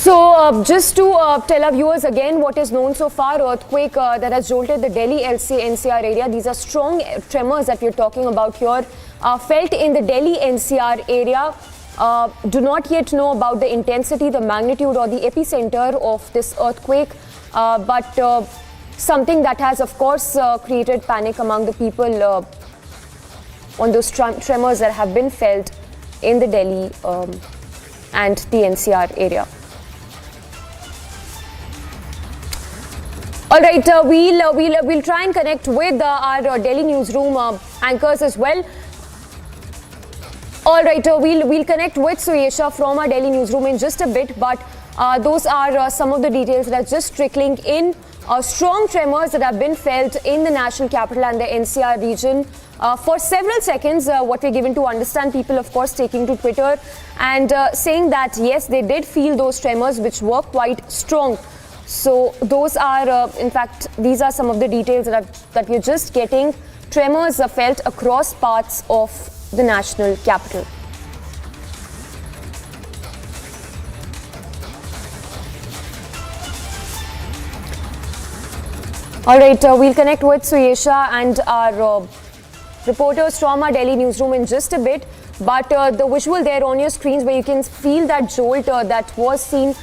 Just to tell our viewers again what is known so far, earthquake that has jolted the Delhi NCR area. These are strong tremors that we're talking about here, felt in the Delhi NCR area. Do not yet know about the intensity, the magnitude or the epicenter of this earthquake, but something that has of course created panic among the people on those tremors that have been felt in the Delhi and the NCR area. All right, we'll try and connect with our Delhi newsroom anchors as well. All right, we'll connect with Suyesha from our Delhi newsroom in just a bit, but those are some of the details that are just trickling in. Strong tremors that have been felt in the national capital and the NCR region for several seconds. What we're given to understand, people of course taking to Twitter and saying that yes, they did feel those tremors which were quite strong. So those are, in fact, these are some of the details that we're just getting. Tremors are felt across parts of the national capital. All right, we'll connect with Suyesha and our reporters from our Delhi newsroom in just a bit. But the visual there on your screens where you can feel that jolt that was seen,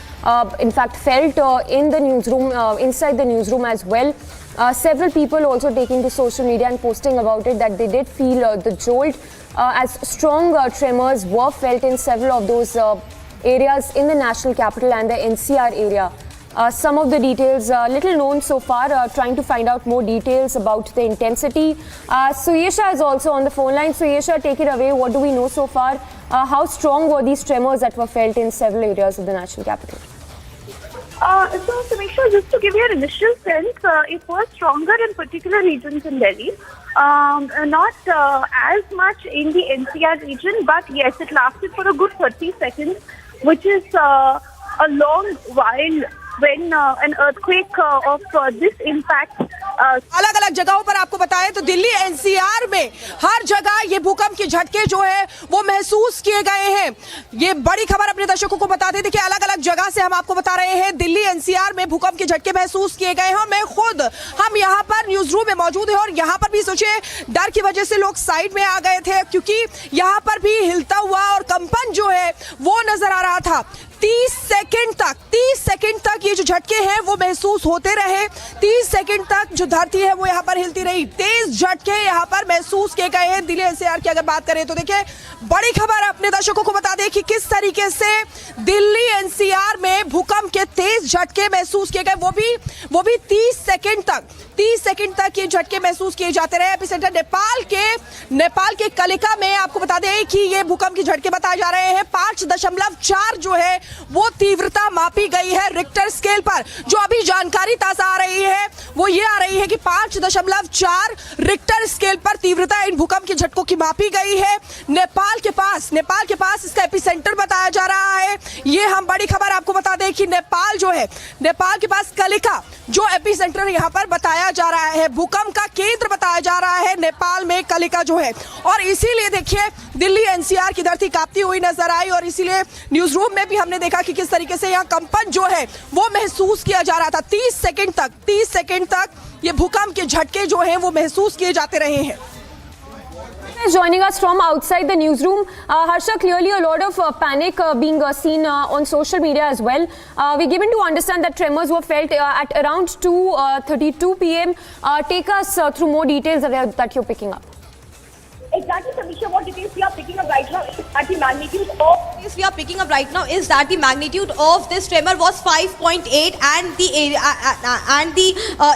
in fact felt in the newsroom, inside the newsroom as well. Several people also taking to social media and posting about it that they did feel the jolt as strong tremors were felt in several of those areas in the national capital and the NCR area. Some of the details little known so far, trying to find out more details about the intensity. Suyesha is also on the phone line. Suyesha, take it away. What do we know so far? How strong were these tremors that were felt in several areas of the national capital? So, Samisha, just to give you an initial sense, it was stronger in particular regions in Delhi. Not as much in the NCR region, but yes, it lasted for a good 30 seconds, which is a long while when an earthquake of this impact. अलग अलग जगहों पर आपको बताएं तो Delhi NCR में हर जगह ये भूकंप के झटके जो है वो महसूस किए गए हैं। ये बड़ी खबर अपने दर्शकों को बताते थे कि अलग अलग जगह से हम आपको बता रहे हैं दिल्ली एनसीआर में भूकंप के झटके महसूस किए गए हैं। और मैं खुद हम यहाँ पर न्यूज रूम में मौजूद है और यहाँ पर भी सोचिए डर की वजह से लोग साइड में आ गए थे क्योंकि यहाँ पर भी हिलता हुआ और कंपन जो है वो नजर आ रहा था। 30 सेकंड तक ये जो झटके हैं वो महसूस होते रहे। 30 सेकंड तक जो धरती है वो यहाँ पर हिलती रही। तेज झटके यहाँ पर महसूस किए गए हैं दिल्ली एनसीआर की अगर बात करें तो देखिए बड़ी खबर अपने दर्शकों को बता दें कि किस तरीके से दिल्ली एनसीआर में भूकंप के तेज झटके महसूस किए गए, वो भी 30 सेकंड तक ये झटके महसूस किए जाते रहे। एपिसेंटर नेपाल के कलिका में आपको बता दें कि ये भूकंप के झटके बताए जा रहे हैं। 5.4 जो है वो तीव्रता मापी गई है रिक्टर स्केल पर। जो अभी जानकारी ताजा आ रही है वो ये आ रही है कि 5.4 रिक्टर स्केल पर तीव्रता इन भूकंप के झटकों की मापी गई है। नेपाल के पास इसका एपिसेंटर बताया जा रहा है। ये हम बड़ी खबर आपको बता दें कि नेपाल के पास कलिका जो एपिसेंटर यहाँ पर बताया जा रहा है, भूकंप का केंद्र बताया जा रहा है नेपाल में कलिका जो है। और इसीलिए देखिए दिल्ली एनसीआर की धरती कांपती हुई नजर आई और इसीलिए न्यूज रूम में भी हमने देखा कि किस तरीके से यहाँ कंपन जो है वो महसूस किया जा रहा था। 30 सेकंड तक ये भूकंप के झटके जो हैं वो महसूस किए जाते रहे हैं। Joining us from outside the newsroom, Harsha, clearly a lot of panic being seen on social media as well. We're given to understand that tremors were felt at around 2:32 p.m. Take us through more details that you're picking up. Exactly, Samisha. What details we are picking up right now is that the magnitude of this tremor was 5.8, and the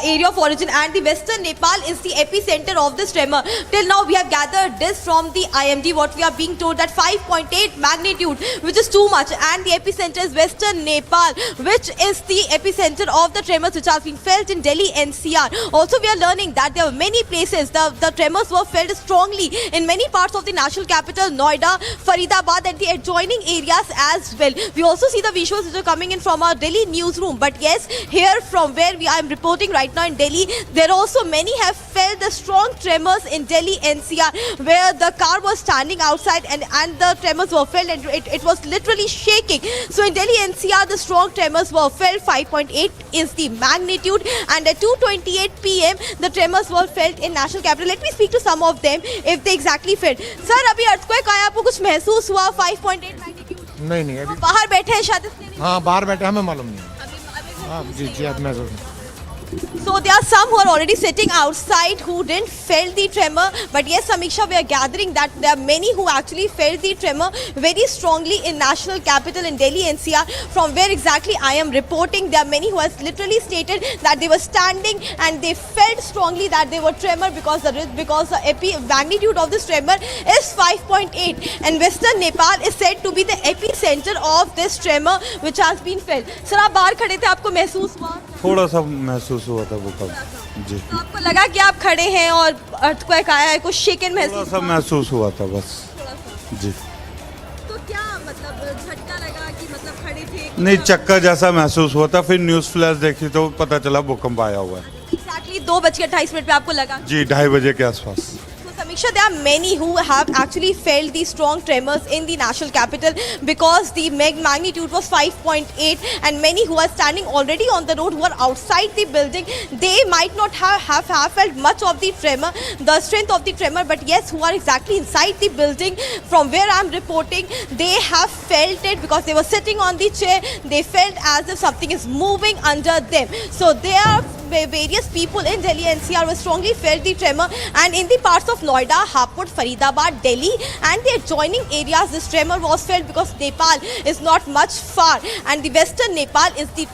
area of origin and the western Nepal is the epicenter of this tremor. Till now, we have gathered this from the IMD. What we are being told that 5.8 magnitude, which is too much, and the epicenter is western Nepal, which is the epicenter of the tremors which are being felt in Delhi NCR. Also, we are learning that there were many places the tremors were felt strongly in many parts of the national capital, Noida, Faridabad and the adjoining adjoining areas as well. We also see the visuals which are coming in from our Delhi newsroom. But yes, here from where I am reporting right now in Delhi, there are also many have felt the strong tremors in Delhi NCR, where the car was standing outside and the tremors were felt, and it was literally shaking. So in Delhi NCR, the strong tremors were felt. 5.8 is the magnitude, and at 2:28 p.m. the tremors were felt in national capital. Let me speak to some of them if they exactly felt. Sir, अभी earthquake आया, आपको कुछ महसूस हुआ? 5.8 magnitude. नहीं अभी बाहर बैठे हैं शायद इसलिए। हाँ बाहर बैठे, हमें मालूम नहीं। हाँ जी अब महसूस। So there are some who are already sitting outside who didn't felt the tremor. But yes, Samiksha, we are gathering that there are many who actually felt the tremor very strongly in national capital in Delhi NCR. From where exactly I am reporting, there are many who has literally stated that they were standing and they felt strongly that they were tremor because the magnitude of this tremor is 5.8, and Western Nepal is said to be the epicenter of this tremor which has been felt. Sir, आप बाहर खड़े थे, आपको महसूस हुआ? थोड़ा सा महसूस हुआ था भूकंप जी। तो आपको लगा कि आप खड़े हैं और अर्थक्वेक आया है, कुछ शेकन थोड़ा सा महसूस हुआ था बस जी। तो क्या मतलब झटका लगा कि मतलब खड़े थे? नहीं, चक्का जैसा महसूस हुआ था, फिर न्यूज़ फ्लैश देखी तो पता चला भूकंप आया हुआ है। एक्जैक्टली 2:28 पे आपको लगा? जी 2:30 बजे के आसपास। Samiksha, there are many who have actually felt the strong tremors in the national capital because the magnitude was 5.8, and many who are standing already on the road, who are outside the building, they might not have felt much of the tremor, the strength of the tremor, but yes, who are exactly inside the building from where I am reporting, they have felt it because they were sitting on the chair. They felt as if something is moving under them. So there are various people in Delhi NCR who strongly felt the tremor, and in the parts of Noida, Hapur, Faridabad, Delhi and the adjoining areas, this tremor was felt because Nepal is not much far, and the western Nepal is the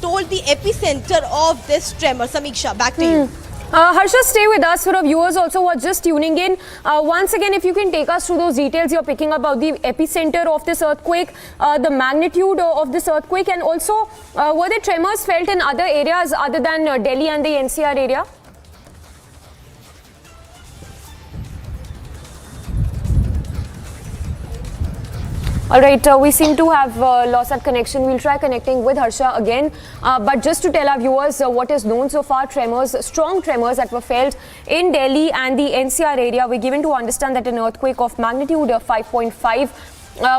epicenter of this tremor. Samiksha, back to you. Harsha, stay with us. For our viewers also who are just tuning in, once again, if you can take us through those details you're picking up about the epicenter of this earthquake, the magnitude of this earthquake, and also were there tremors felt in other areas other than Delhi and the NCR area? All right, we seem to have lost that connection. We'll try connecting with Harsha again. But just to tell our viewers what is known so far, strong tremors that were felt in Delhi and the NCR area. We're given to understand that an earthquake of magnitude 5.5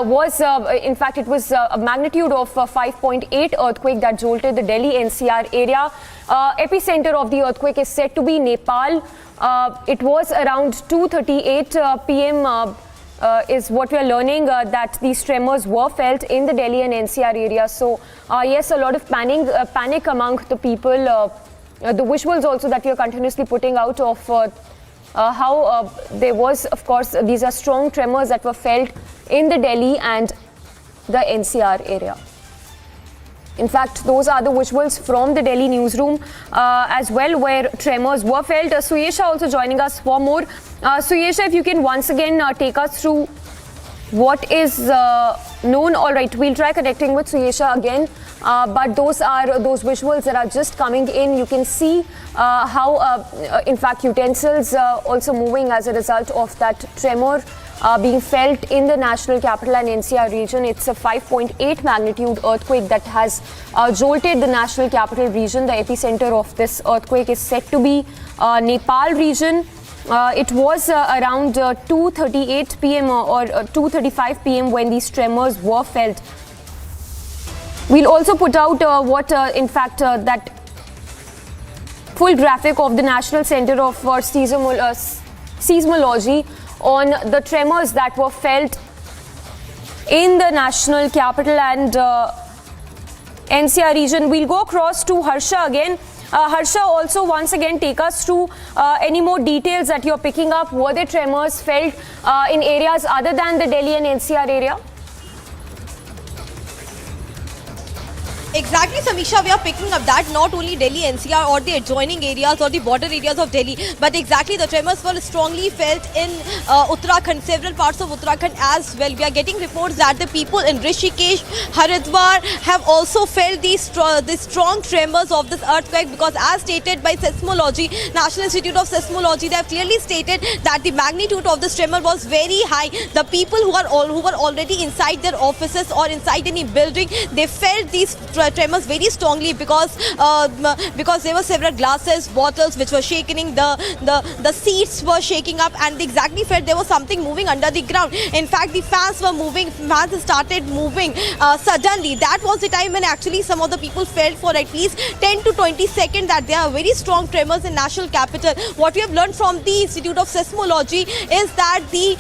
was, in fact, it was a magnitude of 5.8 earthquake that jolted the Delhi NCR area. Epicenter of the earthquake is said to be Nepal. It was around 2:38 p.m. Is what we are learning, that these tremors were felt in the Delhi and NCR area. So yes, a lot of panic among the people. The visuals also that we are continuously putting out of how there was, of course, these are strong tremors that were felt in the Delhi and the NCR area. In fact, those are the visuals from the Delhi newsroom as well, where tremors were felt. Suyesha also joining us for more. Suyesha, if you can once again take us through what is known. All right, we'll try connecting with Suyesha again. But those are those visuals that are just coming in. You can see how, in fact, utensils also moving as a result of that tremor being felt in the national capital and NCR region. It's a 5.8 magnitude earthquake that has jolted the national capital region. The epicenter of this earthquake is said to be Nepal region. It was around 2:38 p.m. or 2:35 p.m. when these tremors were felt. We'll also put out in fact, that full graphic of the National Center of Seismology on the tremors that were felt in the national capital and NCR region. We'll go across to Harsha again. Harsha, also once again take us through any more details that you're picking up. Were there tremors felt in areas other than the Delhi and NCR area? Exactly, Samisha, we are picking up that not only Delhi NCR or the adjoining areas or the border areas of Delhi, but exactly the tremors were strongly felt in Uttarakhand, several parts of Uttarakhand as well. We are getting reports that the people in Rishikesh, Haridwar have also felt these strong tremors of this earthquake, because as stated by Seismology, National Institute of Seismology, they have clearly stated that the magnitude of this tremor was very high. The people who were already inside their offices or inside any building, they felt these tremors very strongly, because there were several glasses, bottles which were shaking, the seats were shaking up, and they exactly felt there was something moving under the ground. In fact, the fans were moving, fans started moving suddenly. That was the time when actually some of the people felt for at least 10 to 20 seconds that there are very strong tremors in national capital. What we have learned from the Institute of Seismology is that the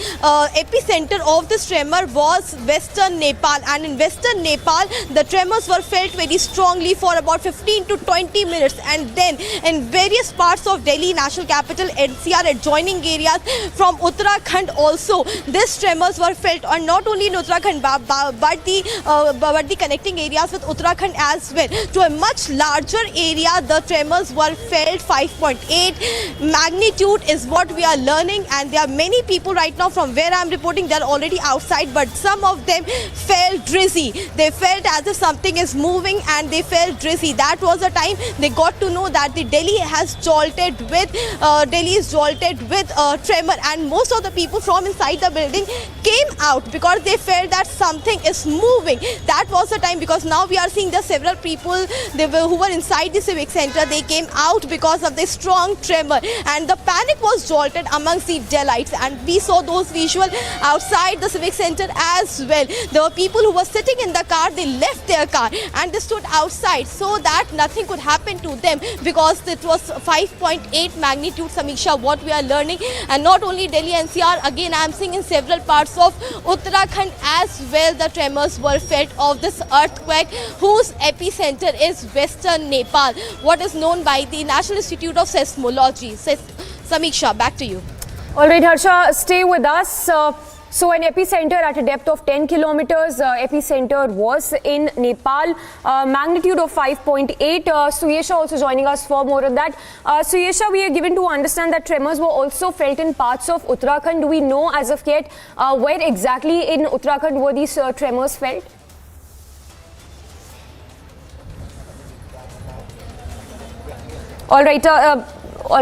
epicenter of this tremor was Western Nepal, and in Western Nepal the tremors were felt very strongly for about 15 to 20 minutes, and then in various parts of Delhi, national capital, NCR, adjoining areas from Uttarakhand also, these tremors were felt, and not only in Uttarakhand but the connecting areas with Uttarakhand as well. To a much larger area, the tremors were felt. 5.8 magnitude is what we are learning, and there are many people right now from where I am reporting, they are already outside, but some of them felt dizzy. They felt as if something is moving, and they felt dizzy. That was the time they got to know that the Delhi is jolted with tremor, and most of the people from inside the building came out because they felt that something is moving. That was the time, because now we are seeing the several people who were inside the Civic Center, they came out because of the strong tremor, and the panic was jolted amongst the Delhites, and we saw those visuals outside the Civic Center as well. There were people who were sitting in the car, they left their car and they stood outside so that nothing could happen to them, because it was 5.8 magnitude, Samisha, what we are learning. And not only Delhi NCR, again I am seeing in several parts of Uttarakhand as well, the tremors were felt of this earthquake, whose epicenter is Western Nepal, what is known by the National Institute of Seismology. Samisha, back to you. All right, Harsha, stay with us. So an epicenter at a depth of 10 kilometers, epicenter was in Nepal, magnitude of 5.8. Suyesha also joining us for more on that. Suyesha, we are given to understand that tremors were also felt in parts of Uttarakhand. Do we know as of yet where exactly in Uttarakhand were these tremors felt? All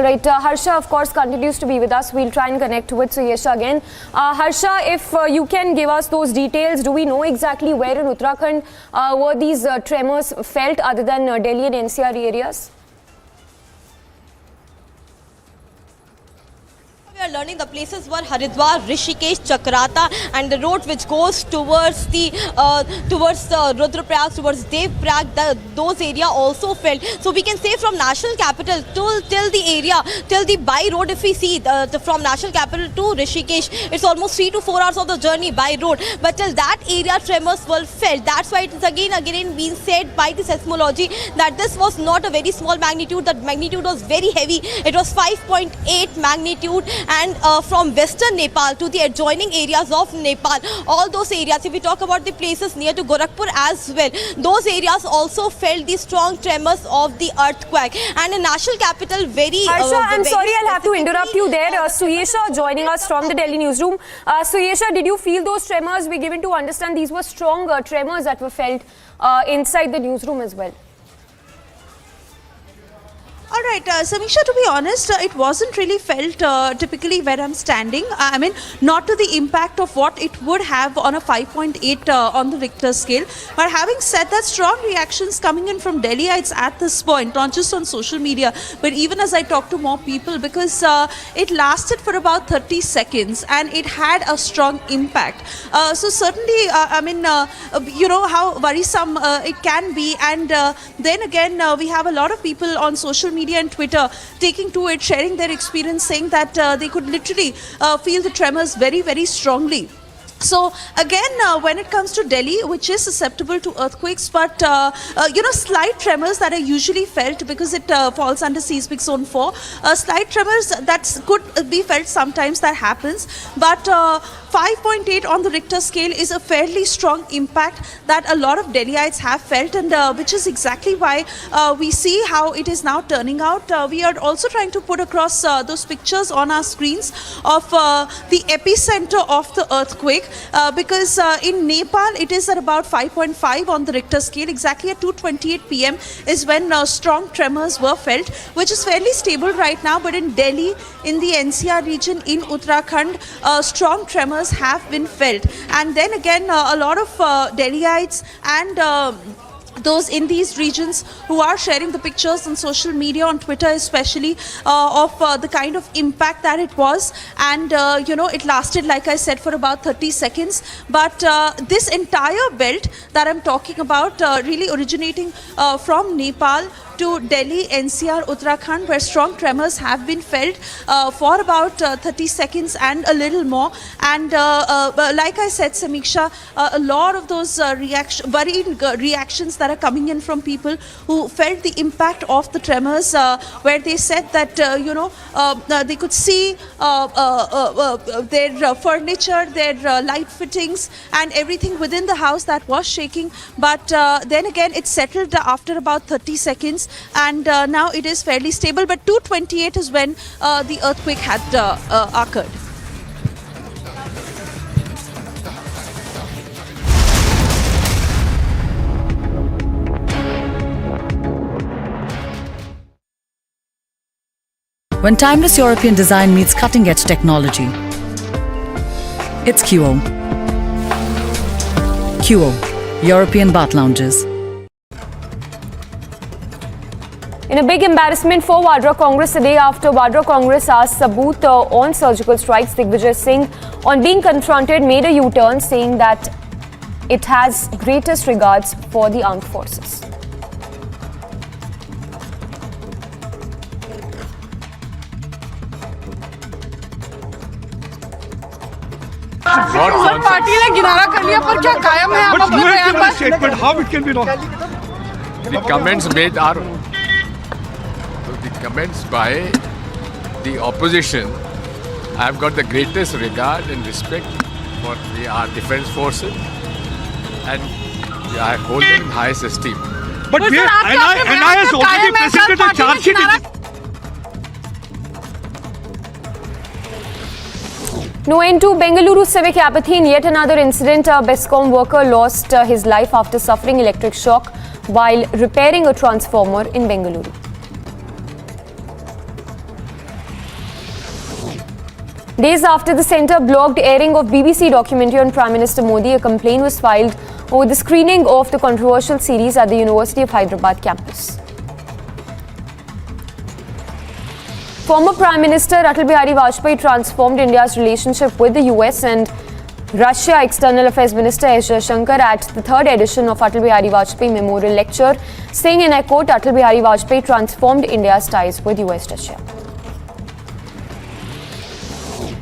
right, Harsha, of course, continues to be with us. We'll try and connect with Suyesha again. Harsha, if you can give us those details, do we know exactly where in Uttarakhand were these tremors felt other than Delhi and NCR areas? We are learning the places were Haridwar, Rishikesh, Chakrata, and the road which goes towards the Rudraprayag, towards Devprayag, those area also felt. So we can say from national capital till the by road, if we see from national capital to Rishikesh, it's almost 3 to 4 hours of the journey by road. But till that area, tremors were felt. That's why it is again being said by the seismology that this was not a very small magnitude. That magnitude was very heavy. It was 5.8 magnitude. And from Western Nepal to the adjoining areas of Nepal, all those areas, if we talk about the places near to Gorakhpur as well, those areas also felt the strong tremors of the earthquake. And in national capital, Harsha, I'm sorry, I'll have to interrupt you there. Suyesha joining us from the Delhi newsroom. Suyesha, did you feel those tremors? We're given to understand these were strong tremors that were felt inside the newsroom as well. All right, Samisha, to be honest, it wasn't really felt typically where I'm standing. I mean, not to the impact of what it would have on a 5.8 on the Richter scale. But having said that, strong reactions coming in from Delhiites at this point, not just on social media, but even as I talk to more people, because it lasted for about 30 seconds and it had a strong impact. So certainly, I mean, you know how worrisome it can be. And then again, we have a lot of people on social media and Twitter taking to it, sharing their experience, saying that they could literally feel the tremors very, very strongly. So again, when it comes to Delhi, which is susceptible to earthquakes, but slight tremors that are usually felt because it falls under seismic zone 4, slight tremors that could be felt sometimes, that happens, but 5.8 on the Richter scale is a fairly strong impact that a lot of Delhiites have felt, and which is exactly why we see how it is now turning out. We are also trying to put across those pictures on our screens of the epicenter of the earthquake, because in Nepal it is at about 5.5 on the Richter scale. Exactly at 2:28 p.m. is when strong tremors were felt, which is fairly stable right now. But in Delhi, in the NCR region, in Uttarakhand, strong tremors have been felt. And then again, a lot of Delhiites and those in these regions who are sharing the pictures on social media, on Twitter especially, of the kind of impact that it was. And it lasted, like I said, for about 30 seconds. But this entire belt that I'm talking about, really originating from Nepal to Delhi, NCR, Uttarakhand, where strong tremors have been felt for about 30 seconds and a little more. And like I said, Samiksha, a lot of those worried reactions that are coming in from people who felt the impact of the tremors, where they said that they could see their furniture, their light fittings and everything within the house that was shaking. But then again, it settled after about 30 seconds. And now it is fairly stable, but 2:28 is when the earthquake had occurred. When timeless European design meets cutting-edge technology, it's QO. QO, European Bath Lounges. In a big embarrassment for Vadra Congress today, after Vadra Congress asked Sabut on surgical strikes, Digvijay Singh, on being confronted, made a U-turn, saying that it has greatest regards for the armed forces. Party ने किनारा कर लिया, पर क्या कायम है आप अपने बयान पर? Statement, how it can be wrong? The comments made are the comments by the opposition. I have got the greatest regard and respect for our defense forces, and I hold them in highest esteem. But NI has already presented a charge sheet. No end to Bengaluru civic apathy. In yet another incident, a BESCOM worker lost his life after suffering electric shock while repairing a transformer in Bengaluru. Days after the centre blocked airing of BBC documentary on Prime Minister Modi, a complaint was filed over the screening of the controversial series at the University of Hyderabad campus. Former Prime Minister Atal Bihari Vajpayee transformed India's relationship with the US and Russia. External Affairs Minister S. Jaishankar at the third edition of Atal Bihari Vajpayee Memorial Lecture, saying, and I quote, Atal Bihari Vajpayee transformed India's ties with US-Russia.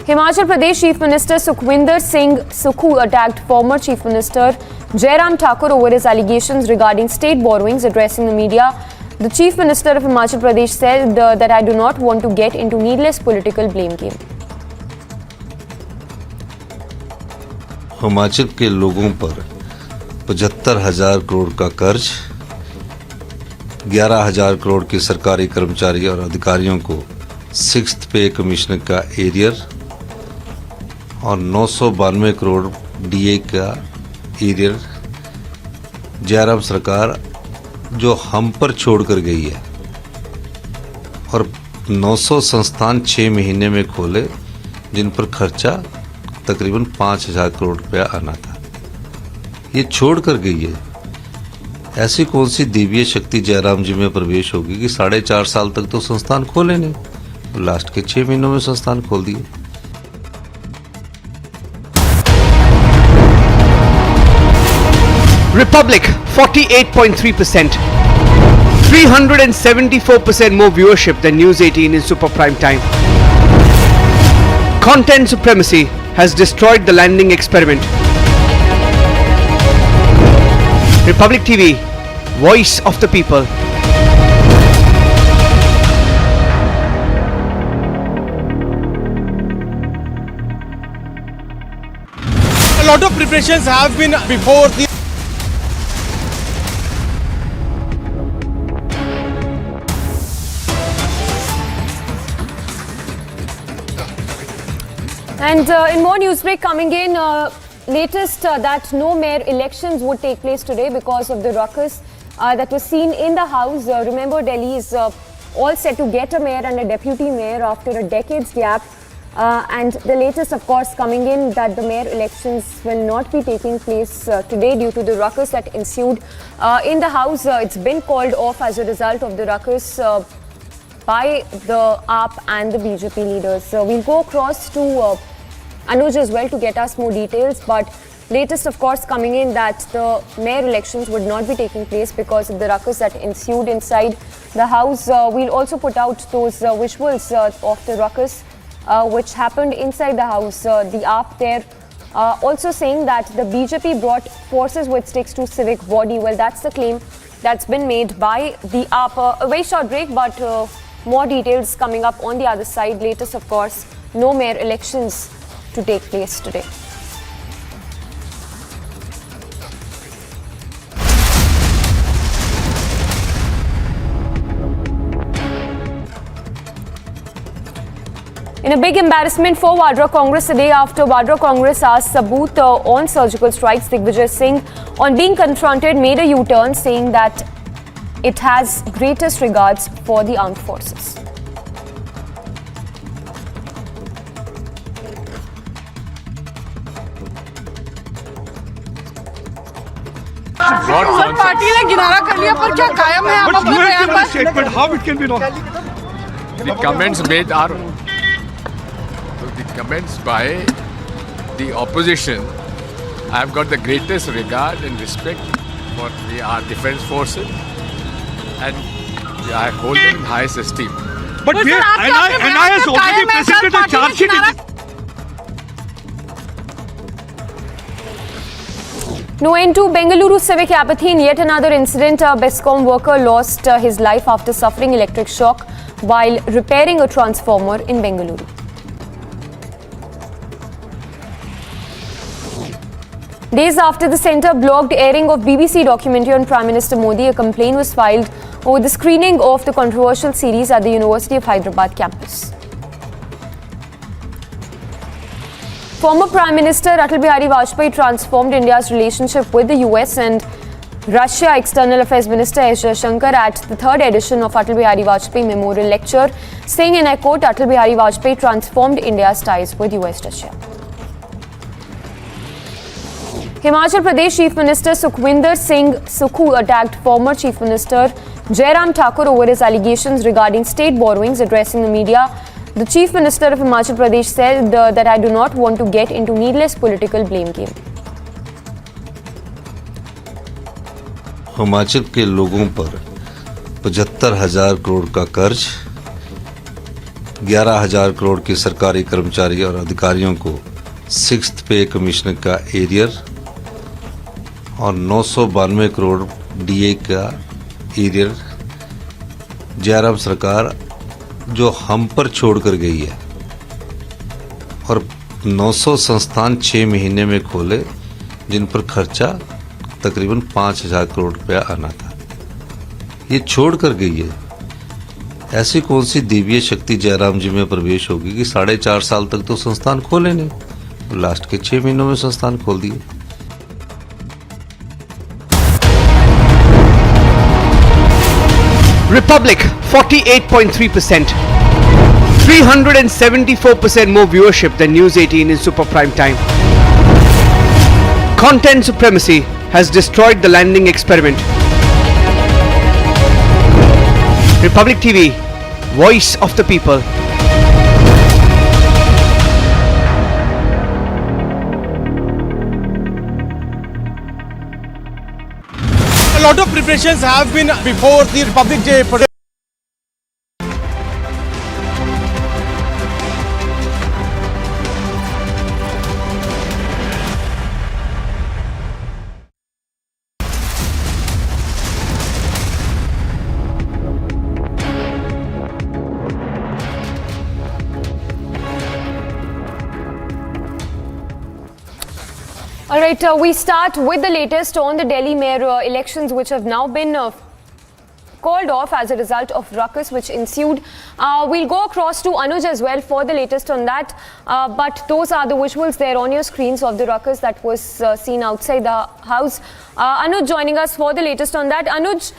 Himachal Pradesh Chief Minister Sukhwinder Singh Sukhu attacked former Chief Minister Jairam Thakur over his allegations regarding state borrowings. Addressing the media, the Chief Minister of Himachal Pradesh said that I do not want to get into needless political blame game. Himachal के लोगों पर 75,000 करोड़ का कर्ज, 11,000 करोड़ के सरकारी कर्मचारी और अधिकारियों को 6th पे कमिश्नर का एरियर और 992 करोड़ डीए का एरियर जयराम सरकार जो हम पर छोड़कर गई है, और 900 संस्थान 6 महीने में खोले जिन पर खर्चा तकरीबन 5,000 करोड़ रुपया आना था, ये छोड़ कर गई है। ऐसी कौन सी दिव्य शक्ति जयराम जी में प्रवेश होगी कि 4.5 साल तक तो संस्थान खोले नहीं, तो लास्ट के 6 महीनों में संस्थान खोल दिए। Republic 48.3%, 374% more viewership than News 18 in super prime time. Content supremacy has destroyed the landing experiment. Republic TV, voice of the people. A lot of preparations have been before the And in more newsbreak coming in, latest that no mayor elections would take place today because of the ruckus that was seen in the house. Remember, Delhi is all set to get a mayor and a deputy mayor after a decade's gap. And the latest, of course, coming in that the mayor elections will not be taking place today due to the ruckus that ensued in the house. It's been called off as a result of the ruckus by the AAP and the BJP leaders. We'll go across to Anuj as well to get us more details. But latest, of course, coming in that the mayor elections would not be taking place because of the ruckus that ensued inside the house. We'll also put out those visuals of the ruckus which happened inside the house. The AAP there also saying that the BJP brought forces with sticks to Civic body. Well, that's the claim that's been made by the AAP. A very short break, but more details coming up on the other side. Latest, of course, no mayor elections to take place today. In a big embarrassment for Vadra Congress today, after Vadra Congress asked Sabut on surgical strikes, Digvijay Singh, on being confronted, made a U-turn, saying that it has greatest regards for the armed forces. Party ने किनारा कर लिया, पर क्या कायम है आप अपने बयान पर? statement, how it can be wrong? The comments made are the comments by the opposition. I have got the greatest regard and respect for our defense forces, and I hold them in highest esteem. But NI has already presented a charge sheet. No end to Bengaluru civic apathy in yet another incident. A BESCOM worker lost his life after suffering electric shock while repairing a transformer in Bengaluru. Days after the centre blocked airing of BBC documentary on Prime Minister Modi, a complaint was filed over the screening of the controversial series at the University of Hyderabad campus. Former Prime Minister Atal Bihari Vajpayee transformed India's relationship with the US and Russia. External Affairs Minister S. Jaishankar at the third edition of Atal Bihari Vajpayee Memorial Lecture, saying, and I quote, Atal Bihari Vajpayee transformed India's ties with US-Russia. Himachal Pradesh Chief Minister Sukhwinder Singh Sukhu attacked former Chief Minister Jairam Thakur over his allegations regarding state borrowings. Addressing the media, the Chief Minister of Himachal Pradesh said that I do not want to get into needless political blame game. Himachal के लोगों पर 75,000 करोड़ का कर्ज, 11,000 करोड़ के सरकारी कर्मचारी और अधिकारियों को 6th पे कमिश्नर का एरियर और 992 करोड़ डीए का एरियर जयराम सरकार जो हम पर छोड़ कर गई है, और 900 संस्थान 6 महीने में खोले जिन पर खर्चा तकरीबन 5,000 करोड़ रुपया आना था, ये छोड़ कर गई है। ऐसी कौन सी दिव्य शक्ति जयराम जी में प्रवेश होगी कि 4.5 साल तक तो संस्थान खोले नहीं, लास्ट के 6 महीनों में संस्थान खोल दिए। Republic 48.3%, 374% more viewership than News 18 in super prime time. Content supremacy has destroyed the landing experiment. Republic TV, voice of the people. A lot of preparations have been before the Republic Day parade. right, we start with the latest on the Delhi mayor elections, which have now been called off as a result of ruckus which ensued. We'll go across to Anuj as well for the latest on that. But those are the visuals there on your screens of the ruckus that was seen outside the house. Anuj joining us for the latest on that. Anuj,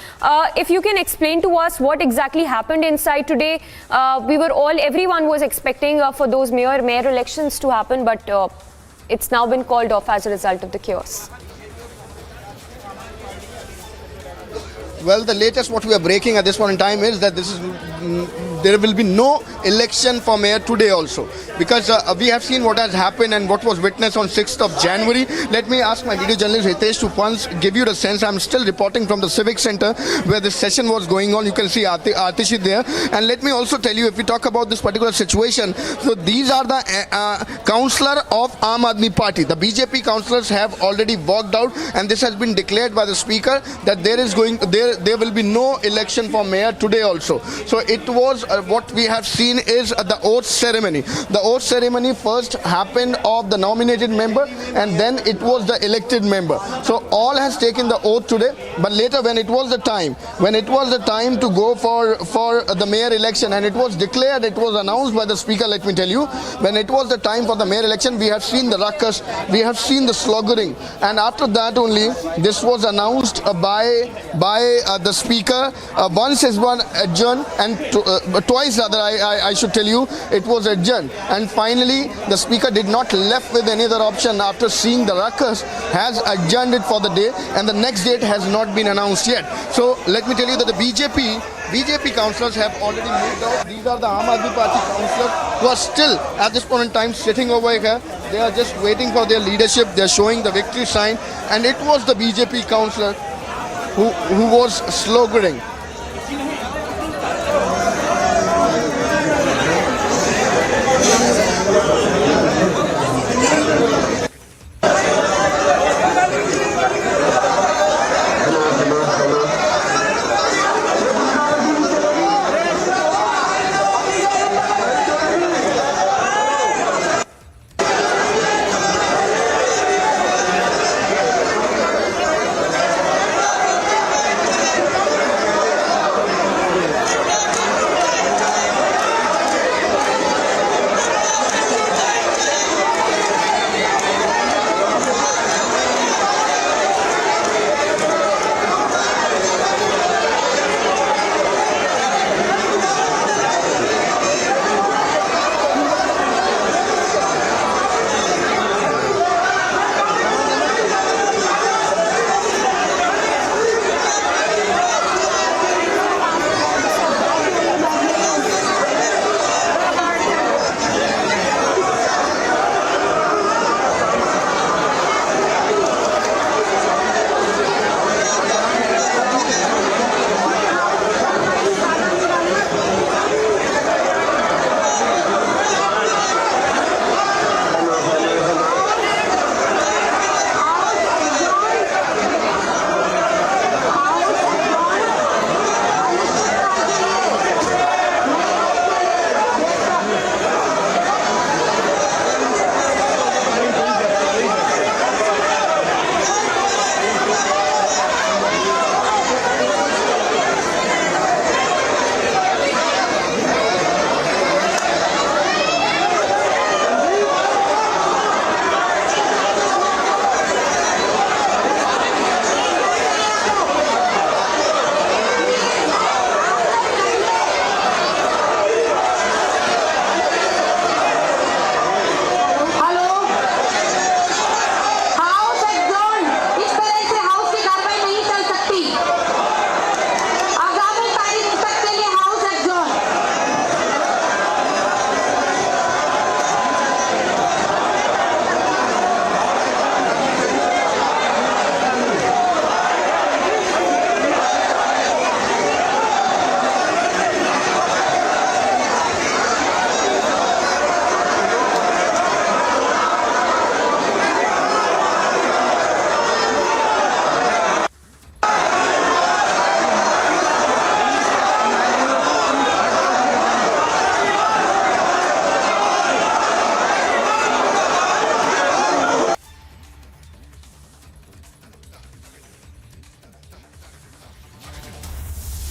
if you can explain to us what exactly happened inside today. Everyone was expecting for those mayor elections to happen, but it's now been called off as a result of the chaos. Well, the latest what we are breaking at this point in time is that there will be no election for mayor today also, because we have seen what has happened and what was witnessed on 6th of January. Let me ask my video journalist Hitesh to once give you the sense. I'm still reporting from the Civic Center where this session was going on. You can see Atish there. And let me also tell you, if we talk about this particular situation, so these are the councillor of Aam Aadmi Party. The BJP councillors have already walked out, and this has been declared by the speaker that there will be no election for mayor today also. So it was what we have seen is the oath ceremony. The oath ceremony first happened of the nominated member, and then it was the elected member. So all has taken the oath today, but later when it was the time to go for the mayor election, and it was declared, it was announced by the speaker, let me tell you, when it was the time for the mayor election, we have seen the ruckus, we have seen the sloganeering, and after that only this was announced by the speaker. Once is one adjourned, and twice rather I should tell you, it was adjourned, and finally the speaker did not left with any other option after seeing the ruckus, has adjourned it for the day, and the next date has not been announced yet. So let me tell you that the BJP councillors have already moved out. These are the Aam Aadmi Party councillors who are still at this point in time sitting over here. They are just waiting for their leadership. They are showing the victory sign, and it was the BJP councillor who was sloganeering.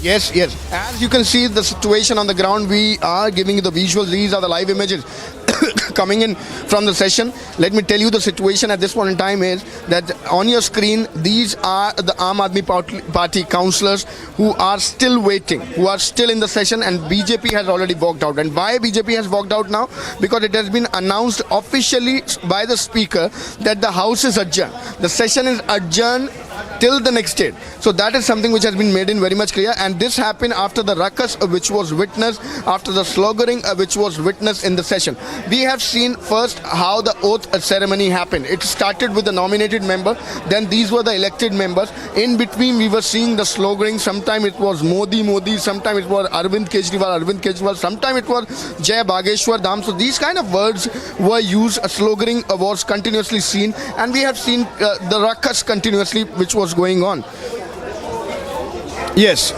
Yes, yes. As you can see the situation on the ground, we are giving you the visuals. These are the live images coming in from the session. Let me tell you the situation at this point in time is that on your screen, these are the Aam Aadmi Party councillors who are still waiting, who are still in the session, and BJP has already walked out. And why BJP has walked out now? Because it has been announced officially by the speaker that the house is adjourned. The session is adjourned till the next date. So that is something which has been made in very much clear, and this happened after the ruckus which was witnessed, after the sloganeering which was witnessed in the session. We have seen first how the oath ceremony happened. It started with the nominated member, then these were the elected members. In between we were seeing the sloganeering. Sometimes it was Modi, Modi, sometimes it was Arvind Kejriwal, sometimes it was Jai Bageshwar Dham. So these kind of words were used. Sloganeering was continuously seen, and we have seen the ruckus continuously which was going on. Yes.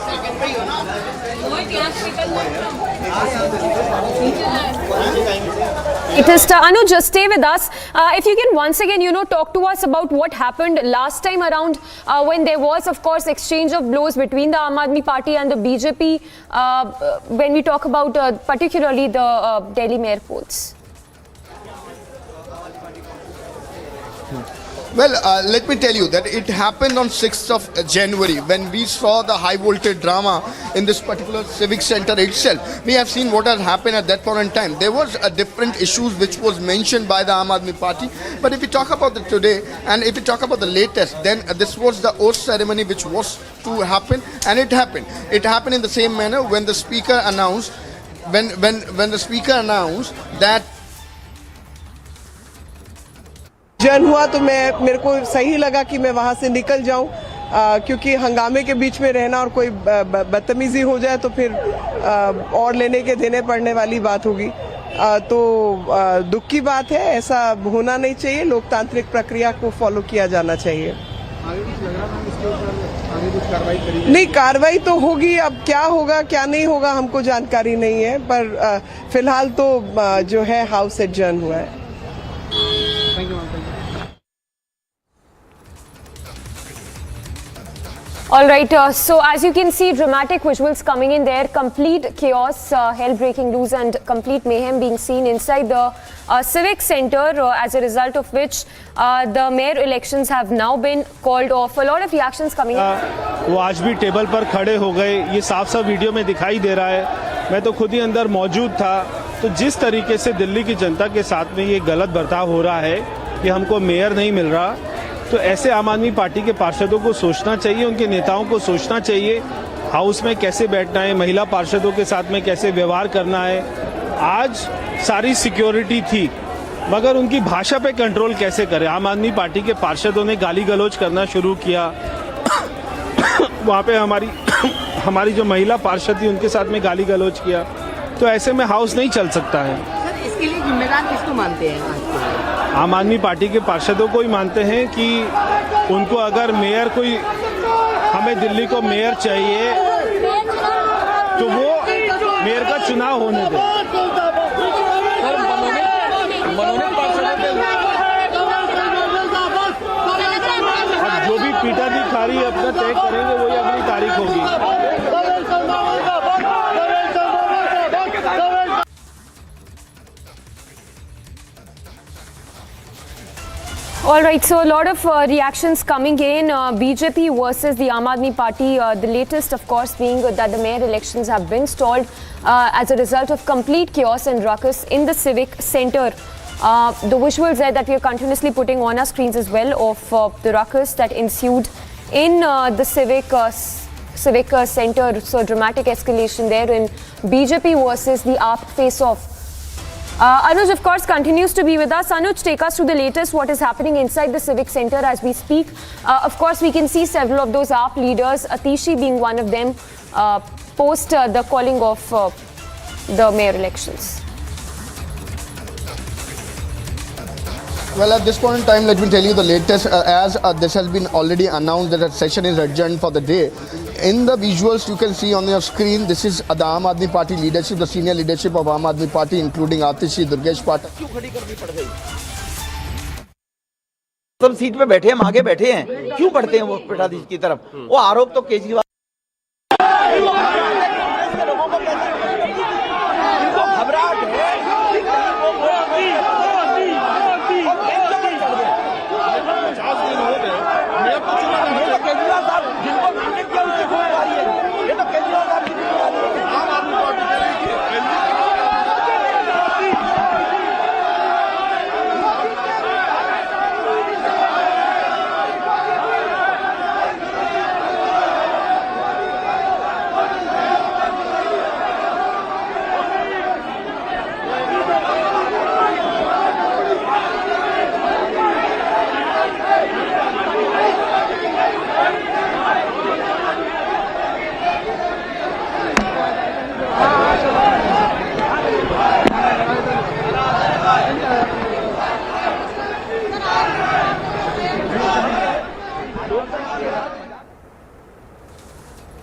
It is Anu, just stay with us. If you can once again, talk to us about what happened last time around when there was, of course, exchange of blows between the Aam Aadmi Party and the BJP when we talk about particularly the Delhi mayor polls. Well, let me tell you that it happened on 6th of January when we saw the high voltage drama in this particular civic center itself. We have seen what has happened at that point in time. There was different issues which was mentioned by the Aam Aadmi Party. But if we talk about the today and if we talk about the latest, then this was the oath ceremony which was to happen, and it happened. It happened in the same manner when the speaker announced, when the speaker announced that जन हुआ तो मेरे को सही लगा कि मैं वहां से निकल जाऊं, क्योंकि हंगामे के बीच में रहना और कोई बदतमीजी हो जाए तो फिर और लेने के देने पड़ने वाली बात होगी। तो दुख की बात है, ऐसा होना नहीं चाहिए। लोकतांत्रिक प्रक्रिया को फॉलो किया जाना चाहिए। नहीं, कार्रवाई तो होगी। अब क्या होगा क्या नहीं होगा हमको जानकारी नहीं है, पर फिलहाल तो जो है हाउस एडजर्न हुआ है। All right, so as you can see, dramatic visuals coming in there, complete chaos, hell breaking loose and complete mayhem being seen inside the Civic Center, as a result of which the mayor elections have now been called off. A lot of reactions coming in. वो आज भी table पर खड़े हो गए, ये साफ साफ वीडियो में दिखाई दे रहा है। मैं तो खुद ही अंदर मौजूद था। तो जिस तरीके से दिल्ली की जनता के साथ में ये गलत बर्ताव हो रहा है कि हमको मेयर नहीं मिल रहा, तो ऐसे आम आदमी पार्टी के पार्षदों को सोचना चाहिए, उनके नेताओं को सोचना चाहिए हाउस में कैसे बैठना है, महिला पार्षदों के साथ में कैसे व्यवहार करना है। आज सारी सिक्योरिटी थी, मगर उनकी भाषा पे कंट्रोल कैसे करें। आम आदमी पार्टी के पार्षदों ने गाली गलौज करना शुरू किया। वहाँ पे हमारी जो महिला पार्षद थी उनके साथ में गाली गलौज किया। तो ऐसे में हाउस नहीं चल सकता है। सर, इसके लिए जिम्मेदार किसको मानते हैं आज? आम आदमी पार्टी के पार्षदों को ही मानते हैं कि उनको अगर मेयर कोई, हमें दिल्ली को मेयर चाहिए तो वो मेयर का चुनाव होने दें। अब जो भी पीठाधिकारी अपना तय करेंगे वही अगली तारीख होगी। All right, so a lot of reactions coming in. BJP versus the Aam Aadmi Party. The latest, of course, being that the mayor elections have been stalled as a result of complete chaos and ruckus in the Civic Center. The visuals there that we are continuously putting on our screens as well of the ruckus that ensued in the Civic Center. So dramatic escalation there in BJP versus the AAP face-off. Anuj, of course, continues to be with us. Anuj, take us to the latest, what is happening inside the Civic Center as we speak. Of course, we can see several of those AAP leaders, Atishi being one of them, post the calling of the mayor elections. Well, at this point in time, let me tell you the latest, as this has been already announced that the session is adjourned for the day. In the visuals you can see on your screen, this is the Aam Aadmi Party leadership, the senior leadership of Aam Aadmi Party, including Atishi, Durgesh Patel. क्यों खड़ी करनी पड़ गई? सब seat पे बैठे हैं, हम आगे बैठे हैं, क्यों बढ़ते हैं वो पीठाधीश की तरफ? वो आरोप तो Kejriwal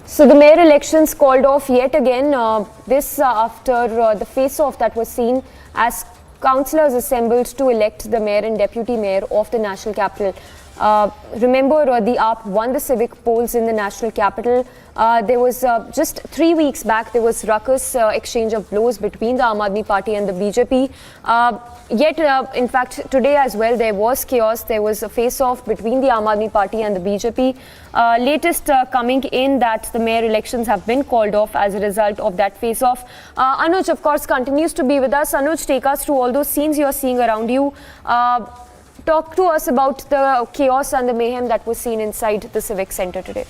So the mayor elections called off yet again, this after the face-off that was seen as councillors assembled to elect the mayor and deputy mayor of the national capital. Remember, the AAP won the Civic polls in the national capital. There was just 3 weeks back, there was ruckus exchange of blows between the Aam Aadmi Party and the BJP. Yet, in fact, today as well, there was chaos. There was a face-off between the Aam Aadmi Party and the BJP. Latest coming in that the mayor elections have been called off as a result of that face-off. Anuj, of course, continues to be with us. Anuj, take us through all those scenes you're seeing around you. Talk to us about the chaos and the mayhem that was seen inside the Civic Centre today.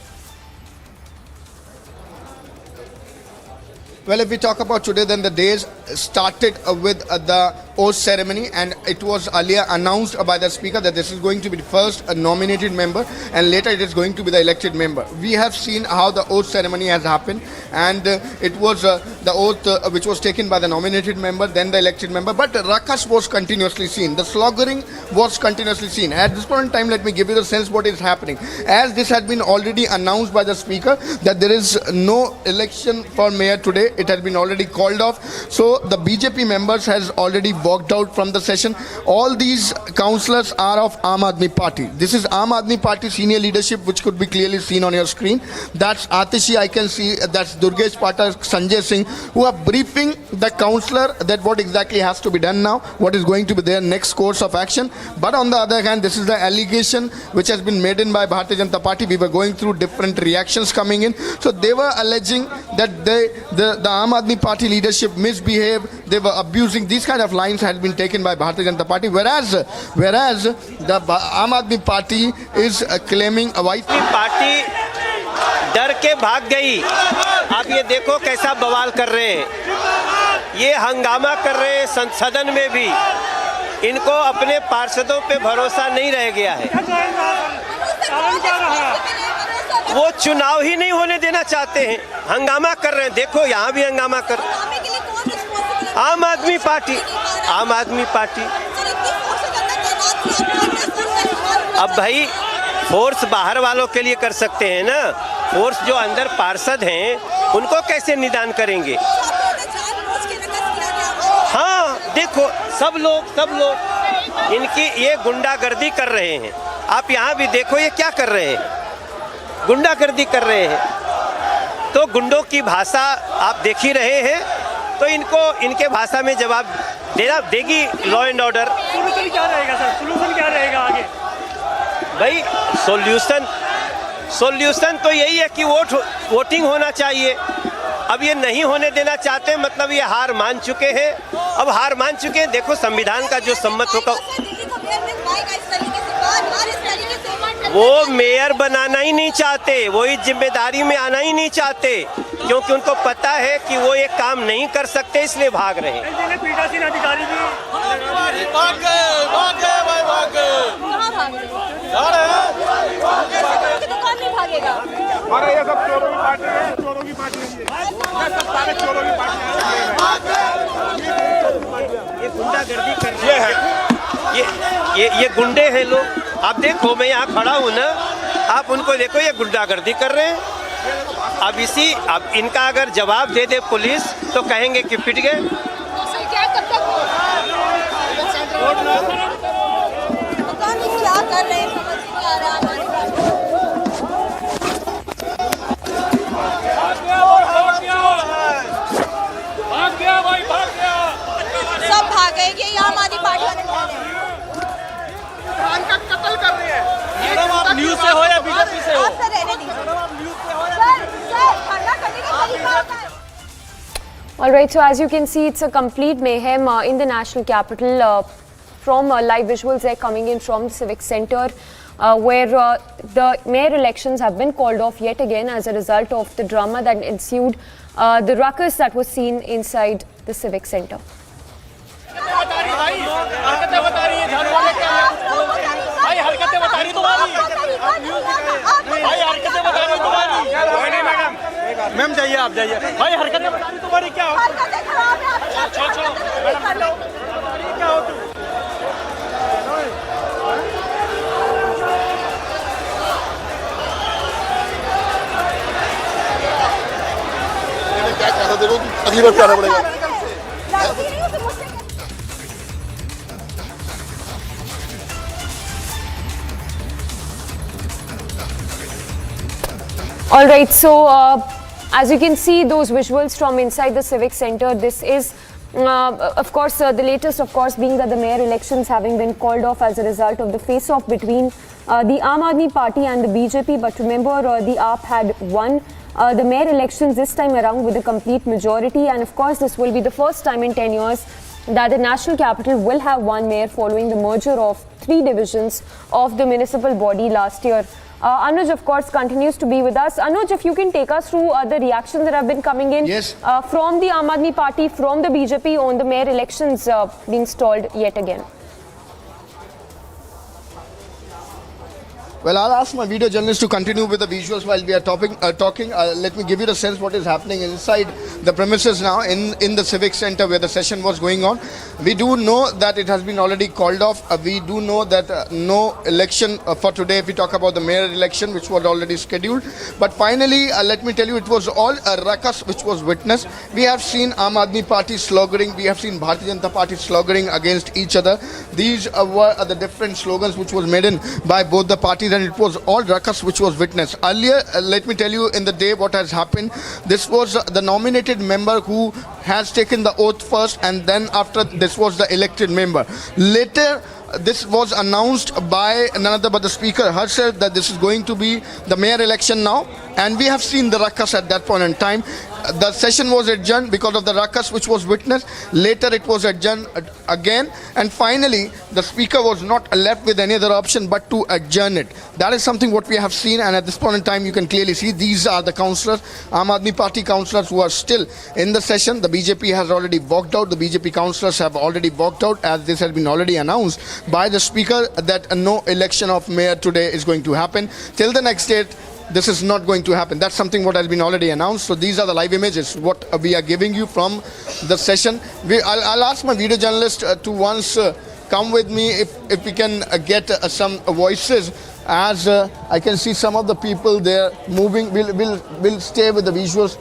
Well, if we talk about today, then the days started with the oath ceremony, and it was earlier announced by the speaker that this is going to be the first nominated member, and later it is going to be the elected member. We have seen how the oath ceremony has happened, and it was the oath which was taken by the nominated member, then the elected member, but the ruckus was continuously seen. The sloganeering was continuously seen. At this point in time, let me give you the sense what is happening. As this had been already announced by the speaker that there is no election for mayor today, it has been already called off. So the BJP members has already walked out from the session. All these councillors are of Aam Aadmi Party. This is Aam Aadmi Party senior leadership, which could be clearly seen on your screen. That's Atishi, I can see, that's Durgesh Patak, Sanjay Singh, who are briefing the councillor that what exactly has to be done now, what is going to be their next course of action. But on the other hand, this is the allegation which has been made in by Bharatiya Janata Party. We were going through different reactions coming in. So they were alleging that the Aam Aadmi Party leadership misbehaved, they were abusing. These kind of lines had been taken by Bharatiya Janata Party, whereas the Aam Aadmi Party is claiming a white party डर के भाग गई। आप ये देखो कैसा बवाल कर रहे हैं, ये हंगामा कर रहे हैं सदन में भी। इनको अपने पार्षदों पे भरोसा नहीं रह गया है। वो चुनाव ही नहीं होने देना चाहते हैं, हंगामा कर रहे हैं। देखो यहाँ भी हंगामा कर, आम आदमी पार्टी, आम आदमी पार्टी। अब भाई फोर्स बाहर वालों के लिए कर सकते हैं ना, फोर्स जो अंदर पार्षद हैं उनको कैसे निदान करेंगे? हाँ देखो सब लोग इनकी ये गुंडागर्दी कर रहे हैं। आप यहाँ भी देखो ये क्या कर रहे हैं, गुंडागर्दी कर रहे हैं। तो गुंडों की भाषा आप देख ही रहे हैं, तो इनको इनके भाषा में जवाब देगी लॉ एंड ऑर्डर। सोल्यूशन क्या रहेगा सर, सोल्यूशन क्या रहेगा आगे? भाई सॉल्यूशन तो यही है कि वोटिंग होना चाहिए। अब ये नहीं होने देना चाहते, मतलब ये हार मान चुके हैं। अब हार मान चुके हैं, देखो संविधान का जो सम्मत होगा वो मेयर बनाना ही नहीं चाहते, वो इस जिम्मेदारी में आना ही नहीं चाहते, क्योंकि उनको पता है कि वो ये काम नहीं कर सकते, इसलिए भाग रहे हैं। ये गुंडागर्दी कर रहे हैं, ये गुंडे हैं लोग। आप देखो मैं यहाँ खड़ा हूँ ना, आप उनको देखो ये गुंडागर्दी कर रहे हैं। अब इनका अगर जवाब दे दे पुलिस तो कहेंगे कि पिट गए। क्या कर रहे हैं समझ नहीं आ रहा हमारे पास। सब भाग गए, ये यहाँ हमारी पार्टी का कत्ल कर रही है। मैडम आप न्यूज़ से हो या बीजेपी से हो? सर रहने दीजिए। All right, so as you can see, it's a complete mayhem in the national capital. From live visuals they're coming in from the Civic Centre, where the mayor elections have been called off yet again as a result of the drama that ensued, the ruckus that was seen inside the Civic Centre. Ma'am जाइए, आप जाइए भाई। हरकतें बता रही तुम्हारी क्या हो? क्या हो तुम? देखो अगली बार क्या आना पड़ेगा। All right, so as you can see those visuals from inside the Civic Center, this is of course the latest, of course, being that the mayor elections having been called off as a result of the face-off between the Aam Aadmi Party and the BJP. But remember, the AAP had won the mayor elections this time around with a complete majority, and of course this will be the first time in 10 years that the national capital will have one mayor following the merger of 3 divisions of the municipal body last year. Anuj, of course, continues to be with us. Anuj, if you can take us through the reactions that have been coming in from the Aam Aadmi Party, from the BJP on the mayor elections being stalled yet again. Well, I'll ask my video journalist to continue with the visuals while we are talking. Let me give you the sense what is happening inside the premises now in the Civic Center where the session was going on. We do know that it has been already called off. We do know that no election for today, if we talk about the mayor election, which was already scheduled. But finally, let me tell you, it was all a ruckus which was witnessed. We have seen Aam Aadmi Party sloganeering. We have seen Bharatiya Janata Party sloganeering against each other. These were the different slogans which was made in by both the parties, and it was all ruckus which was witnessed. Earlier, let me tell you in the day what has happened. This was the nominated member who has taken the oath first, and then after this was the elected member. Later, this was announced by none other but the speaker herself that this is going to be the mayor election now, and we have seen the ruckus at that point in time. The session was adjourned because of the ruckus which was witnessed. Later it was adjourned again, and finally the speaker was not left with any other option but to adjourn it. That is something what we have seen, and at this point in time you can clearly see these are the councillors, Aam Aadmi Party councillors who are still in the session. The BJP has already walked out. The BJP councillors have already walked out, as this has been already announced by the speaker that no election of mayor today is going to happen. Till the next date, this is not going to happen. That's something what has been already announced. So these are the live images what we are giving you from the session. I'll ask my video journalist to once come with me if we can get some voices, as I can see some of the people there moving. We'll stay with the visuals.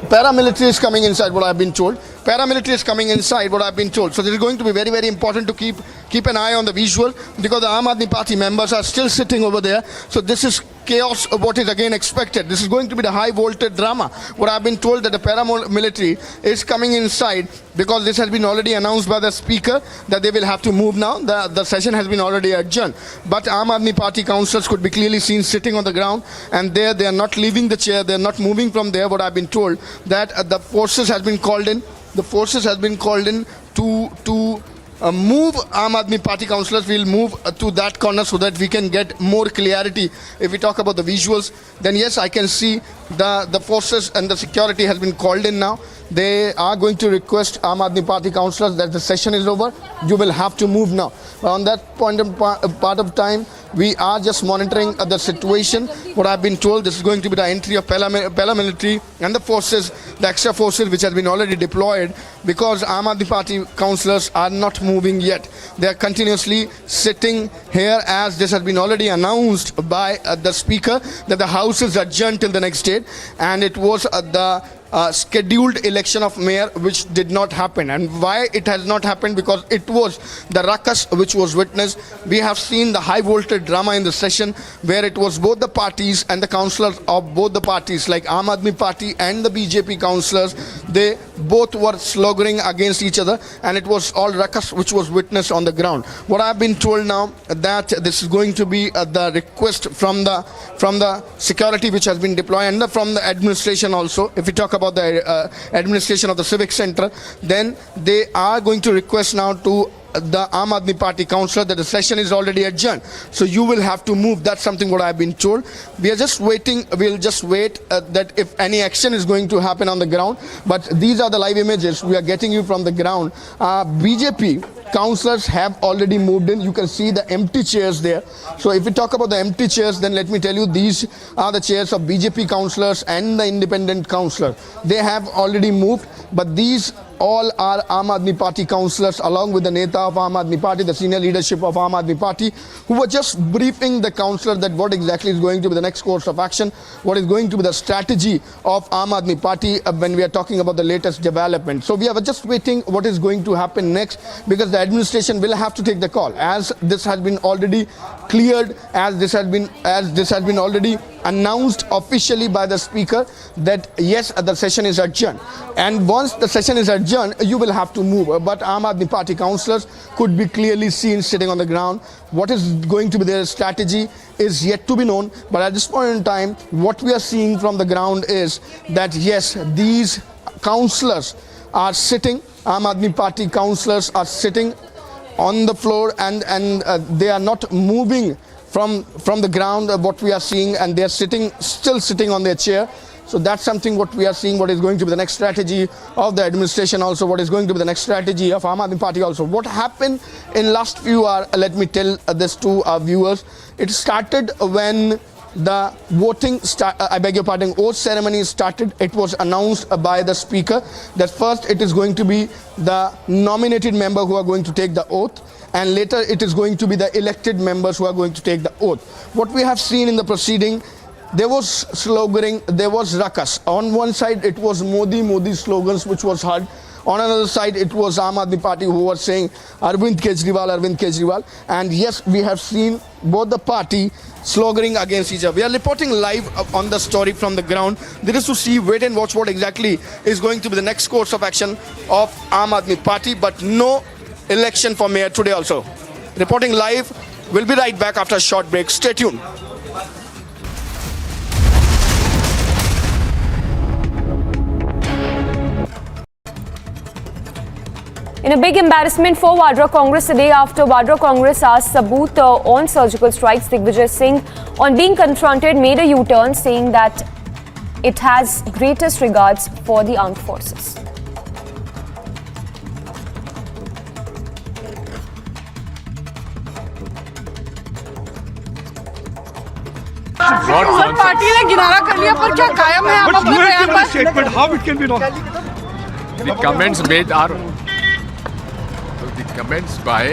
Paramilitary is coming inside, what I've been told. Paramilitary is coming inside, what I've been told. So this is going to be very, very important to keep an eye on the visual, because the Aam Aadmi Party members are still sitting over there. So this is chaos of what is again expected. This is going to be the high voltage drama. What I've been told that the paramilitary is coming inside, because this has been already announced by the speaker that they will have to move now. The session has been already adjourned. But Aam Aadmi Party councillors could be clearly seen sitting on the ground, and they are not leaving the chair. They are not moving from there. What I've been told that the forces has been called in. The forces has been called in to move Aam Aadmi Party councillors. We'll move to that corner so that we can get more clarity. If we talk about the visuals, then yes, I can see the forces and the security has been called in now. They are going to request Aam Aadmi Party councillors that the session is over. You will have to move now. But on that part of time, we are just monitoring the situation. What I've been told, this is going to be the entry of paramilitary and the forces, the extra forces which has been already deployed, because Aam Aadmi Party councillors are not moving yet. They are continuously sitting here, as this has been already announced by the speaker that the house is adjourned till the next date, and it was the scheduled election of mayor which did not happen. And why it has not happened? Because it was the ruckus which was witnessed. We have seen the high voltage drama in the session, where it was both the parties and the councillors of both the parties, like Aam Aadmi Party and the BJP councillors, they both were sloganeering against each other, and it was all ruckus which was witnessed on the ground. What I've been told now, that this is going to be the request from the security which has been deployed, and from the administration also. If we talk about the administration of the Civic Center, then they are going to request now to the Aam Aadmi Party councillor that the session is already adjourned. So you will have to move. That's something what I've been told. We are just waiting. We'll just wait that if any action is going to happen on the ground. But these are the live images we are getting you from the ground. BJP councillors have already moved in. You can see the empty chairs there. So if we talk about the empty chairs, then let me tell you, these are the chairs of BJP councillors and the independent councillor. They have already moved, but these all our Aam Aadmi Party councillors along with the Neta of Aam Aadmi Party, the senior leadership of Aam Aadmi Party, who were just briefing the councillor that what exactly is going to be the next course of action, what is going to be the strategy of Aam Aadmi Party when we are talking about the latest development. So we are just waiting what is going to happen next, because the administration will have to take the call, as this has been already cleared, as this has been already announced officially by the speaker that yes, the session is adjourned, and once the session is adjourned you will have to move. But Aam Aadmi Party councillors could be clearly seen sitting on the ground. What is going to be their strategy is yet to be known, but at this point in time what we are seeing from the ground is that yes, these councillors are sitting, Aam Aadmi Party councillors are sitting on the floor, and they are not moving from the ground, what we are seeing, and they are still sitting on their chair. So that's something what we are seeing, what is going to be the next strategy of the administration, also what is going to be the next strategy of Aam Aadmi Party also. What happened in last few hours, let me tell this to our viewers. It started when the voting oath ceremony started. It was announced by the speaker that first it is going to be the nominated member who are going to take the oath, and later it is going to be the elected members who are going to take the oath. What we have seen in the proceeding, there was sloganeering, there was ruckus. On one side it was Modi slogans which was heard. On another side it was Aam Aadmi Party who was saying Arvind Kejriwal. And yes, we have seen both the party sloganeering against each other. We are reporting live on the story from the ground. There is to see, wait and watch what exactly is going to be the next course of action of Aam Aadmi Party, but no election for mayor today also. Reporting live, we'll be right back after a short break. Stay tuned. In a big embarrassment for Vadra Congress today, after Vadra Congress asked Sabut on surgical strikes, Digvijay Singh, on being confronted, made a U-turn, saying that it has greatest regards for the armed forces. Party ने किनारा कर लिया, पर क्या कायम है आप अपने बयान पर? Statement, how it can be wrong? The comments made are the comments by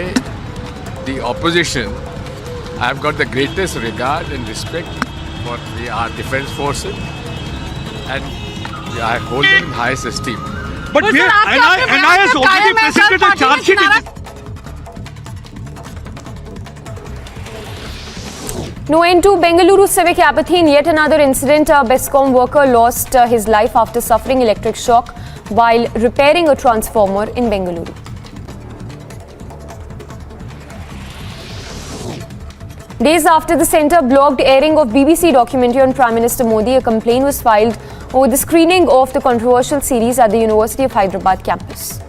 the opposition. I have got the greatest regard and respect for our defense forces, and I hold them in highest esteem. But NI has already presented a charge sheet. No end to Bengaluru civic apathy in yet another incident. A Bescom worker lost his life after suffering electric shock while repairing a transformer in Bengaluru. Days after the centre blocked airing of BBC documentary on Prime Minister Modi, a complaint was filed over the screening of the controversial series at the University of Hyderabad campus.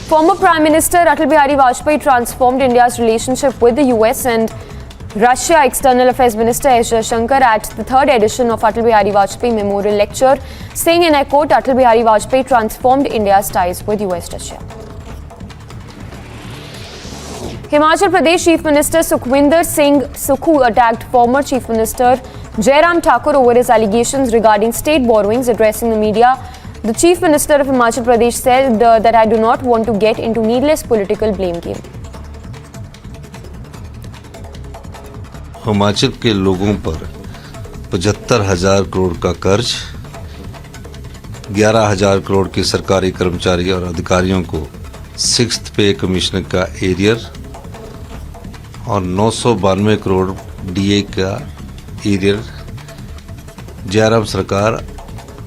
Former Prime Minister Atal Bihari Vajpayee transformed India's relationship with the US and Russia. External Affairs Minister S. Jaishankar at the third edition of Atal Bihari Vajpayee Memorial Lecture, saying, and I quote, Atal Bihari Vajpayee transformed India's ties with US-Russia. Himachal Pradesh Chief Minister Sukhwinder Singh Sukhu attacked former Chief Minister Jairam Thakur over his allegations regarding state borrowings. Addressing the media, the Chief Minister of Himachal Pradesh said that I do not want to get into needless political blame game. Himachal के लोगों पर 75,000 करोड़ का कर्ज, 11,000 करोड़ के सरकारी कर्मचारी और अधिकारियों को 6th पे कमिश्नर का एरियर और 992 करोड़ डीए का एरियर जयराम सरकार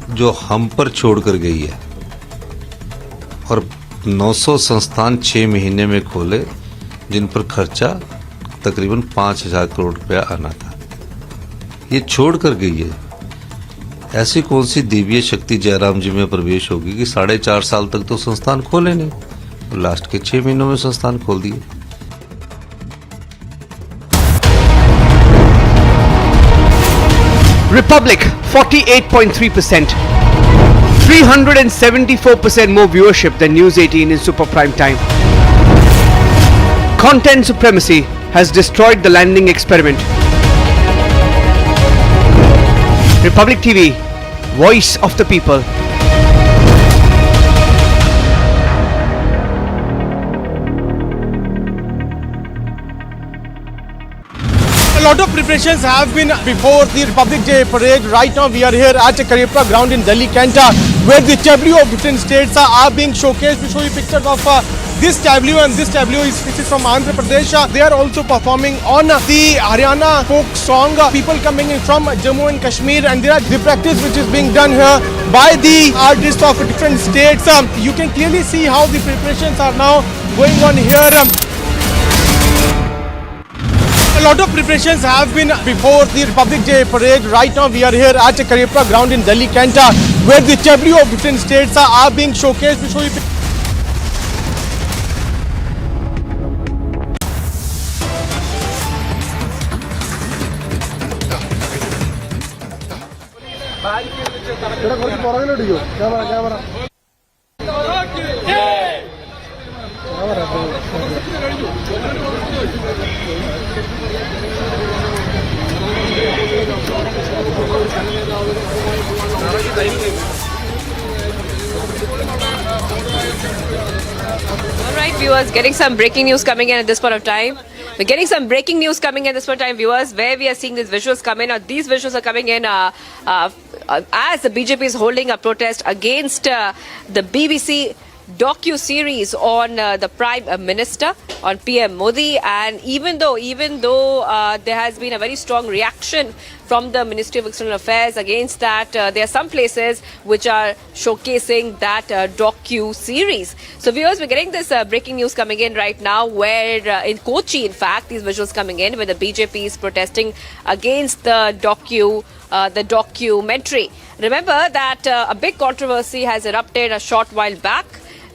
जो हम पर छोड़ कर गई है, और 900 संस्थान 6 महीने में खोले जिन पर खर्चा तकरीबन 5,000 करोड़ रुपया आना था, ये छोड़ कर गई है। ऐसी कौन सी दिव्य शक्ति जयराम जी में प्रवेश होगी कि 4.5 साल तक तो संस्थान खोले नहीं, और लास्ट के 6 महीनों में संस्थान खोल दिए। Republic 48.3%, 374% more viewership than News 18 in super prime time. Content supremacy has destroyed the landing experiment. Republic TV, voice of the people. lot of preparations have been before the Republic Day parade. Right now we are here at Karepra ground in Delhi, Kent, where the tableau of different states are being showcased. We show you pictures of this tableau, and this tableau is from Andhra Pradesh. They are also performing on the Haryana folk song. People coming in from Jammu and Kashmir, and there are the practice which is being done here by the artists of different states. You can clearly see how the preparations are now going on here. A lot of preparations have been before the Republic Day parade. Right now we are here at Karepra ground in Delhi, Kent, where the tableau of different states are being showcased. We show you. Alright viewers, getting some breaking news coming in at this point of time. We're getting some breaking news coming in at this point of time, viewers, where we are seeing these visuals come in. These visuals are coming in as the BJP is holding a protest against the BBC docu-series on the Prime Minister, on PM Modi. And even though there has been a very strong reaction from the Ministry of External Affairs against that, there are some places which are showcasing that docu-series. So viewers, we're getting this breaking news coming in right now, where in Kochi, in fact, these visuals coming in, where the BJP is protesting against the documentary. Remember that a big controversy has erupted a short while back,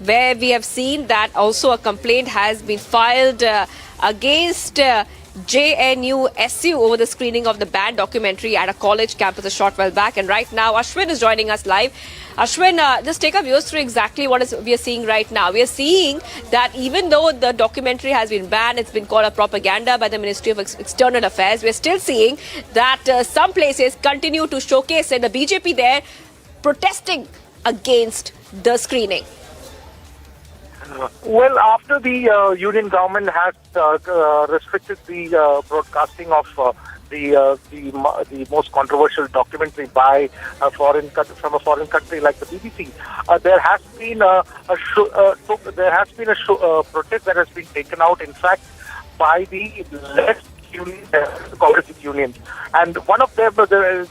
where we have seen that also a complaint has been filed against JNU-SU over the screening of the banned documentary at a college campus a short while back. And right now, Ashwin is joining us live. Ashwin, just take our viewers through exactly what we are seeing right now. We are seeing that even though the documentary has been banned, it's been called a propaganda by the Ministry of External Affairs, we are still seeing that some places continue to showcase the BJP there protesting against the screening. Well, after the union government has restricted the broadcasting of the most controversial documentary by from a foreign country like the BBC, there has been a protest that has been taken out. In fact, by the left union, Congress unions, and one of them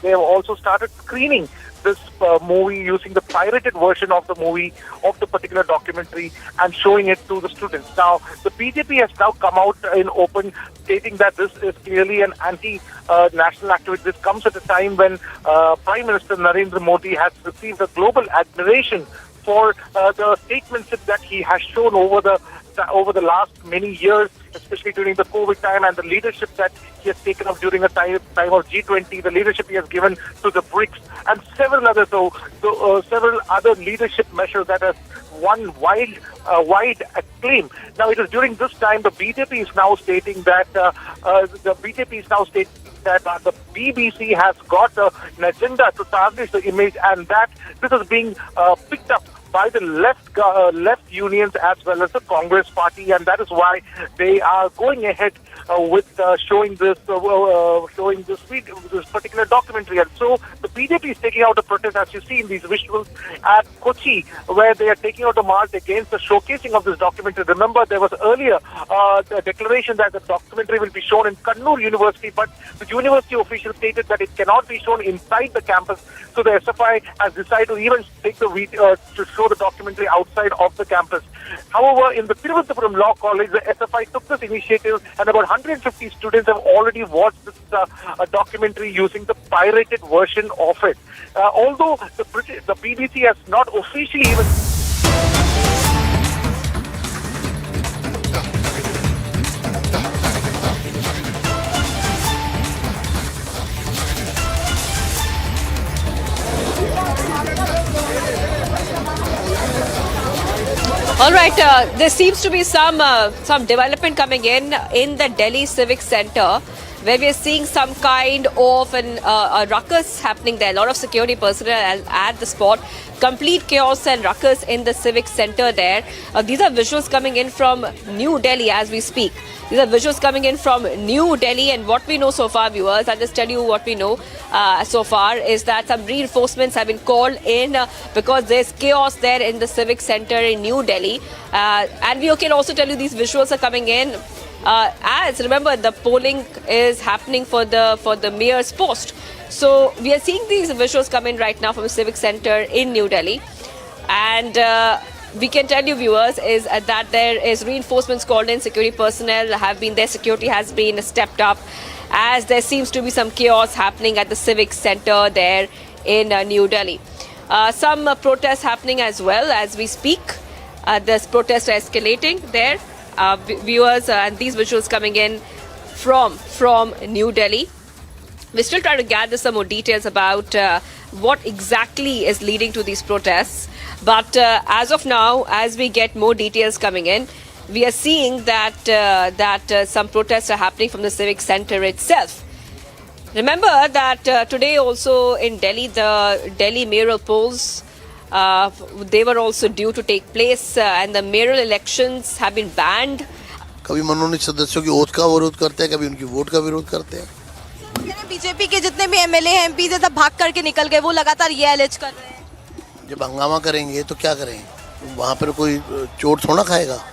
they have also started screening this movie using the pirated version of the movie, of the particular documentary, and showing it to the students. Now, the BJP has now come out in open stating that this is clearly an anti-national activity. This comes at a time when Prime Minister Narendra Modi has received a global admiration for the statesmanship that he has shown over the last many years, especially during the COVID time, and the leadership that he has taken up during a time of G20, the leadership he has given to the BRICS, and several other leadership measures that have won wide acclaim. Now, it is during this time the BJP is now stating that the BBC has got an agenda to tarnish the image, and that this is being picked up by the left unions as well as the Congress party, and that is why they are going ahead with showing this particular documentary. And so the BJP is taking out a protest, as you see in these visuals, at Kochi, where they are taking out a march against the showcasing of this documentary. Remember, there was earlier a declaration that the documentary will be shown in Kannur University, but the university officials stated that it cannot be shown inside the campus. So the SFI has decided to even take the to show the documentary outside of the campus. However, in the Thiruvananthapuram Law College, the SFI took this initiative, and about 150 students have already watched this documentary using the pirated version of it. Although the BBC has not officially even... All right, there seems to be some development coming in the Delhi Civic Center, where we are seeing some kind of a ruckus happening there. A lot of security personnel at the spot. Complete chaos and ruckus in the Civic Center there. These are visuals coming in from New Delhi as we speak. These are visuals coming in from New Delhi, and what we know so far, viewers, I'll just tell you what we know so far is that some reinforcements have been called in because there's chaos there in the Civic Center in New Delhi. And we can also tell you these visuals are coming in as, remember, the polling is happening for the mayor's post. So we are seeing these visuals come in right now from the Civic Center in New Delhi. And we can tell you, viewers, is that there is reinforcements called in. Security personnel have been there. Security has been stepped up as there seems to be some chaos happening at the Civic Center there in New Delhi. Some protests happening as well as we speak. This protests are escalating there. Viewers, and these visuals coming in from New Delhi. We're still trying to gather some more details about what exactly is leading to these protests. But as of now, as we get more details coming in, we are seeing that some protests are happening from the Civic Center itself. Remember that today also in Delhi, the Delhi mayoral polls, they were also due to take place and the mayoral elections have been banned. कभी मनोनीत सदस्यों की oath का विरोध करते हैं, कभी उनकी वोट का विरोध करते हैं। बीजेपी के जितने भी एमएलए हैं, एमपी से सब भाग करके निकल गए, वो लगातार ये एलिज कर रहे हैं। जब हंगामा करेंगे तो क्या करें? वहाँ पर कोई चोट थोड़ा खाएगा।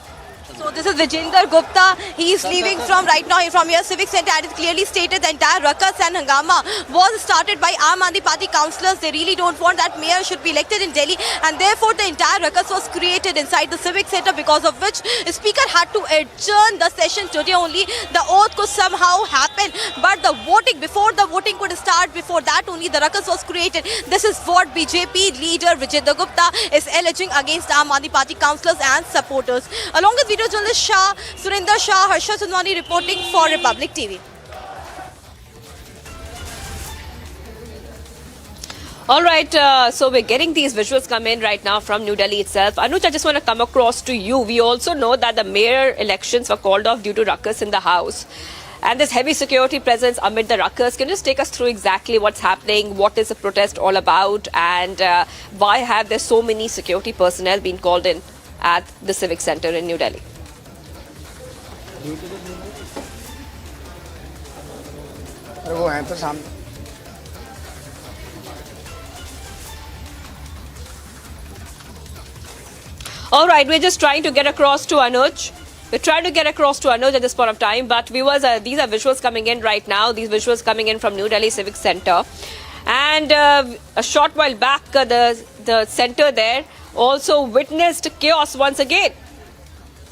So this is Vijender Gupta. He is leaving from right now from your Civic Center, and it's clearly stated the entire ruckus and hangama was started by Aam Aadmi Party councillors. They really don't want that mayor should be elected in Delhi, and therefore the entire ruckus was created inside the Civic Center, because of which the speaker had to adjourn the session today only. The oath could somehow happen, but the voting, before the voting could start, before that only the ruckus was created. This is what BJP leader Vijender Gupta is alleging against Aam Aadmi Party councillors and supporters. Along with video journalist Shah, Surinder Shah, Harsha Sundwani reporting for Republic TV. All right, so we're getting these visuals come in right now from New Delhi itself. Anuj, I just want to come across to you. We also know that the mayor elections were called off due to ruckus in the house. And this heavy security presence amid the ruckus. Can you just take us through exactly what's happening? What is the protest all about? And why have there so many security personnel been called in at the Civic Center in New Delhi? वो हैं तो सामने। All right, we're just trying to get across to Anuj. We're trying to get across to Anuj at this point of time, but viewers, these are visuals coming in right now. These visuals coming in from New Delhi Civic Center. And a short while back, the center there also witnessed chaos once again.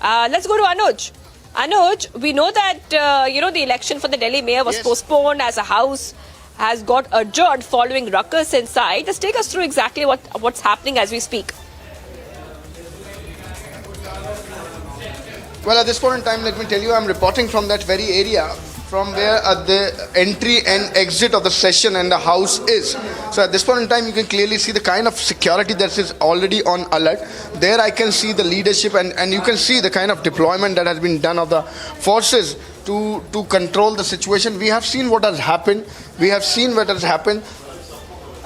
Let's go to Anuj. Anuj, we know that, the election for the Delhi mayor was postponed as a house has got adjourned following ruckus inside. Just take us through exactly what's happening as we speak. Well, at this point in time, let me tell you, I'm reporting from that very area from where the entry and exit of the session and the house is. So at this point in time, you can clearly see the kind of security that is already on alert. There I can see the leadership and you can see the kind of deployment that has been done of the forces to control the situation. We have seen what has happened.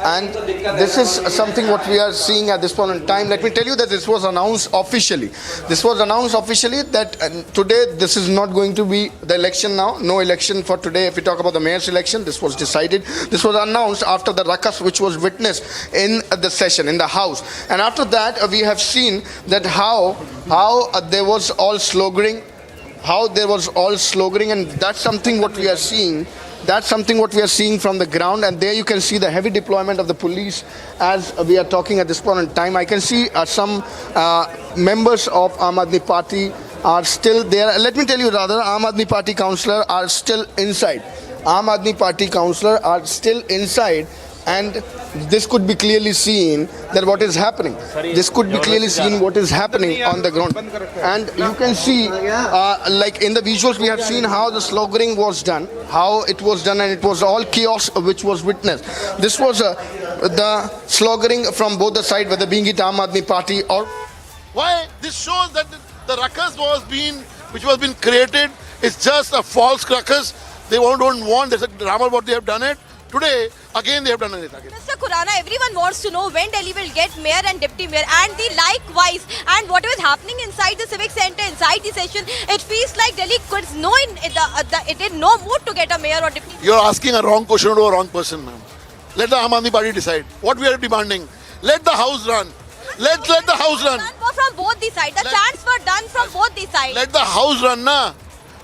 And this is something what we are seeing at this point in time. Let me tell you that this was announced officially. That today this is not going to be the election now. No election for today. If we talk about the mayor's election, this was decided. This was announced after the ruckus which was witnessed in the session, in the house. And after that, we have seen that how there was all sloganeering. And that's something what we are seeing. That's something what we are seeing from the ground, and there you can see the heavy deployment of the police as we are talking at this point in time. I can see some members of Aam Aadmi Party are still there. Let me tell you rather, Aam Aadmi Party councillors are still inside. And this could be clearly seen that what is happening. On the ground. And you can see, like in the visuals, we have seen how the sloganeering was done, and it was all chaos which was witnessed. This was the sloganeering from both the sides, whether being it Aam Aadmi Party or... Why? This shows that the ruckus which was being created is just a false ruckus. They don't want, there's a drama what they have done it. Today, again they have done it again. Mr. Shraddha, everyone wants to know when Delhi will get mayor and deputy mayor, and the likewise, and what is happening inside the Civic Centre, inside the session, it feels like Delhi could no it in no mood to get a mayor or deputy. You're asking a wrong question to a wrong person, ma'am. Let the Aam Aadmi Party decide. What we are demanding, let the house run. Let the house run. From both the sides. The chants were done from both the sides. Let the house run, na.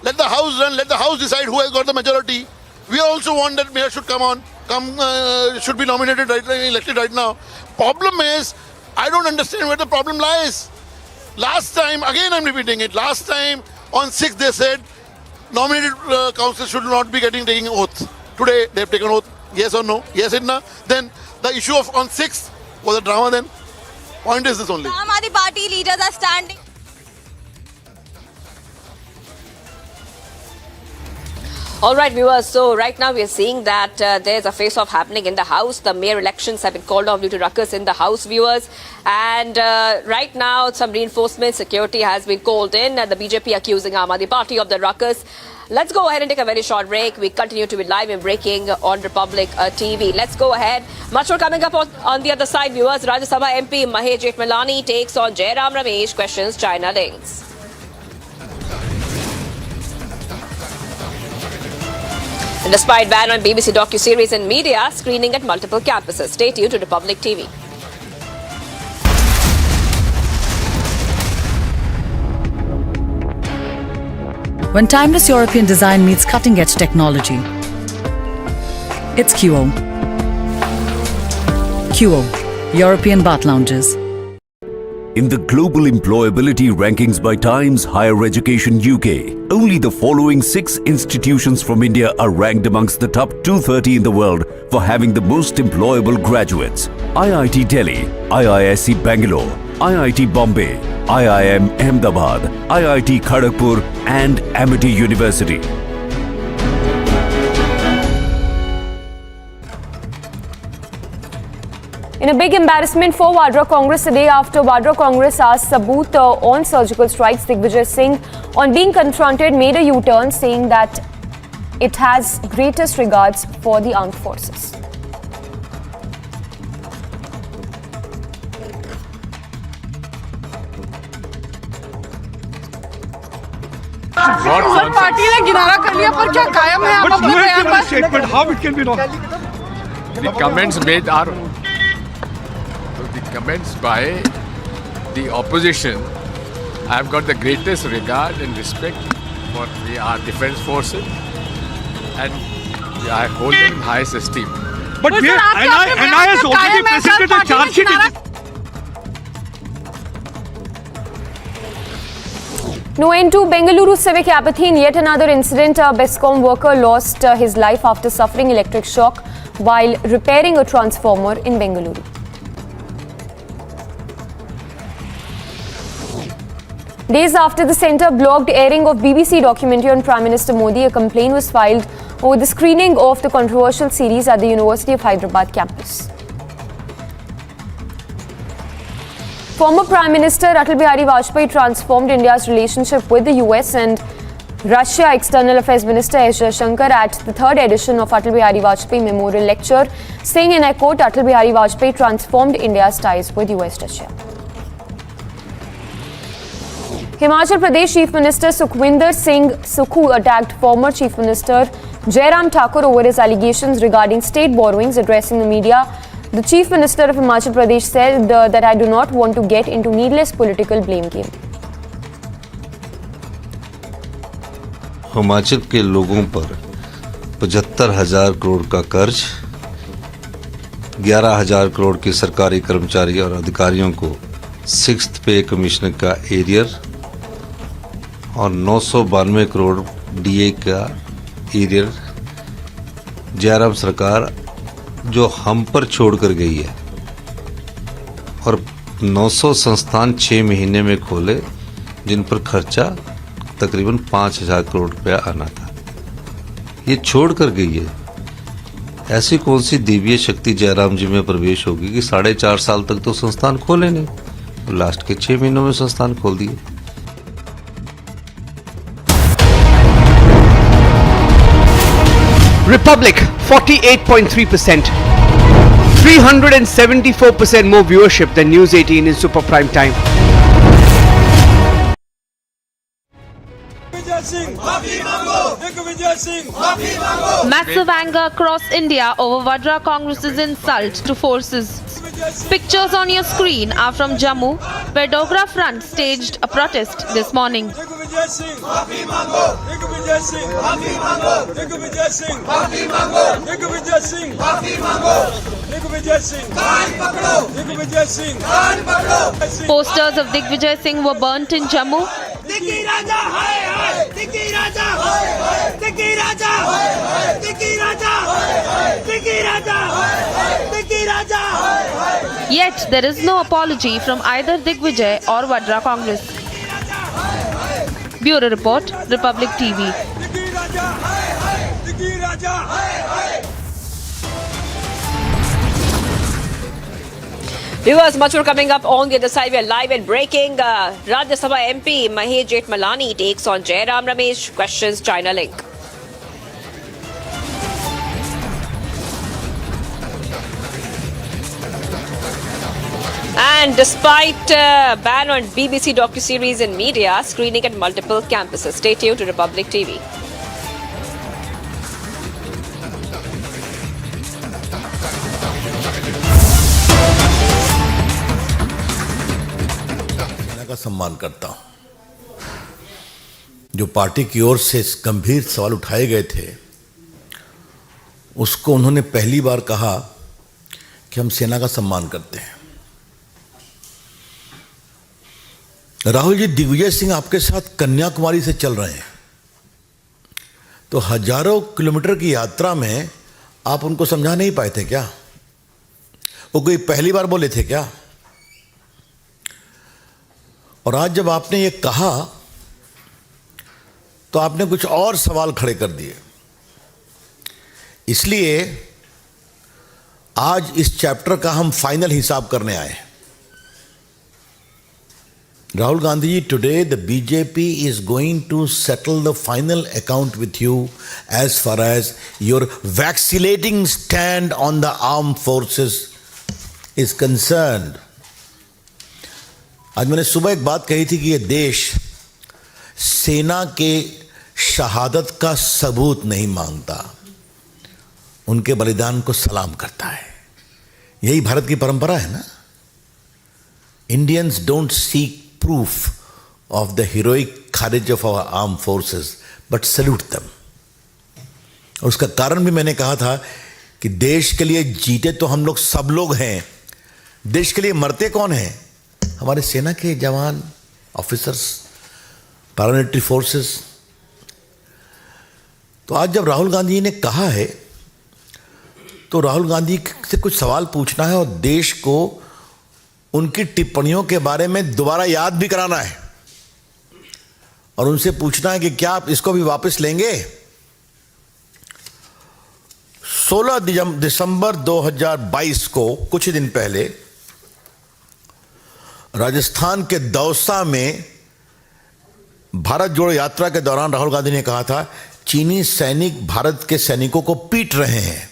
Let the house run. Let the house decide who has got the majority. We also want that mayor should should be nominated right now, elected right now. Problem is, I don't understand where the problem lies. Last time, again I'm repeating it, last time on 6th they said nominated council should not be taking oath. Today they have taken oath. Yes or no? Yes or no? Then the issue of on 6th was a drama then. Point is this only. Aam Aadmi Party leaders are standing. All right, viewers. So right now we are seeing that there's a face-off happening in the House. The mayor elections have been called off due to ruckus in the House, viewers. And right now, some reinforcement security has been called in. The BJP accusing Aam Aadmi Party of the ruckus. Let's go ahead and take a very short break. We continue to be live and breaking on Republic TV. Let's go ahead. Much more coming up on the other side, viewers. Rajya Sabha MP Mahesh Jethmalani takes on Jairam Ramesh, questions China links. And despite ban on BBC docu-series and media, screening at multiple campuses. Stay tuned to Republic TV. When timeless European design meets cutting-edge technology, it's QO. QO, European bath lounges. In the global employability rankings by Times Higher Education UK, only the following 6 institutions from India are ranked amongst the top 230 in the world for having the most employable graduates. IIT Delhi, IISc Bangalore, IIT Bombay, IIM Ahmedabad, IIT Kharagpur and Amity University. In a big embarrassment for Vadra Congress today, after Vadra Congress asked Sabut on surgical strikes, Digvijay Singh, on being confronted, made a U-turn, saying that it has greatest regards for the armed forces. Party ने किनारा कर लिया पर क्या कायम है आप अपने बयान पर? Statement, how it can be wrong? The comments made are the comments by the opposition. I have got the greatest regard and respect for our defense forces, and I hold them in highest esteem. But NI has already presented a charge sheet. No end to Bengaluru civic apathy. In yet another incident, a Bescom worker lost his life after suffering electric shock while repairing a transformer in Bengaluru. Days after the centre blocked airing of BBC documentary on Prime Minister Modi, a complaint was filed over the screening of the controversial series at the University of Hyderabad campus. Former Prime Minister Atal Bihari Vajpayee transformed India's relationship with the US and Russia. External Affairs Minister S. Jaishankar at the 3rd edition of Atal Bihari Vajpayee Memorial Lecture, saying, and I quote, Atal Bihari Vajpayee transformed India's ties with US-Russia. Himachal Pradesh Chief Minister Sukhwinder Singh Sukhu attacked former Chief Minister Jairam Thakur over his allegations regarding state borrowings. Addressing the media, the Chief Minister of Himachal Pradesh said that I do not want to get into needless political blame game. Himachal के लोगों पर 75,000 करोड़ का कर्ज, 11,000 करोड़ के सरकारी कर्मचारी और अधिकारियों को 6th पे कमिश्नर का एरियर और 992 करोड़ डीए का एरियर जयराम सरकार जो हम पर छोड़कर गई है, और 900 संस्थान 6 महीने में खोले जिन पर खर्चा तकरीबन 5,000 करोड़ रुपया आना था, ये छोड़ कर गई है। ऐसी कौन सी दिव्य शक्ति जयराम जी में प्रवेश होगी कि 4.5 साल तक तो संस्थान खोले नहीं और लास्ट के 6 महीनों में संस्थान खोल दिए। Republic 48.3%, 374% more viewership than News 18 in super prime time. Massive anger across India over Vadra Congress's insult to forces. Pictures on your screen are from Jammu, where Dogra Front staged a protest this morning. Posters of Digvijay Singh were burnt in Jammu. Yet there is no apology from either Digvijay or Vadra Congress. Bureau Report, Republic TV. Viewers, much more coming up on the other side. We are live and breaking. Rajya Sabha MP Mahesh Jethmalani takes on Jairam Ramesh, questions China link. And despite ban on BBC docuseries in media, screening at multiple campuses. Stay tuned to Republic TV. का सम्मान करता हूं। जो party की ओर से गंभीर सवाल उठाए गए थे, उसको उन्होंने पहली बार कहा कि हम सेना का सम्मान करते हैं। राहुल जी, दिग्विजय सिंह आपके साथ कन्याकुमारी से चल रहे हैं, तो हजारों किलोमीटर की यात्रा में आप उनको समझा नहीं पाए थे क्या? वो कोई पहली बार बोले थे क्या? और आज जब आपने ये कहा तो आपने कुछ और सवाल खड़े कर दिए। इसलिए आज इस चैप्टर का हम फाइनल हिसाब करने आए हैं। Rahul Gandhi, today the BJP is going to settle the final account with you as far as your vacillating stand on the armed forces is concerned. आज मैंने सुबह एक बात कही थी कि ये देश सेना के शहादत का सबूत नहीं मांगता, उनके बलिदान को सलाम करता है। यही भारत की परंपरा है ना। Indians don't seek proof of the heroic courage of our armed forces, but salute them. और उसका कारण भी मैंने कहा था कि देश के लिए जीते तो हम लोग सब लोग हैं, देश के लिए मरते कौन हैं? हमारे सेना के जवान, ऑफिसर्स, पैरामिलिट्री फोर्सेस। तो आज जब राहुल गांधी ने कहा है, तो राहुल गांधी से कुछ सवाल पूछना है और देश को उनकी टिप्पणियों के बारे में दोबारा याद भी कराना है और उनसे पूछना है कि क्या आप इसको भी वापस लेंगे? 16 दिसंबर 2022 को, कुछ दिन पहले, राजस्थान के दौसा में भारत जोड़ो यात्रा के दौरान राहुल गांधी ने कहा था, चीनी सैनिक भारत के सैनिकों को पीट रहे हैं।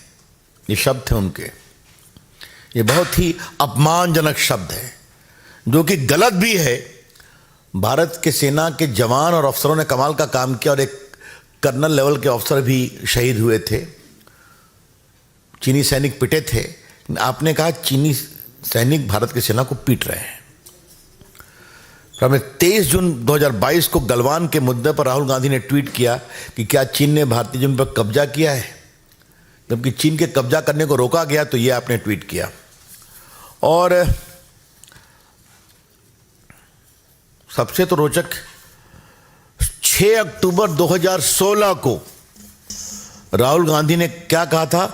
ये शब्द थे उनके। ये बहुत ही अपमानजनक शब्द है, जो कि गलत भी है। भारत के सेना के जवान और अफसरों ने कमाल का काम किया और एक कर्नल लेवल के अफसर भी शहीद हुए थे। चीनी सैनिक पिटे थे। आपने कहा चीनी सैनिक भारत की सेना को पीट रहे हैं। फिर हमने 23 जून 2022 को गलवान के मुद्दे पर राहुल गांधी ने ट्वीट किया कि क्या चीन ने भारतीय जमीन पर कब्जा किया है। जबकि चीन के कब्जा करने को रोका गया तो ये आपने ट्वीट किया। और सबसे तो रोचक, 6 अक्टूबर 2016 को राहुल गांधी ने क्या कहा था?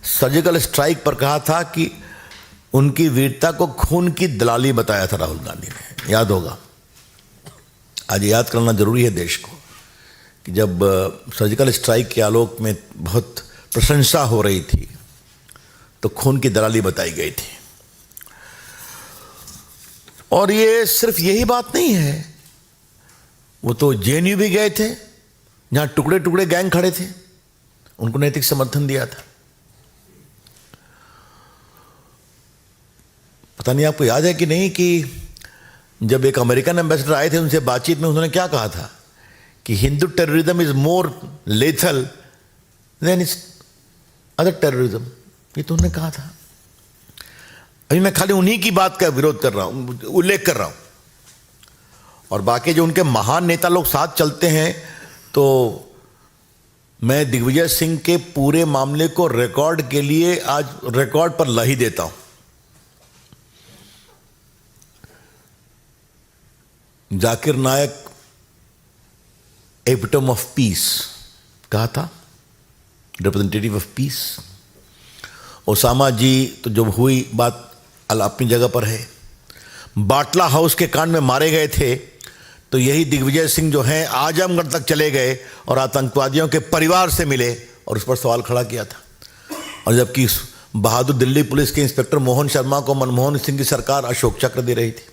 सर्जिकल स्ट्राइक पर कहा था कि उनकी वीरता को खून की दलाली बताया था राहुल गांधी ने, याद होगा। आज याद करना जरूरी है देश को कि जब सर्जिकल स्ट्राइक के आलोक में बहुत प्रशंसा हो रही थी तो खून की दलाली बताई गई थी। और ये सिर्फ यही बात नहीं है, वो तो जेएनयू भी गए थे, जहां टुकड़े टुकड़े गैंग खड़े थे, उनको नैतिक समर्थन दिया था। पता नहीं आपको याद है कि नहीं कि जब एक अमेरिकन एम्बेसडर आए थे उनसे बातचीत में उन्होंने क्या कहा था कि Hindu terrorism is more lethal than is other terrorism, ये तो उन्होंने कहा था। अभी मैं खाली उन्हीं की बात का विरोध कर रहा हूं, उल्लेख कर रहा हूं, और बाकी जो उनके महान नेता लोग साथ चलते हैं, तो मैं दिग्विजय सिंह के पूरे मामले को रिकॉर्ड के लिए आज रिकॉर्ड पर ला ही देता हूं। जाकिर नायक एपिटम ऑफ पीस कहा था, रिप्रेजेंटेटिव ऑफ पीस। ओसामा जी तो जब हुई बात अपनी जगह पर है। बाटला हाउस के कांड में मारे गए थे तो यही दिग्विजय सिंह जो हैं आजमगढ़ तक चले गए और आतंकवादियों के परिवार से मिले और उस पर सवाल खड़ा किया था। और जबकि बहादुर दिल्ली पुलिस के इंस्पेक्टर मोहन शर्मा को मनमोहन सिंह की सरकार अशोक चक्र दे रही थी।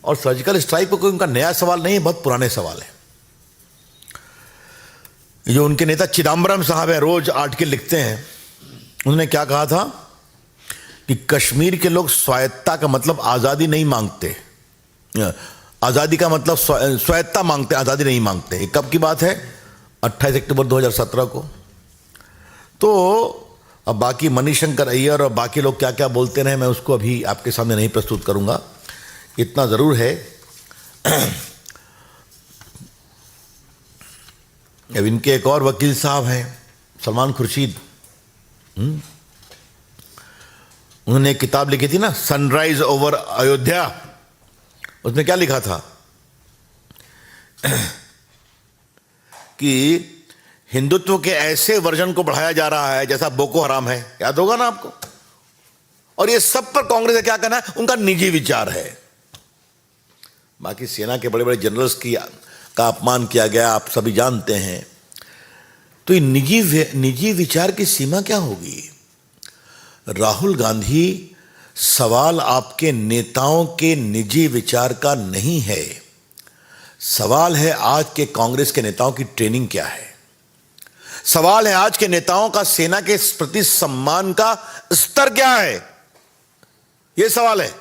और सर्जिकल स्ट्राइक पर कोई उनका नया सवाल नहीं है, बहुत पुराने सवाल है। जो उनके नेता चिदम्बरम साहब हैं, रोज आर्टिकल लिखते हैं, उन्होंने क्या कहा था कि कश्मीर के लोग स्वायत्ता का मतलब आज़ादी नहीं मांगते, आज़ादी का मतलब स्वायत्ता मांगते, आज़ादी नहीं मांगते। ये कब की बात है? 28 अक्टूबर 2017 को। तो अब बाकी मणिशंकर अय्यर और बाकी लोग क्या क्या बोलते रहे, मैं उसको अभी आपके सामने नहीं प्रस्तुत करूंगा। इतना ज़रूर है अब इनके एक और वकील साहब हैं, सलमान खुर्शीद, उन्होंने एक किताब लिखी थी ना, सनराइज ओवर अयोध्या। उसमें क्या लिखा था कि हिंदुत्व के ऐसे वर्जन को बढ़ाया जा रहा है जैसा बोको हराम है, याद होगा ना आपको। और ये सब पर कांग्रेस का क्या कहना है, उनका निजी विचार है। बाकी सेना के बड़े बड़े जनरल्स का अपमान किया गया, आप सभी जानते हैं। तो ये निजी विचार की सीमा क्या होगी? राहुल गांधी, सवाल आपके नेताओं के निजी विचार का नहीं है, सवाल है आज के कांग्रेस के नेताओं की ट्रेनिंग क्या है। सवाल है आज के नेताओं का सेना के प्रति सम्मान का स्तर क्या है, यह सवाल है।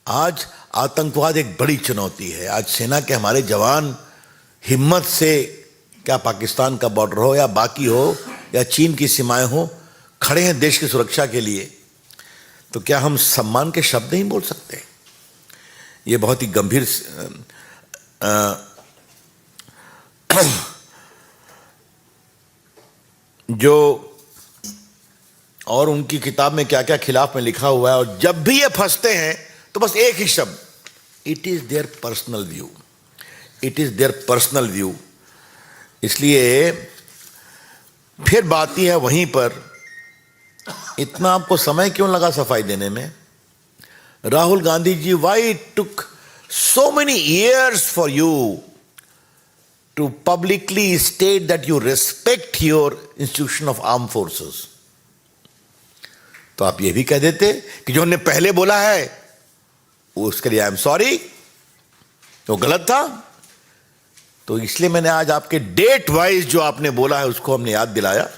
आज आतंकवाद एक बड़ी चुनौती है। आज सेना के हमारे जवान हिम्मत से, क्या पाकिस्तान का बॉर्डर हो या बाकी हो या चीन की सीमाएं हो, खड़े हैं देश की सुरक्षा के लिए। तो क्या हम सम्मान के शब्द नहीं बोल सकते? ये बहुत ही गंभीर जो और उनकी किताब में क्या क्या खिलाफ में लिखा हुआ है। और जब भी ये फंसते हैं तो बस एक ही शब्द, it is their personal view, it is their personal view. इसलिए फिर बात ही है वहीं पर, इतना आपको समय क्यों लगा सफाई देने में? Rahul Gandhi ji, why it took so many years for you to publicly state that you respect your institution of arm forces? तो आप ये भी कह देते कि जो हमने पहले बोला है उसके लिए आई एम सॉरी, वो गलत था। तो इसलिए मैंने आज आपके डेट वाइज जो आपने बोला है उसको हमने याद दिलाया।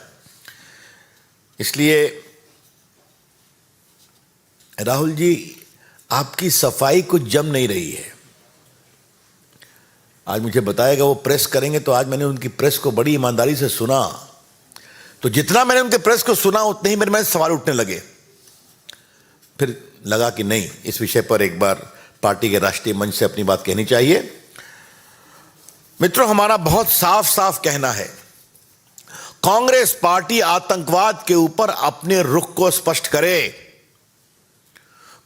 इसलिए राहुल जी, आपकी सफाई कुछ जम नहीं रही है। आज मुझे बताएगा वो प्रेस करेंगे, तो आज मैंने उनकी प्रेस को बड़ी ईमानदारी से सुना। तो जितना मैंने उनके प्रेस को सुना उतने ही मेरे में सवाल उठने लगे। फिर लगा कि नहीं, इस विषय पर एक बार पार्टी के राष्ट्रीय मंच से अपनी बात कहनी चाहिए। मित्रों, हमारा बहुत साफ साफ कहना है, कांग्रेस पार्टी आतंकवाद के ऊपर अपने रुख को स्पष्ट करे।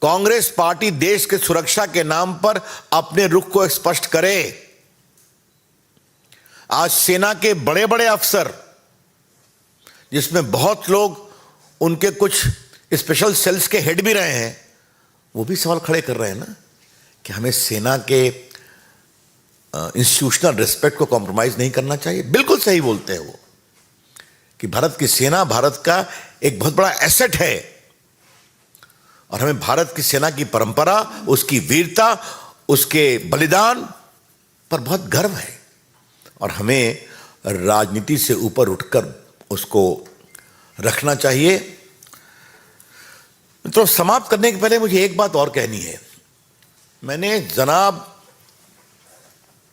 कांग्रेस पार्टी देश के सुरक्षा के नाम पर अपने रुख को स्पष्ट करे। आज सेना के बड़े बड़े अफसर, जिसमें बहुत लोग उनके कुछ स्पेशल सेल्स के हेड भी रहे हैं, वो भी सवाल खड़े कर रहे हैं ना कि हमें सेना के इंस्टीट्यूशनल रिस्पेक्ट को कॉम्प्रोमाइज नहीं करना चाहिए। बिल्कुल सही बोलते हैं वो कि भारत की सेना भारत का एक बहुत बड़ा एसेट है और हमें भारत की सेना की परंपरा, उसकी वीरता, उसके बलिदान पर बहुत गर्व है और हमें राजनीति से ऊपर उठकर उसको रखना चाहिए। तो समाप्त करने के पहले मुझे एक बात और कहनी है। मैंने जनाब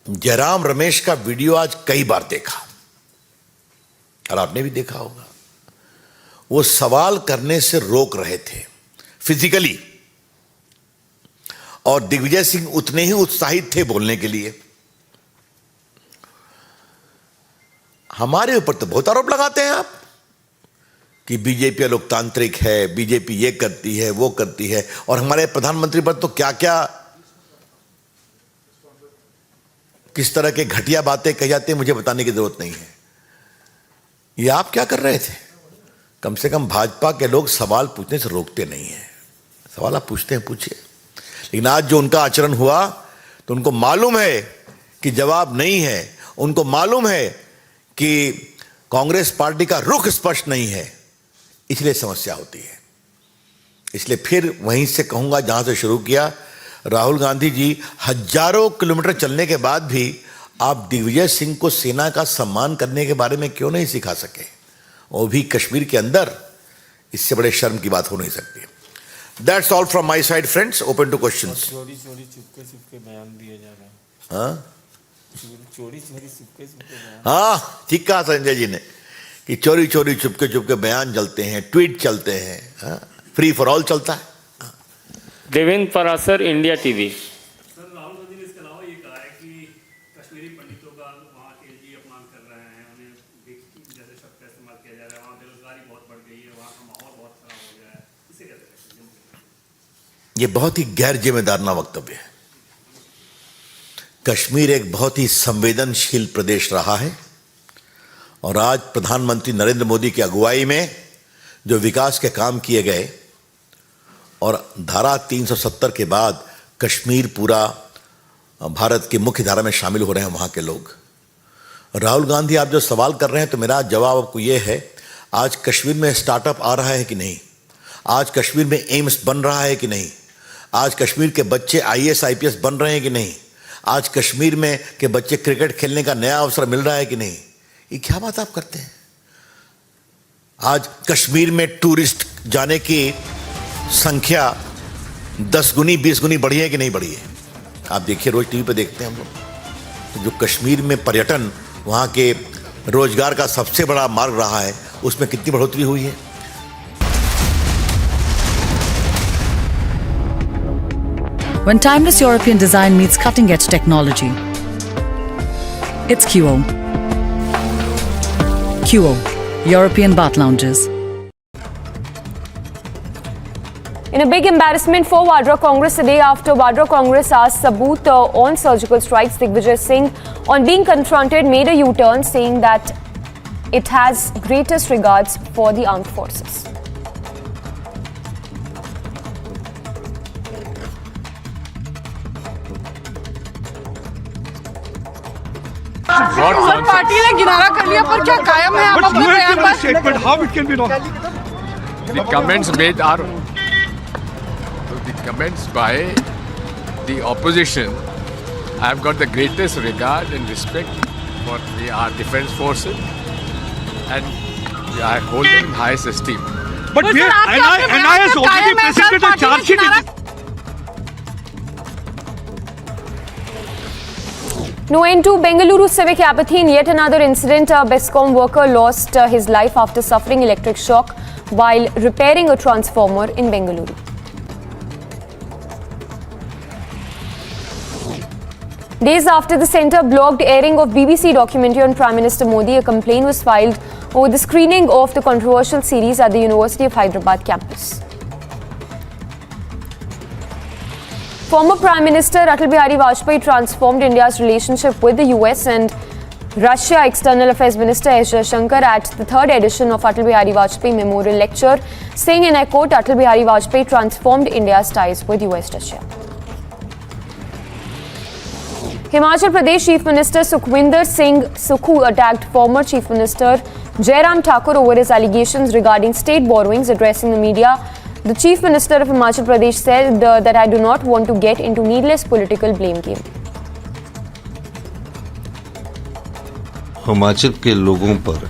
जयराम रमेश का वीडियो आज कई बार देखा और आपने भी देखा होगा। वो सवाल करने से रोक रहे थे फिजिकली, और दिग्विजय सिंह उतने ही उत्साहित थे बोलने के लिए। हमारे ऊपर तो बहुत आरोप लगाते हैं आप कि बीजेपी लोकतांत्रिक है, बीजेपी ये करती है वो करती है, और हमारे प्रधानमंत्री पर तो क्या क्या किस तरह के घटिया बातें कही जाती हैं मुझे बताने की जरूरत नहीं है। ये आप क्या कर रहे थे? कम से कम भाजपा के लोग सवाल पूछने से रोकते नहीं हैं। सवाल आप पूछते हैं, पूछिए। लेकिन आज जो उनका आचरण हुआ तो उनको मालूम है कि जवाब नहीं है, उनको मालूम है कि कांग्रेस पार्टी का रुख स्पष्ट नहीं है, इसलिए समस्या होती है। इसलिए फिर वहीं से कहूंगा जहां से शुरू किया, राहुल गांधी जी हजारों किलोमीटर चलने के बाद भी आप दिग्विजय सिंह को सेना का सम्मान करने के बारे में क्यों नहीं सिखा सके, वो भी कश्मीर के अंदर? इससे बड़े शर्म की बात हो नहीं सकती। That's all from my side, friends. Open to questions. चोरी चुपके बयान दिए जा रहे हैं। हाँ, चोरी चुपके बयान। हाँ, ठीक कहा संजय जी ने कि चोरी चुपके बयान चलते हैं, ट्वीट चलते हैं, हाँ? फ्री फॉर ऑल चलता है। Devendra Parashar, India TV. Sir, Rahul Gandhi ने इसके अलावा ये कहा है कि कश्मीरी पंडितों का वहाँ के जी अपमान कर रहे हैं, उन्हें जैसे शब्द का इस्तेमाल किया जा रहा है, वहाँ बेरोजगारी बहुत बढ़ गई है, वहाँ का माहौल बहुत खराब हो गया है, इसे कैसे देखते हैं? ये बहुत ही गैर जिम्मेदाराना वक्तव्य है। कश्मीर एक बहुत ही संवेदनशील प्रदेश रहा है, और आज प्रधानमंत्री नरेंद्र मोदी की अगुवाई में जो विकास के काम किए गए, और धारा 370 के बाद कश्मीर पूरा भारत की मुख्य धारा में शामिल हो रहे हैं वहाँ के लोग। राहुल गांधी, आप जो सवाल कर रहे हैं तो मेरा जवाब आपको ये है, आज कश्मीर में स्टार्टअप आ रहा है कि नहीं? आज कश्मीर में एम्स बन रहा है कि नहीं? आज कश्मीर के बच्चे IAS IPS बन रहे हैं कि नहीं? आज कश्मीर में के बच्चे क्रिकेट खेलने का नया अवसर मिल रहा है कि नहीं? ये क्या बात आप करते हैं? आज कश्मीर में टूरिस्ट जाने की संख्या 10 गुनी 20 गुनी बढ़ी है कि नहीं बढ़ी है? आप देखिए, रोज टीवी पे देखते हैं हम लोग। तो जो कश्मीर में पर्यटन, वहाँ के रोजगार का सबसे बड़ा मार्ग रहा है, उसमें कितनी बढ़ोतरी हुई है। When timeless European design meets cutting-edge technology, it's QO. QO, European Bath Lounges. In a big embarrassment for Vadra Congress today, after Vadra Congress asked Sabut on surgical strikes, Digvijay Singh, on being confronted, made a U-turn, saying that it has greatest regards for the armed forces. Party ने किनारा कर लिया, पर क्या कायम है आप अपने बयान पर? Statement, how it can be wrong? The comments made are the comments by the opposition. I have got the greatest regard and respect for our defense forces, and I hold them in highest esteem. But NI has already presented a charge sheet. No end to Bengaluru civic apathy in yet another incident. A Bescom worker lost his life after suffering electric shock while repairing a transformer in Bengaluru. Days after the centre blocked airing of BBC documentary on Prime Minister Modi, a complaint was filed over the screening of the controversial series at the University of Hyderabad campus. Former Prime Minister Atal Bihari Vajpayee transformed India's relationship with the US and Russia. External Affairs Minister S. Jaishankar at the third edition of Atal Bihari Vajpayee Memorial Lecture, saying, and I quote, Atal Bihari Vajpayee transformed India's ties with US-Russia. Himachal Pradesh Chief Minister Sukhwinder Singh Sukhu attacked former Chief Minister Jairam Thakur over his allegations regarding state borrowings. Addressing the media, the Chief Minister of Himachal Pradesh said that I do not want to get into needless political blame game. Himachal के लोगों पर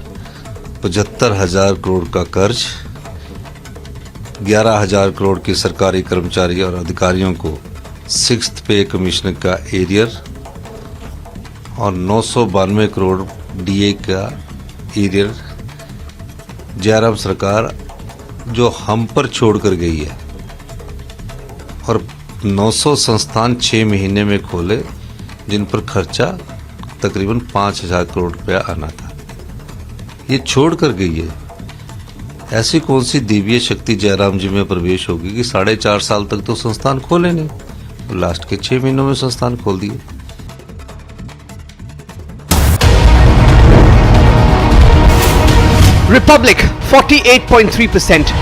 75,000 करोड़ का कर्ज 11,000 करोड़ के सरकारी कर्मचारी और अधिकारियों को 6th पे कमीशन का एरियर और 992 करोड़ डीए का एरियर जयराम सरकार जो हम पर छोड़ कर गई है, और 900 संस्थान 6 महीने में खोले जिन पर खर्चा तकरीबन 5,000 करोड़ रुपया आना था, ये छोड़ कर गई है। ऐसी कौन सी दिव्य शक्ति जयराम जी में प्रवेश होगी कि 4.5 साल तक तो संस्थान खोले नहीं, तो लास्ट के 6 महीनों में संस्थान खोल दिए। Republic 48.3%,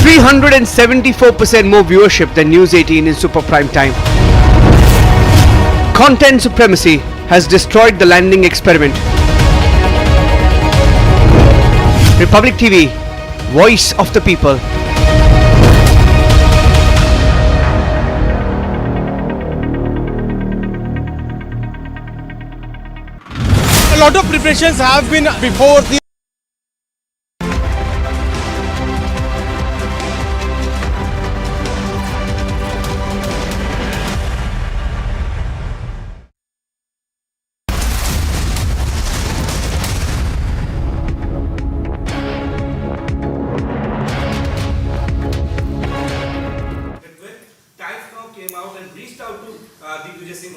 374% more viewership than News 18 in super prime time. Content supremacy has destroyed the landing experiment. Republic TV, voice of the people. A lot of preparations have been before the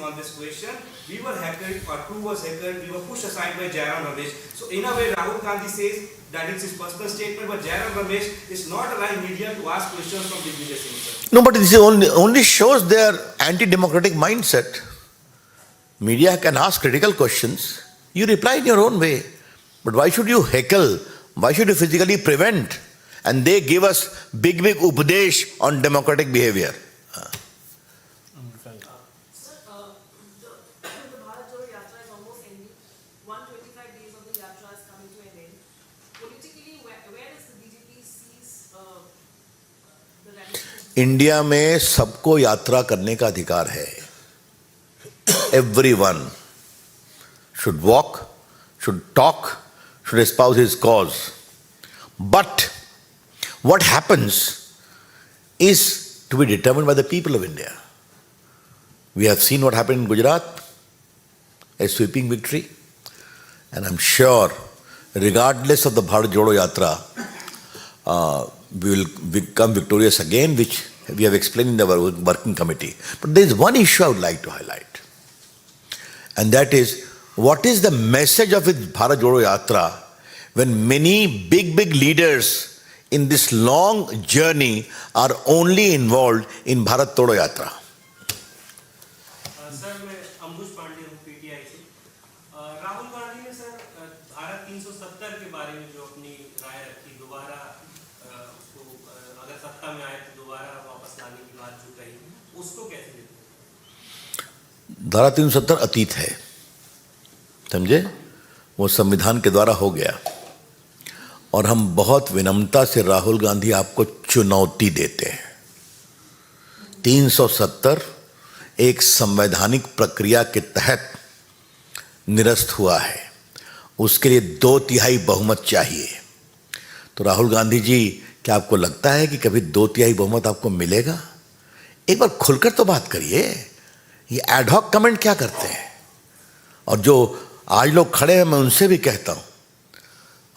on this question. We were heckled, or crew was heckled, we were pushed aside by Jairam Ramesh. So in a way, Rahul Gandhi says that it's his personal statement, but Jairam Ramesh is not allowing media to ask questions from Intimidation. No, but this is only shows their anti-democratic mindset. Media can ask critical questions. You reply in your own way. But why should you heckle? Why should you physically prevent? And they give us big upadesh on democratic behavior. India में सबको यात्रा करने का अधिकार है. Everyone should walk, should talk, should espouse his cause. But what happens is to be determined by the people of India. We have seen what happened in Gujarat, a sweeping victory, and I'm sure, regardless of the Bharat Jodo Yatra, we will become victorious again, which we have explained in the working committee. But there is one issue I would like to highlight, and that is, what is the message of its Bharat Jodo Yatra when many big leaders in this long journey are only involved in Bharat Jodo Yatra? Sir मैं अंबुज पांडे हूँ PTI से. राहुल गांधी ने sir धारा 370 के बारे में जो अपनी राय रखी, दोबारा उसको अगर सत्ता में आए तो दोबारा वापस लाने की बात जो कही, उसको कैसे देखते हैं? धारा 370 अतीत है, समझे? वो संविधान के द्वारा हो गया, और हम बहुत विनम्रता से राहुल गांधी आपको चुनौती देते हैं. 370 एक संवैधानिक प्रक्रिया के तहत निरस्त हुआ है, उसके लिए 2/3 बहुमत चाहिए. तो राहुल गांधी जी, क्या आपको लगता है कि कभी 2/3 बहुमत आपको मिलेगा? एक बार खुलकर तो बात करिए. ये एडहॉक कमेंट क्या करते हैं? और जो आज लोग खड़े हैं, मैं उनसे भी कहता हूं,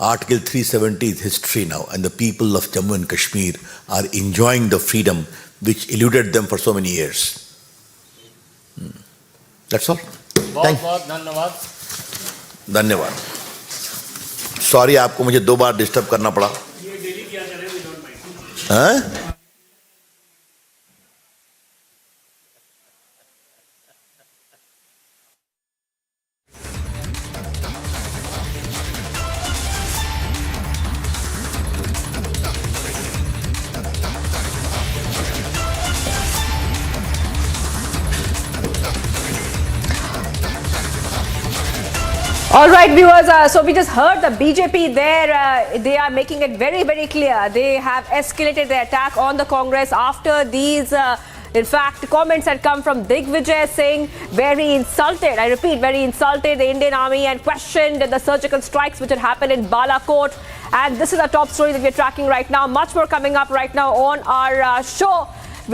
Article 370 is history now, and the people of Jammu and Kashmir are enjoying the freedom which eluded them for so many years. That's all. बहुत धन्यवाद. धन्यवाद. सॉरी आपको मुझे 2 बार डिस्टर्ब करना पड़ा. ये डेली किया चले, we don't mind. हाँ? All right, viewers, so we just heard the BJP there. They are making it very clear. They have escalated their attack on the Congress after these, in fact, comments had come from Digvijay Singh, very insulted, I repeat, very insulted the Indian army and questioned the surgical strikes which had happened in Balakot. And this is our top story that we're tracking right now. Much more coming up right now on our show.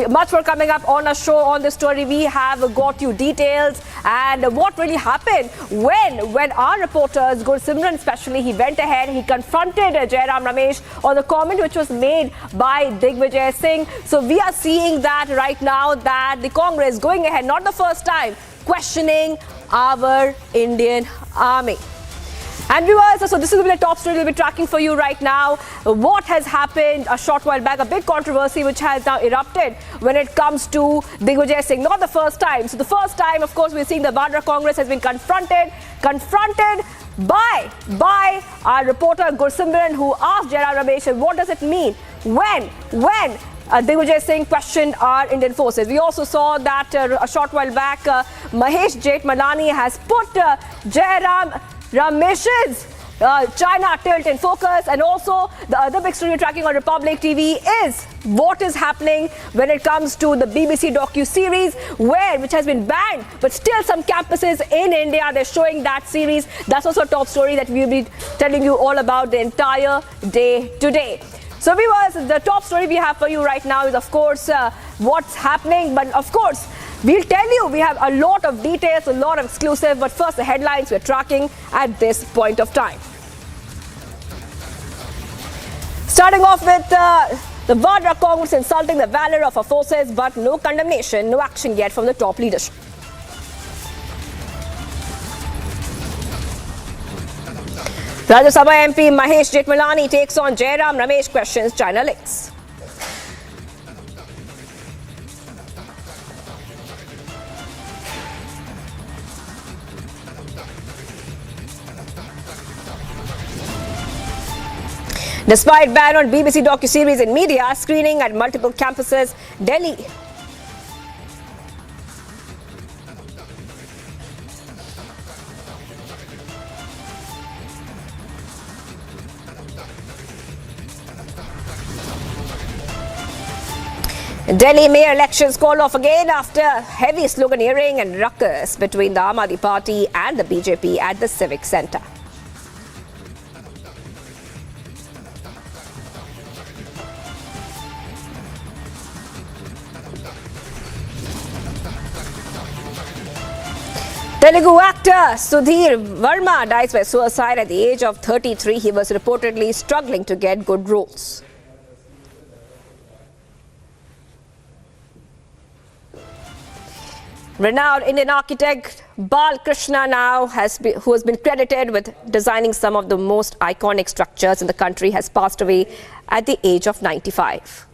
Much more coming up on our show. On this story, we have got you details and what really happened when our reporters, Gursimran especially, he went ahead, he confronted Jairam Ramesh on the comment which was made by Digvijay Singh. So we are seeing that right now, that the Congress going ahead, not the first time, questioning our Indian Army. And viewers, so this is the top story we'll be tracking for you right now. What has happened a short while back, a big controversy which has now erupted when it comes to Digvijay Singh. Not the first time. So the first time, of course, we're seeing the Vadra Congress has been confronted by our reporter Gursimran, who asked Jairam Ramesh, what does it mean when Digvijay Singh questioned our Indian forces. We also saw that a short while back, Mahesh Jethmalani has put Jairam Ramesh's China tilt in focus, and also the other big story tracking on Republic TV is what is happening when it comes to the BBC docu-series, which has been banned, but still some campuses in India, they're showing that series. That's also a top story that we'll be telling you all about the entire day today. So viewers, the top story we have for you right now is, of course, what's happening, but of course, we'll tell you, we have a lot of details, a lot of exclusive, but first the headlines we're tracking at this point of time. Starting off with the Vadra Congress insulting the valor of our forces, but no condemnation, no action yet from the top leadership. Rajya Sabha MP Mahesh Jethmalani takes on Jairam Ramesh, questions China links. Despite ban on BBC docu-series in media, screening at multiple campuses, Delhi. Delhi mayor elections called off again after heavy sloganeering and ruckus between the Aam Aadmi Party and the BJP at the Civic Centre. Telugu actor Sudhir Verma dies by suicide at the age of 33. He was reportedly struggling to get good roles. Renowned Indian architect Bal Krishna who has been credited with designing some of the most iconic structures in the country, has passed away at the age of 95.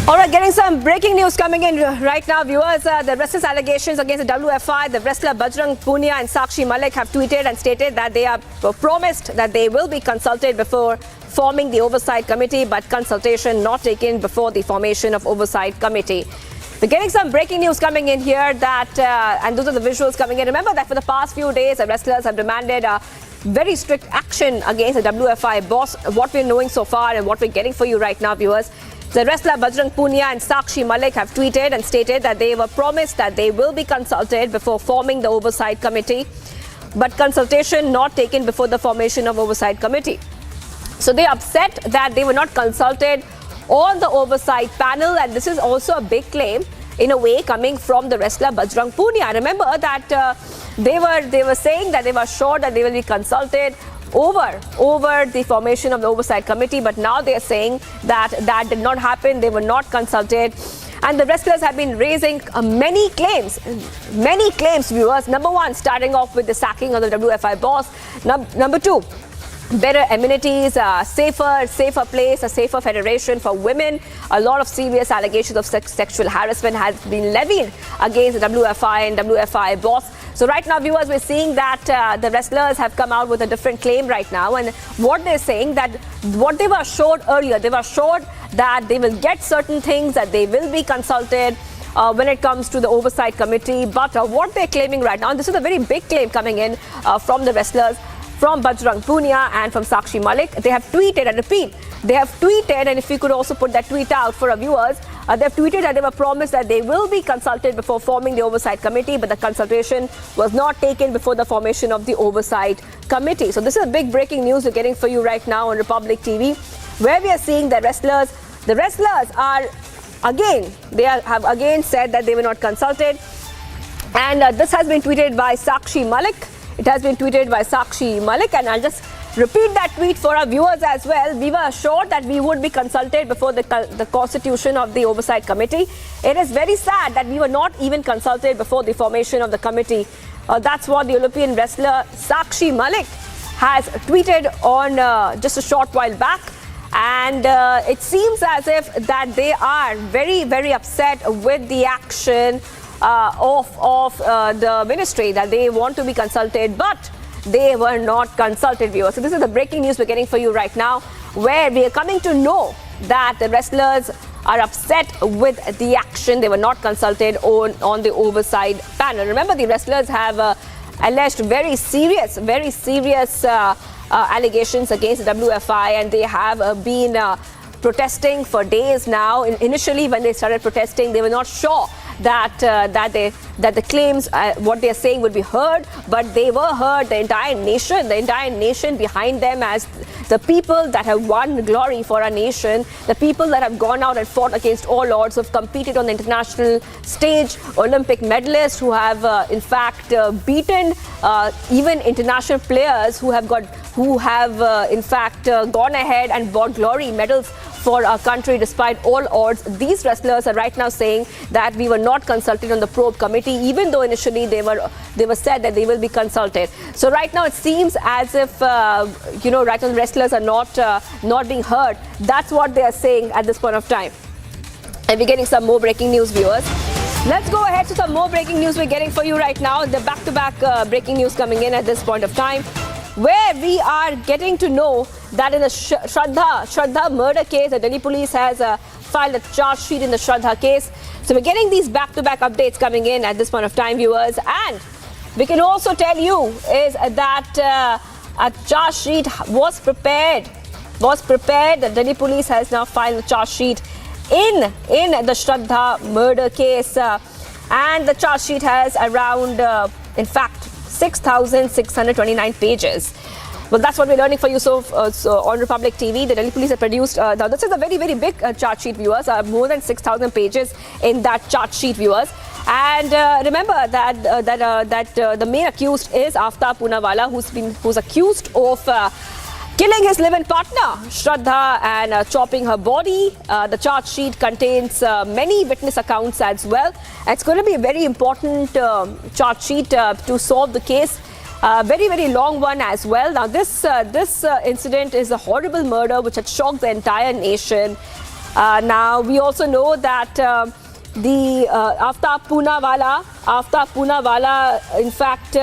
Alright, getting some breaking news coming in right now, viewers. The wrestlers' allegations against the WFI, the wrestler Bajrang Punia and Sakshi Malik have tweeted and stated that they are promised that they will be consulted before forming the oversight committee, but consultation not taken before the formation of oversight committee. We're getting some breaking news coming in here that, and those are the visuals coming in. Remember that for the past few days, the wrestlers have demanded very strict action against the WFI boss. What we're knowing so far and what we're getting for you right now, viewers. The wrestler Bajrang Punia and Sakshi Malik have tweeted and stated that they were promised that they will be consulted before forming the oversight committee, but consultation not taken before the formation of oversight committee. So they are upset that they were not consulted on the oversight panel, and this is also a big claim in a way coming from the wrestler Bajrang Punia. Remember that they were saying that they were sure that they will be consulted over the formation of the oversight committee, but now they are saying that that did not happen. They were not consulted, and the wrestlers have been raising many claims, viewers. Number one, starting off with the sacking of the WFI boss. Number two, better amenities, safer place, a safer federation for women. A lot of serious allegations of sexual harassment has been levied against the WFI and WFI boss. So right now, viewers, we're seeing that the wrestlers have come out with a different claim right now. And what they're saying that what they were assured earlier, they were assured that they will get certain things, that they will be consulted when it comes to the oversight committee. But what they're claiming right now, and this is a very big claim coming in from the wrestlers, from Bajrang Punia and from Sakshi Malik. They have tweeted, and repeat, they have tweeted, and if you could also put that tweet out for our viewers, they've tweeted that they were promised that they will be consulted before forming the oversight committee, but the consultation was not taken before the formation of the oversight committee. So this is a big breaking news we're getting for you right now on Republic TV, where we are seeing that the wrestlers are again, have again said that they were not consulted. And this has been tweeted by Sakshi Malik. It has been tweeted by Sakshi Malik, and I'll just repeat that tweet for our viewers as well. We were assured that we would be consulted before the constitution of the oversight committee. It is very sad that we were not even consulted before the formation of the committee. That's what the Olympian wrestler Sakshi Malik has tweeted on just a short while back. And it seems as if that they are very, very upset with the action of the ministry, that they want to be consulted, but they were not consulted, viewers. So this is the breaking news we're getting for you right now, where we are coming to know that the wrestlers are upset with the action. They were not consulted on the oversight panel. Remember, the wrestlers have alleged very serious allegations against the WFI, and they have been protesting for days now. Initially, when they started protesting, they were not sure that the claims, what they are saying, would be heard, but they were heard. The entire nation behind them, as the people that have won glory for our nation, the people that have gone out and fought against all odds, who have competed on the international stage, Olympic medalists who have in fact beaten even international players who have in fact gone ahead and won glory medals for our country despite all odds. These wrestlers are right now saying that we were not consulted on the probe committee, even though initially they were said that they will be consulted. So right now it seems as if right now the wrestlers are not being heard. That's what they are saying at this point of time. And we're getting some more breaking news, viewers. Let's go ahead to some more breaking news we're getting for you right now. The back-to-back breaking news coming in at this point of time, where we are getting to know that in the Shraddha murder case, the Delhi police has filed a charge sheet in the Shraddha case. So we're getting these back-to-back updates coming in at this point of time, viewers. And we can also tell you is that a charge sheet was prepared. The Delhi police has now filed a charge sheet in the Shraddha murder case. And the charge sheet has around, in fact, 6,629 pages. Well, that's what we're learning for you. So on Republic TV, the Delhi police have produced. Now, this is a very, very big charge sheet, viewers. More than 6,000 pages in that charge sheet, viewers. And remember that the main accused is Aftab Poonawalla, who's accused of killing his live-in partner, Shraddha, and chopping her body. The charge sheet contains many witness accounts as well. It's going to be a very important charge sheet to solve the case. Very, very long one as well. Now, this incident is a horrible murder which had shocked the entire nation. Now, we also know that the Aftab Poonawalla, in fact,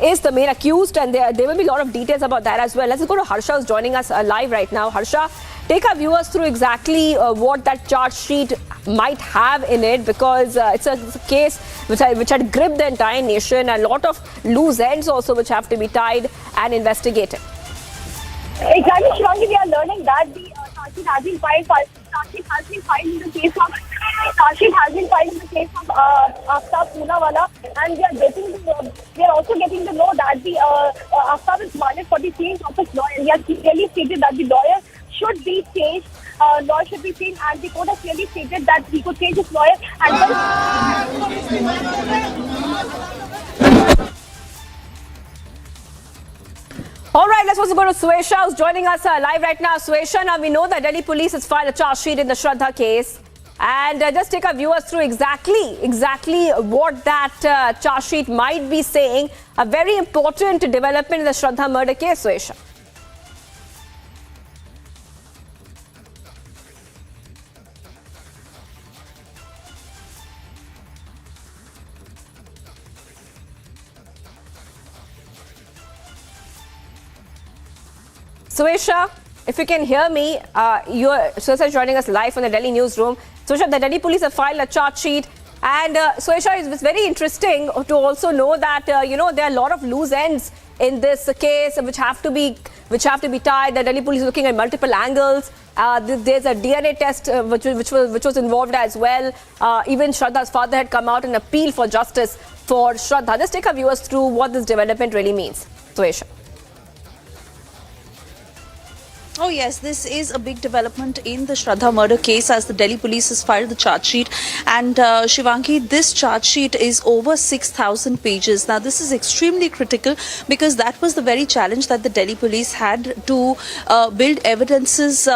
is the main accused, and there will be a lot of details about that as well. Let's go to Harsha, who's joining us live right now. Harsha, take our viewers through exactly what that charge sheet might have in it, because it's a case which had gripped the entire nation, and a lot of loose ends also which have to be tied and investigated. Exactly, Shivangi, we are learning that the charge sheet has been filed. In the case of Aftab Poonawalla, and we are also getting to know that the Aftab is wanted for the change of his lawyer. He has clearly stated that the lawyer should be changed. And the court has clearly stated that he could change his lawyer. All right, let's also go to Suesha, who's joining us live right now. Suesha, now we know that Delhi police has filed a charge sheet in the Shraddha case. And just take our viewers through exactly what that charge sheet might be saying. A very important development in the Shraddha murder case, Suesha. Suesha, if you can hear me, Suesha is joining us live from the Delhi newsroom. Suesha, the Delhi police have filed a charge sheet. And Suesha, it was very interesting to also know that, there are a lot of loose ends in this case which have to be tied. The Delhi police is looking at multiple angles. There's a DNA test which was involved as well. Even Shraddha's father had come out and appeal for justice for Shraddha. Let's take our viewers through what this development really means. Suesha. Oh yes, this is a big development in the Shraddha murder case as the Delhi police has filed the charge sheet. And Shivangi, this charge sheet is over 6,000 pages. Now this is extremely critical because that was the very challenge that the Delhi police had to build evidences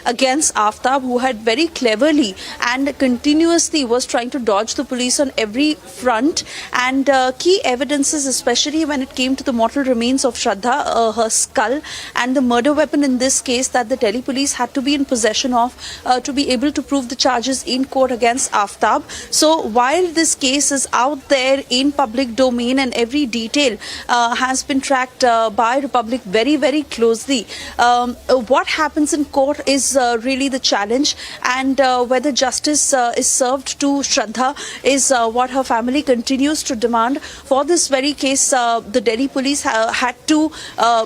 against Aftab, who had very cleverly and continuously was trying to dodge the police on every front. And key evidences, especially when it came to the mortal remains of Shraddha, her skull, and the murder weapon in this case that the Delhi police had to be in possession of to be able to prove the charges in court against Aftab. So while this case is out there in public domain and every detail has been tracked by Republic very, very closely, what happens in court is really the challenge, and whether justice is served to Shraddha is what her family continues to demand. For this very case, the Delhi police had to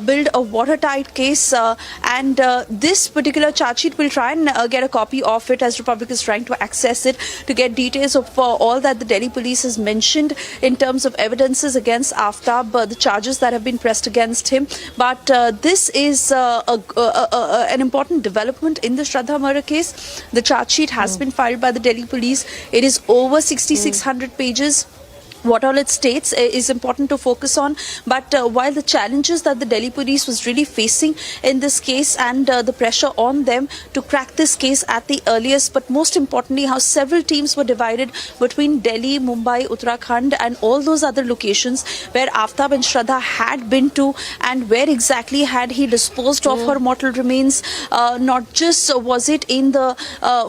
build a watertight case, and this particular charge sheet will try and get a copy of it as Republic is trying to access it to get details of all that the Delhi police has mentioned in terms of evidences against Aftab, the charges that have been pressed against him. But this is an important development in the Shraddha murder case. The charge sheet has been filed by the Delhi police. It is over 6,600 pages. What all it states is important to focus on, but while the challenges that the Delhi police was really facing in this case and the pressure on them to crack this case at the earliest, but most importantly how several teams were divided between Delhi, Mumbai, Uttarakhand and all those other locations where Aftab and Shraddha had been to, and where exactly had he disposed of her mortal remains. Not just was it in the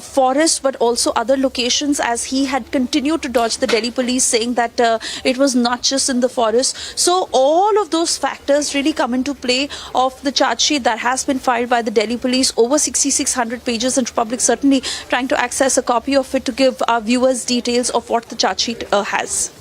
forest, but also other locations, as he had continued to dodge the Delhi police, saying that it was not just in the forest. So all of those factors really come into play of the charge sheet that has been filed by the Delhi police, over 6,600 pages, and Republic certainly trying to access a copy of it to give our viewers details of what the charge sheet has.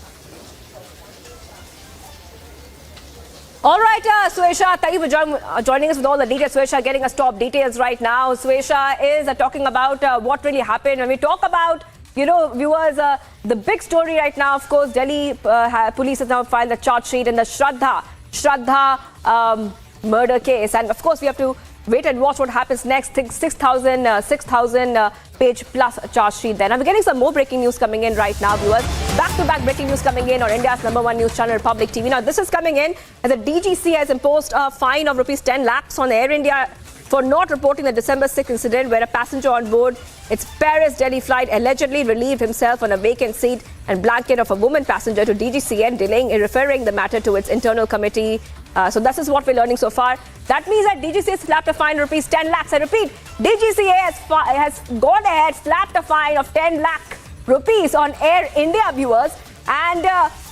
All right, Suesha, thank you for joining us with all the details. Suesha getting us top details right now. Suesha is talking about what really happened. When we talk about, viewers, the big story right now, of course, Delhi police has now filed a charge sheet in the Shraddha murder case. And of course, we have to wait and watch what happens next. 6,000 page plus charge sheet there. Now we're getting some more breaking news coming in right now, viewers. Back-to-back breaking news coming in on India's #1 news channel, Republic TV. Now this is coming in as the DGCA has imposed a fine of rupees 10 lakhs on Air India for not reporting the December 6th incident where a passenger on board its Paris-Delhi flight allegedly relieved himself on a vacant seat and blanket of a woman passenger to DGCA and delaying in referring the matter to its internal committee. So this is what we're learning so far. That means that DGCA slapped a fine of rupees 10 lakhs. I repeat, DGCA has gone ahead, slapped a fine of 10 lakh rupees on Air India, viewers. And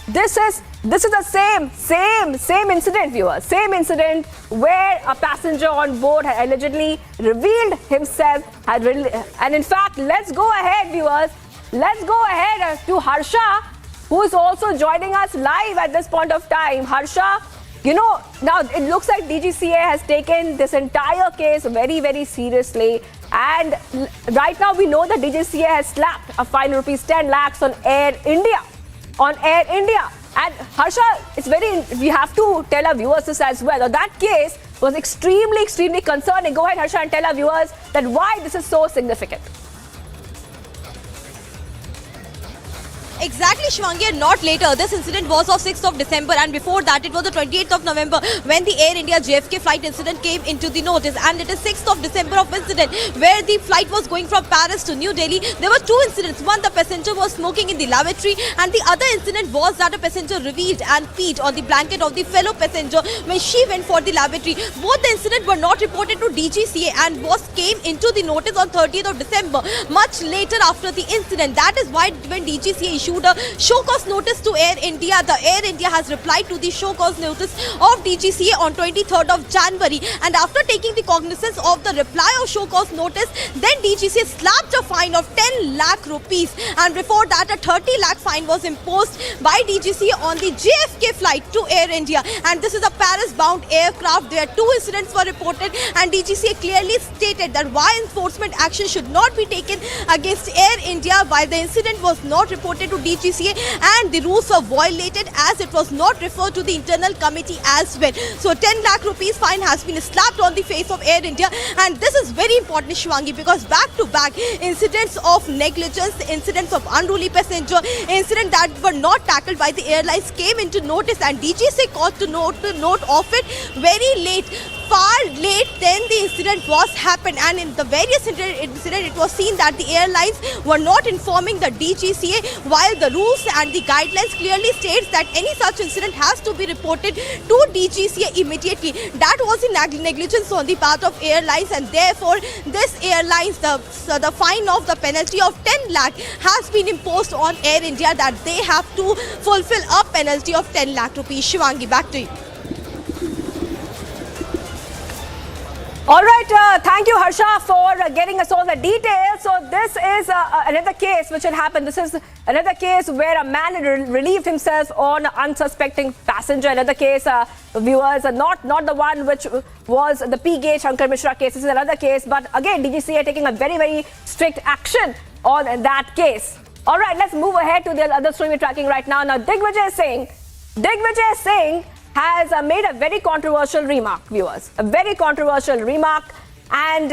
this is the same incident, viewers. Same incident where a passenger on board had allegedly revealed himself. And in fact, let's go ahead, viewers. Let's go ahead to Harsha, who is also joining us live at this point of time. Harsha, now it looks like DGCA has taken this entire case very, very seriously. And right now we know that DGCA has slapped a fine of rupees 10 lakhs on Air India. And Harsha, we have to tell our viewers this as well. That case was extremely, extremely concerning. Go ahead, Harsha, and tell our viewers that why this is so significant. Exactly, Shivangi, and not later. This incident was of 6th of December, and before that it was the 28th of November when the Air India JFK flight incident came into the notice. And it is 6th of December of incident where the flight was going from Paris to New Delhi. There were two incidents. One, the passenger was smoking in the lavatory, and the other incident was that a passenger revealed and peed on the blanket of the fellow passenger when she went for the lavatory. Both the incidents were not reported to DGCA and came into the notice on 30th of December, much later after the incident. That is why when DGCA issued issued a show cause notice to Air India. The Air India has replied to the show cause notice of DGCA on 23rd of January, and after taking the cognizance of the reply of show cause notice, then DGCA slapped a fine of 10 lakh rupees, and before that a 30 lakh fine was imposed by DGCA on the JFK flight to Air India, and this is a Paris-bound aircraft. There 2 incidents were reported, and DGCA clearly stated that why enforcement action should not be taken against Air India while the incident was not reported to DGCA, and the rules were violated as it was not referred to the internal committee as well. So 10 lakh rupees fine has been slapped on the face of Air India, and this is very important, Shivangi, because back-to-back incidents of negligence, incidents of unruly passenger, incidents that were not tackled by the airlines came into notice, and DGCA got to note of it very late, far late then the incident was happened, and in the various incident it was seen that the airlines were not informing the DGCA, while the rules and the guidelines clearly states that any such incident has to be reported to DGCA immediately. That was the negligence on the part of airlines, and therefore this airlines, the fine of the penalty of 10 lakh has been imposed on Air India, that they have to fulfill a penalty of 10 lakh rupees. Shivangi, back to you. All right, thank you, Harsha, for getting us all the details. So this is another case which had happened. This is another case where a man relieved himself on an unsuspecting passenger. Another case, viewers, not the one which was the P-Gate Shankar Mishra case. This is another case, but again, DGCA taking a very, very strict action on that case. All right, let's move ahead to the other story we're tracking right now. Now, Digvijay Singh has made a very controversial remark, viewers. A very controversial remark. And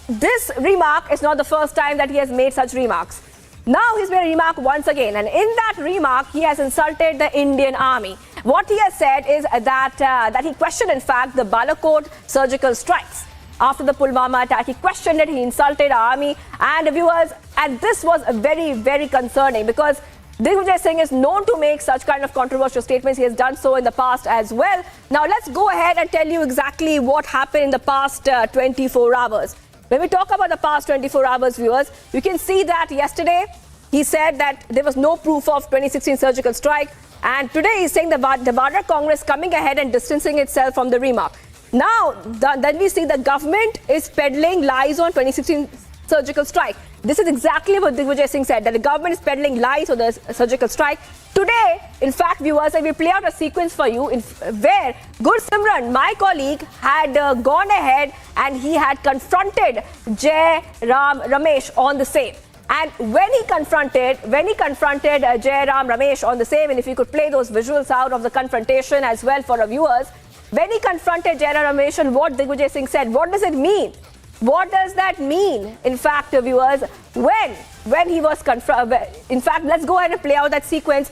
this remark is not the first time that he has made such remarks. Now he's made a remark once again. And in that remark, he has insulted the Indian Army. What he has said is that he questioned, in fact, the Balakot surgical strikes. After the Pulwama attack, he questioned it, he insulted our army. And viewers, and this was very, very concerning, because Digvijay Singh is known to make such kind of controversial statements. He has done so in the past as well. Now let's go ahead and tell you exactly what happened in the past 24 hours. When we talk about the past 24 hours, viewers, you can see that yesterday he said that there was no proof of 2016 surgical strike. And today he's saying the Bharatiya Congress coming ahead and distancing itself from the remark. Now, then we see the government is peddling lies on 2016 surgical strike. This is exactly what Digvijay Singh said, that the government is peddling lies on the surgical strike. Today, in fact, viewers, I will play out a sequence for you where Gursimran, my colleague, had gone ahead and he had confronted Jairam Ramesh on the same. And when he confronted Jairam Ramesh on the same, and if you could play those visuals out of the confrontation as well for our viewers, when he confronted Jairam Ramesh and what Digvijay Singh said, what does it mean? What does that mean, in fact, viewers, when he was confronted? In fact, let's go ahead and play out that sequence.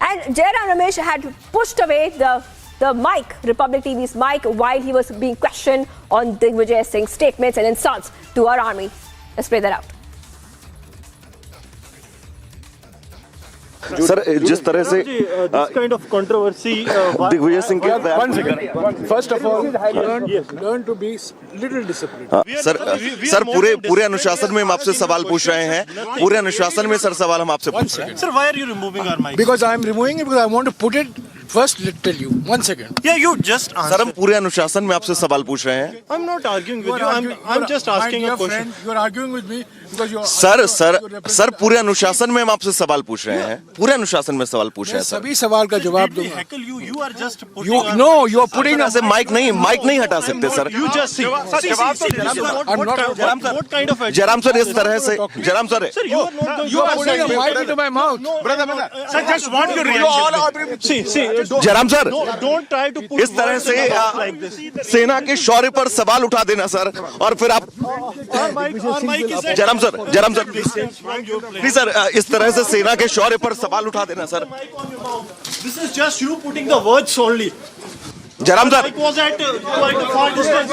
And Jairam Ramesh had pushed away the mic, Republic TV's mic, while he was being questioned on Digvijay Singh's statements and insults to our army. Let's play that out. Sir जिस तरह से kind of controversy Digvijay Singh के one second first of all learn to be little disciplined sir पूरे अनुशासन में हम आपसे सवाल पूछ रहे हैं पूरे अनुशासन में सर सवाल हम आपसे पूछ रहे हैं sir why are you removing our mic because I am removing it because I want to put it first tell you 1 second yeah you just answer sir हम पूरे अनुशासन में आपसे सवाल पूछ रहे हैं I'm not arguing with you I'm just asking a question you are arguing with me because you sir पूरे अनुशासन में हम आपसे सवाल पूछ रहे हैं पूरे अनुशासन में सवाल पूछ रहे हैं सभी सवाल का जवाब दूंगा you are just putting you are putting ऐसे माइक नहीं हटा सकते sir you just see what kind of Jairam sir इस तरह से Jairam sir you are putting a mic into my mouth brother sir just want your reaction see Jairam sir don't try to put इस तरह से सेना के शौर्य पर सवाल उठा देना सर और फिर आप जयराम सर प्लीज सर इस तरह से सेना के शौर्य पर सवाल उठा देना sir this is just you putting the words only Jairam sir it was at quite a far distance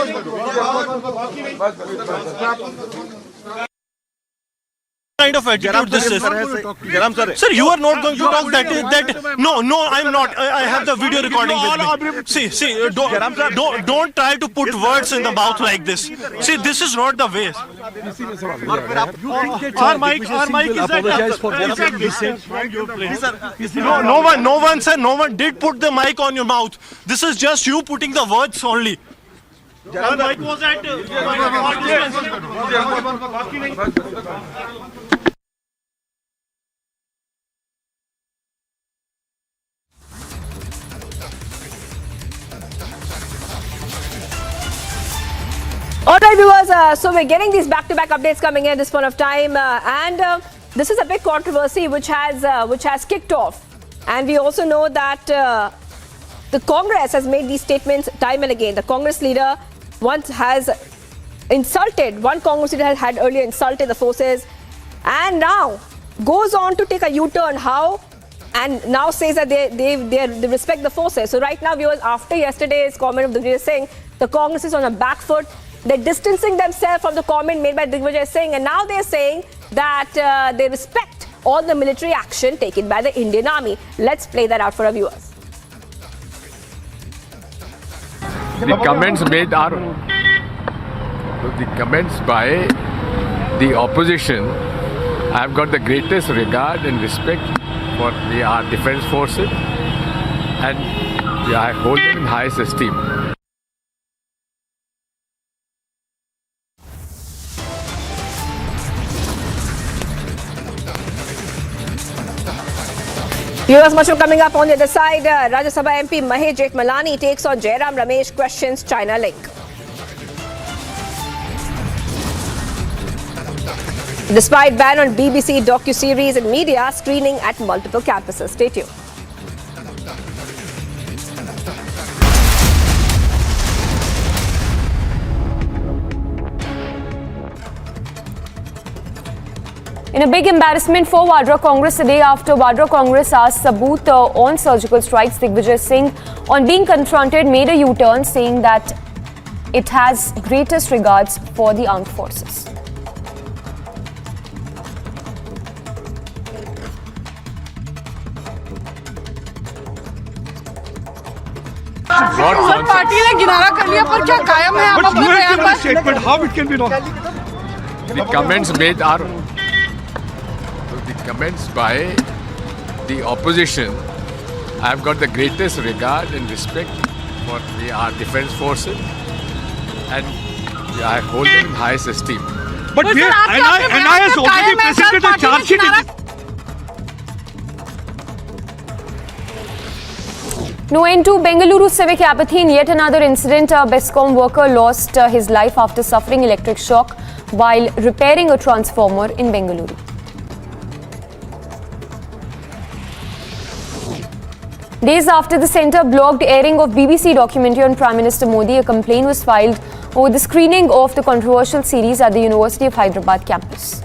kind of attitude this is? Jairam sir. Sir, you are not going to talk that. No, I'm not. I have the video recording with me. See, don't try to put words in the mouth like this. See, this is not the way. Our mic is no one, sir. No one did put the mic on your mouth. This is just you putting the words only. Our mic was at. All right, viewers, so we're getting these back-to-back updates coming in at this point of time, and this is a big controversy which has kicked off. And we also know that the Congress has made these statements time and again. The Congress leader once has insulted, one Congress leader had earlier insulted the forces, and now goes on to take a U-turn. How? And now says that they respect the forces. So right now, viewers, after yesterday's comment of Digvijay Singh, the Congress is on a back foot. They're distancing themselves from the comment made by Digvijay Singh, and now they're saying that they respect all the military action taken by the Indian Army. Let's play that out for our viewers. The comments made are the comments by the opposition. I've got the greatest regard and respect for our defense forces, and I hold them in highest esteem. Viewers, much more coming up on the other side. Rajya Sabha MP Mahesh Jethmalani takes on Jairam Ramesh, questions China link. Despite ban on BBC docu-series and media screening at multiple campuses. Stay tuned. In a big embarrassment for Vadra Congress today, after Vadra Congress asked Saboot on surgical strikes, Digvijay Singh, on being confronted, made a U-turn, saying that it has greatest regards for the armed forces. Party ने किनारा कर लिया, पर क्या कायम है आप अपने बयान पर? Statement, how it can be wrong? The comments made are comments by the opposition. I've got the greatest regard and respect for our defense forces, and I hold them in highest esteem. But NI has already presented a charge sheet. No end to Bengaluru civic apathy. In yet another incident, a BESCOM worker lost his life after suffering electric shock while repairing a transformer in Bengaluru. Days after the centre blocked airing of BBC documentary on Prime Minister Modi, a complaint was filed over the screening of the controversial series at the University of Hyderabad campus.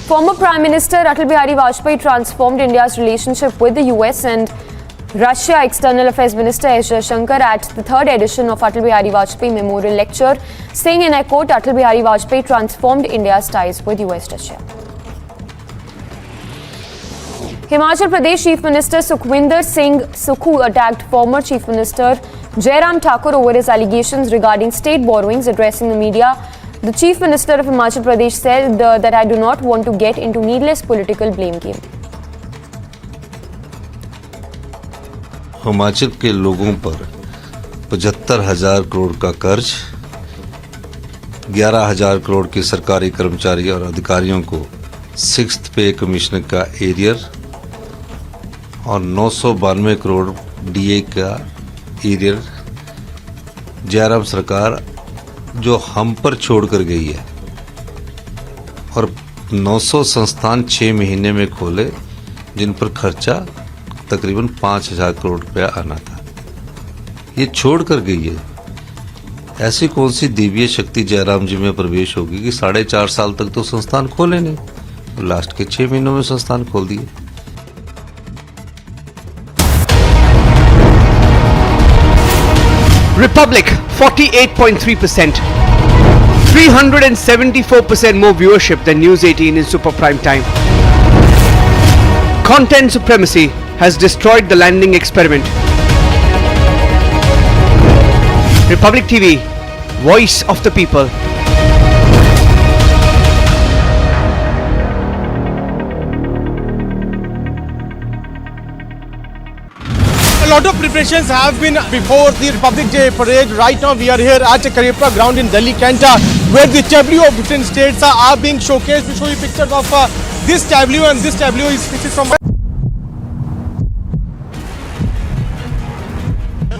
Former Prime Minister Atal Bihari Vajpayee transformed India's relationship with the US and Russia. External Affairs Minister S. Jaishankar at the third edition of Atal Bihari Vajpayee Memorial Lecture, saying, and I quote, Atal Bihari Vajpayee transformed India's ties with US-Russia. Himachal Pradesh Chief Minister Sukhwinder Singh Sukhu attacked former Chief Minister Jairam Thakur over his allegations regarding state borrowings. Addressing the media, the Chief Minister of Himachal Pradesh said that I do not want to get into needless political blame game. Himachal के लोगों पर 75,000 करोड़ का कर्ज, 11,000 करोड़ के सरकारी कर्मचारी और अधिकारियों को 6th पे कमिश्नर का एरियर और 992 करोड़ डीए का एरियर जयराम सरकार जो हम पर छोड़कर गई है, और 900 संस्थान 6 महीने में खोले जिन पर खर्चा तकरीबन 5,000 करोड़ रुपया आना था, ये छोड़ कर गई है। ऐसी कौन सी दिव्य शक्ति जयराम जी में प्रवेश होगी कि 4.5 साल तक तो संस्थान खोले नहीं, और लास्ट के 6 महीनों में संस्थान खोल दिए। Republic 48.3%, 374% more viewership than News 18 in super prime time. Content supremacy has destroyed the landing experiment. Republic TV, voice of the people. A lot of preparations have been before the Republic Day parade. Right now we are here at Karepra ground in Delhi Cantor, where the tableau of different states are being showcased. We show you pictures of this tableau, and this tableau is from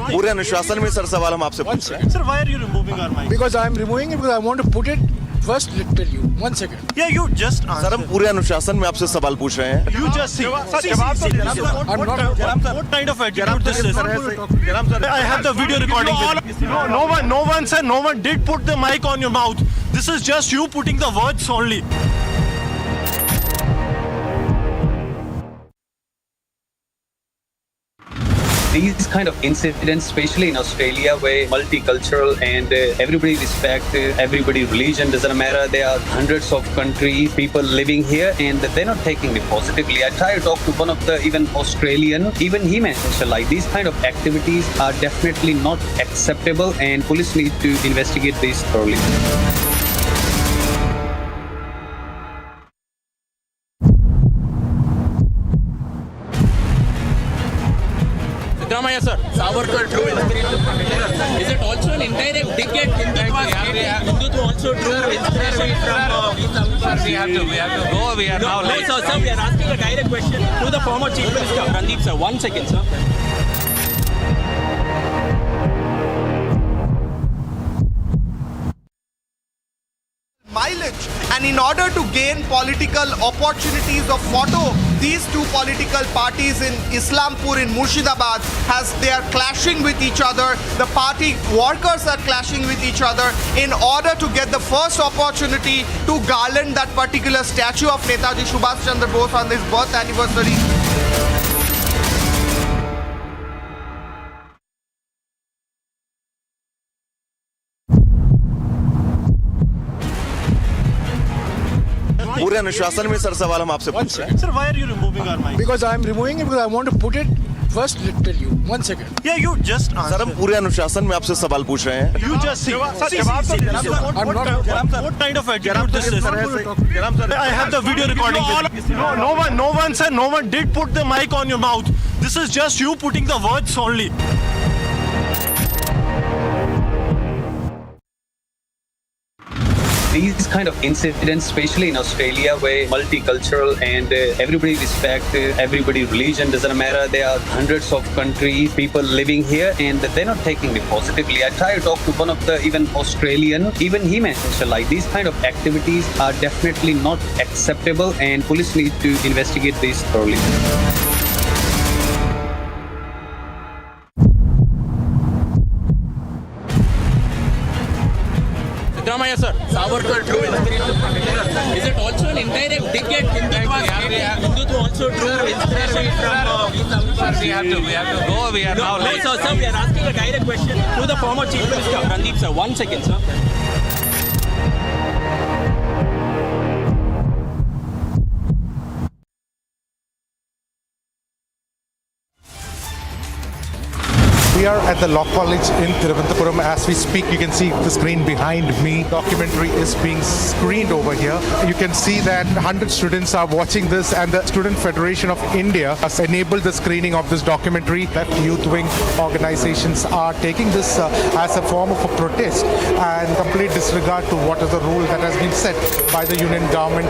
पूरे अनुशासन में sir सवाल हम आपसे पूछ रहे हैं. Sir, why are you removing our mic? Because I am removing it because I want to put it. First, let tell you. 1 second. Yeah, you just answer. Sir हम पूरे अनुशासन में आपसे सवाल पूछ रहे हैं. You just see. What kind of attitude this is? I have the video recording. No one, sir. No one did put the mic on your mouth. This is just you putting the words only. These kind of incidents, especially in Australia, where multicultural and everybody respect everybody religion doesn't matter. There are hundreds of countries, people living here, and they're not taking it positively. I tried to talk to one of the even Australian, even he mentioned like these kind of activities are definitely not acceptable, and police need to investigate this thoroughly. Ramaya sir, Savarkar drew inspiration. Is it also an indirect dig at Hindutva also drew inspiration from we have to go. We are now late. No, sir, we are asking a direct question to the former Chief Minister. Randeep sir, 1 second, sir. Mileage, and in order to gain political opportunities of photo, these two political parties in Islampur, in Murshidabad, they are clashing with each other. The party workers are clashing with each other in order to get the first opportunity to garland that particular statue of Netaji Subhash Chandra Bose on his birth anniversary. पूरे अनुशासन में sir सवाल हम आपसे पूछ रहे हैं. Sir, why are you removing our mic? Because I am removing it because I want to put it. First, let tell you. 1 second. Yeah, you just answer. Sir हम पूरे अनुशासन में आपसे सवाल पूछ रहे हैं. You just see. What kind of attitude this is? I have the video recording. No one, sir. No one did put the mic on your mouth. This is just you putting the words only. These kind of incidents, especially in Australia, where multicultural and everybody respect everybody religion doesn't matter. There are hundreds of countries, people living here, and they're not taking it positively. I tried to talk to one of the even Australian, even he mentioned like these kind of activities are definitely not acceptable, and police need to investigate this thoroughly. Ramaya sir, Savarkar drew inspiration. Is it also an indirect dig at Hindutva also drew inspiration from we have to go. We are now late. No, sir, we are asking a direct question to the former Chief Minister. Randeep sir, 1 second, sir. We are at the Law College in Thiruvananthapuram. As we speak, you can see the screen behind me. Documentary is being screened over here. You can see that 100 students are watching this, and the Student Federation of India has enabled the screening of this documentary. Left youth wing organizations are taking this as a form of a protest and complete disregard to what is the rule that has been set by the union government.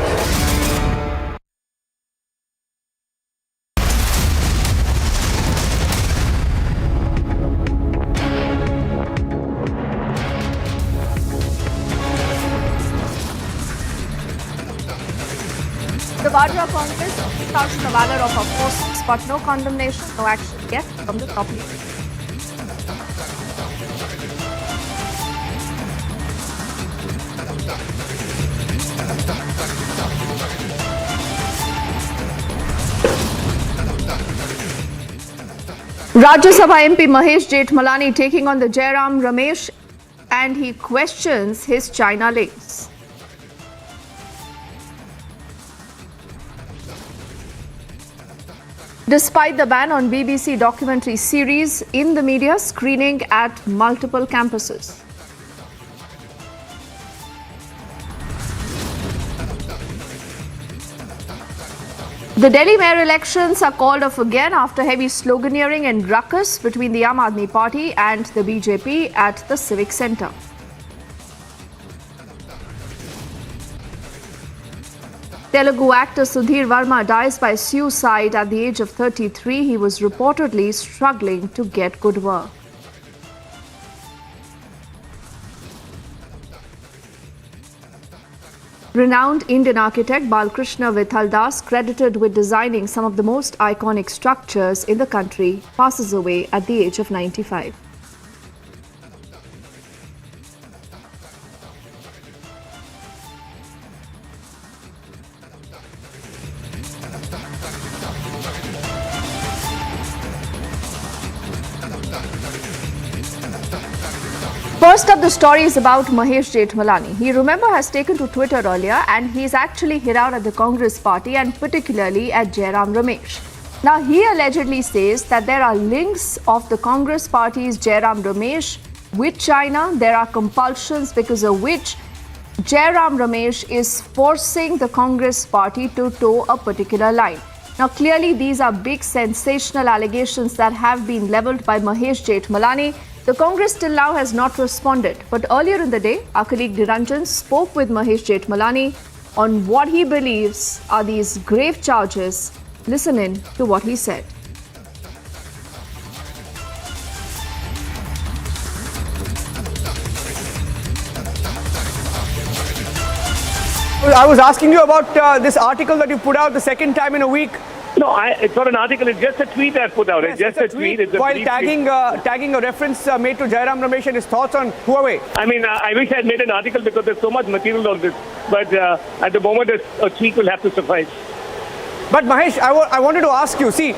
The Vadra Congress touts the valor of our forces, but no condemnation, no action yet from the top leader. Rajya Sabha MP Mahesh Jethmalani taking on the Jairam Ramesh and he questions his China links. Despite the ban on BBC documentary series in the media screening at multiple campuses. The Delhi mayor elections are called off again after heavy sloganeering and ruckus between the Aam Aadmi Party and the BJP at the Civic Centre. Telugu actor Sudhir Verma dies by suicide at the age of 33. He was reportedly struggling to get good work. Renowned Indian architect Balkrishna Vithaldas, credited with designing some of the most iconic structures in the country, passes away at the age of 95. First up, the story is about Mahesh Jethmalani. He, remember, has taken to Twitter earlier and he's actually hit out at the Congress party and particularly at Jairam Ramesh. Now, he allegedly says that there are links of the Congress party's Jairam Ramesh with China. There are compulsions because of which Jairam Ramesh is forcing the Congress party to toe a particular line. Now, clearly, these are big sensational allegations that have been leveled by Mahesh Jethmalani. The Congress till now has not responded. But earlier in the day, our colleague Niranjan spoke with Mahesh Jethmalani on what he believes are these grave charges. Listen in to what he said. I was asking you about this article that you put out the second time in a week. No, it's not an article. It's just a tweet I put out. Yes, it's just a tweet. It's a while tagging a reference made to Jairam Ramesh and his thoughts on Huawei. I mean, I wish I had made an article because there's so much material on this. But at the moment, a tweet will have to suffice. But Mahesh, I wanted to ask you, see,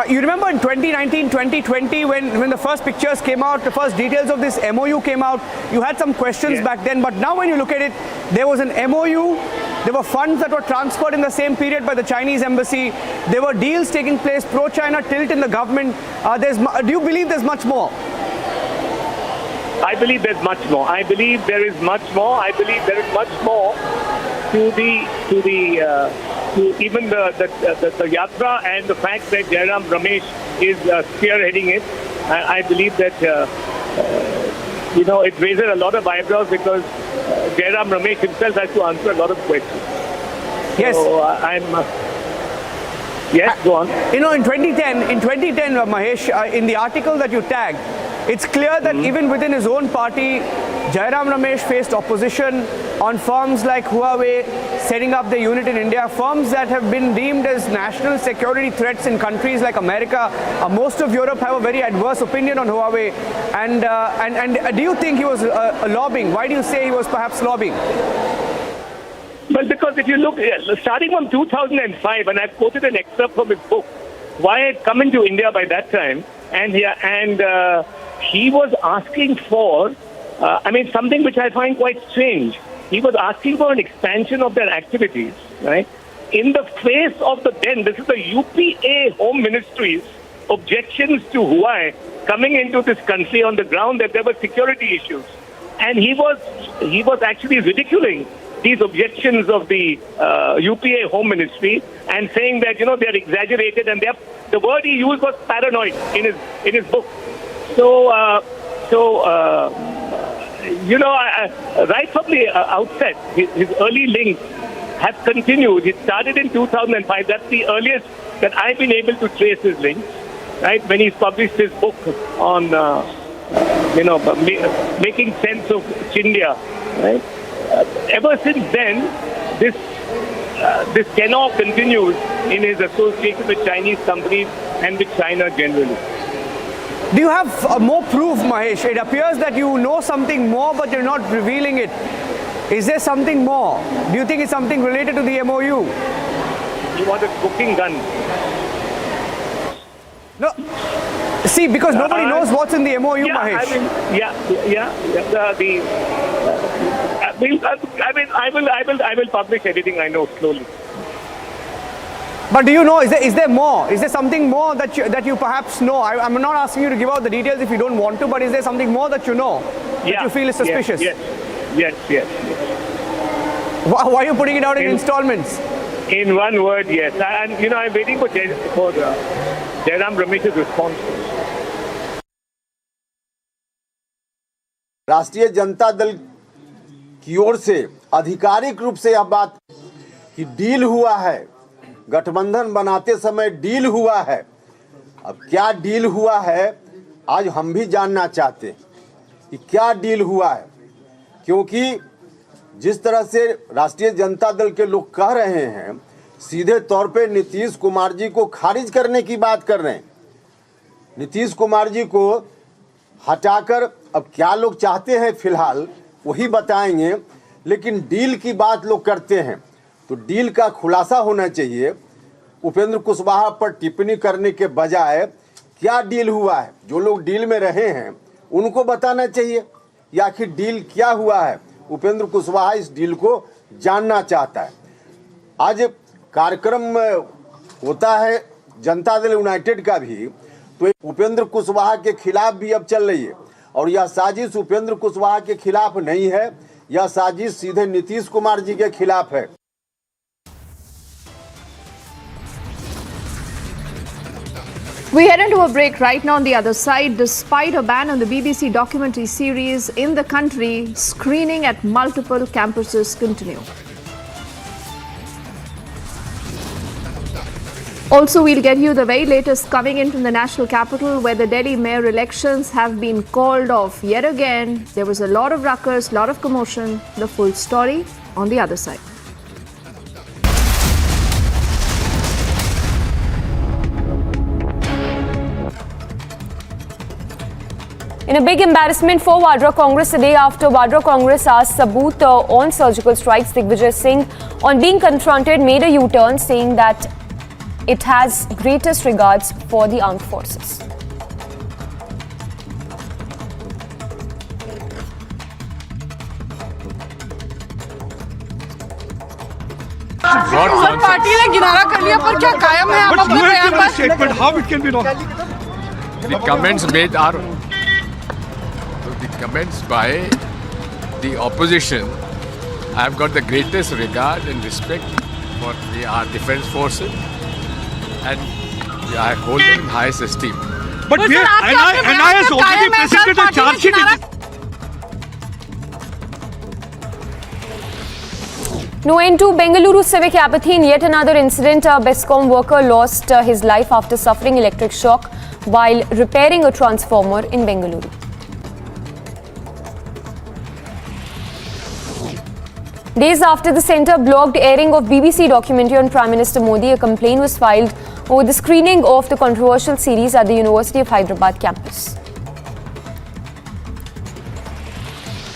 you remember in 2019, 2020, when the first pictures came out, the first details of this MOU came out, you had some questions back then. But now when you look at it, there was an MOU, there were funds that were transferred in the same period by the Chinese embassy, there were deals taking place, pro-China tilt in the government. Do you believe there's much more? I believe there's much more. I believe there is much more. I believe there is much more to even the yatra and the fact that Jairam Ramesh is spearheading it. I believe that it raises a lot of eyebrows because Jairam Ramesh himself has to answer a lot of questions. Yes. So yes, go on. In 2010, Mahesh, in the article that you tagged, it's clear that even within his own party, Jairam Ramesh faced opposition on firms like Huawei setting up the unit in India, firms that have been deemed as national security threats in countries like America. Most of Europe have a very adverse opinion on Huawei. And do you think he was lobbying? Why do you say he was perhaps lobbying? Well, because if you look, starting from 2005, and I've quoted an excerpt from his book, why I had come into India by that time, and he was asking for, something which I find quite strange. He was asking for an expansion of their activities, right? In the face of this is the UPA Home Ministry's objections to Huawei coming into this country on the ground that there were security issues. And he was actually ridiculing these objections of the UPA Home Ministry and saying that, they're exaggerated, and the word he used was paranoid in his book. Right from the outset, his early links have continued. It started in 2005. That's the earliest that I've been able to trace his links, right? When he's published his book on, making sense of Chindia, right? Ever since then, this tenor continues in his association with Chinese companies and with China generally. Do you have more proof, Mahesh? It appears that you know something more, but you're not revealing it. Is there something more? Do you think it's something related to the MOU? You want a cooking gun? No. See, because nobody knows what's in the MOU, Mahesh. I will publish everything I know slowly. But do you know, is there more? Is there something more that you perhaps know? I'm not asking you to give out the details if you don't want to, but is there something more that you know that you feel is suspicious? Yes. Why are you putting it out in installments? In one word, yes. And I'm waiting for Jairam Ramesh's response. राष्ट्रीय जनता दल की ओर से आधिकारिक रूप से यह बात कि deal हुआ है, गठबंधन बनाते समय डील हुआ है। अब क्या डील हुआ है आज हम भी जानना चाहते हैं कि क्या डील हुआ है, क्योंकि जिस तरह से राष्ट्रीय जनता दल के लोग कह रहे हैं, सीधे तौर पे नीतीश कुमार जी को खारिज करने की बात कर रहे हैं। नीतीश कुमार जी को हटाकर अब क्या लोग चाहते हैं फिलहाल वही बताएंगे, लेकिन डील की बात लोग करते हैं तो डील का खुलासा होना चाहिए। उपेंद्र कुशवाहा पर टिप्पणी करने के बजाय क्या डील हुआ है, जो लोग डील में रहे हैं उनको बताना चाहिए, या आखिर डील क्या हुआ है। उपेंद्र कुशवाहा इस डील को जानना चाहता है। आज कार्यक्रम होता है जनता दल यूनाइटेड का भी, तो उपेंद्र कुशवाहा के खिलाफ भी अब चल रही है, और यह साजिश उपेंद्र कुशवाहा के खिलाफ नहीं है, यह साजिश सीधे नीतीश कुमार जी के खिलाफ है। We head into a break right now on the other side. Despite a ban on the BBC documentary series in the country, screening at multiple campuses continue. Also, we'll get you the very latest coming in from the national capital, where the Delhi mayor elections have been called off yet again. There was a lot of ruckus, lot of commotion. The full story on the other side. In a big embarrassment for Vadra Congress, a day after Vadra Congress asked Sabut on surgical strikes, Digvijay Singh, on being confronted, made a U-turn, saying that it has greatest regards for the armed forces. Party ने किनारा कर लिया, पर क्या कायम है आप अपने बयान पर? Statement, how it can be wrong? The comments made are the comments by the opposition. I have got the greatest regard and respect for our defence forces, and I hold them in highest esteem. But NI has already presented a charge sheet. No end to Bengaluru civic apathy in yet another incident. A BESCOM worker lost his life after suffering electric shock while repairing a transformer in Bengaluru. Days after the centre blocked airing of BBC documentary on Prime Minister Modi, a complaint was filed over the screening of the controversial series at the University of Hyderabad campus.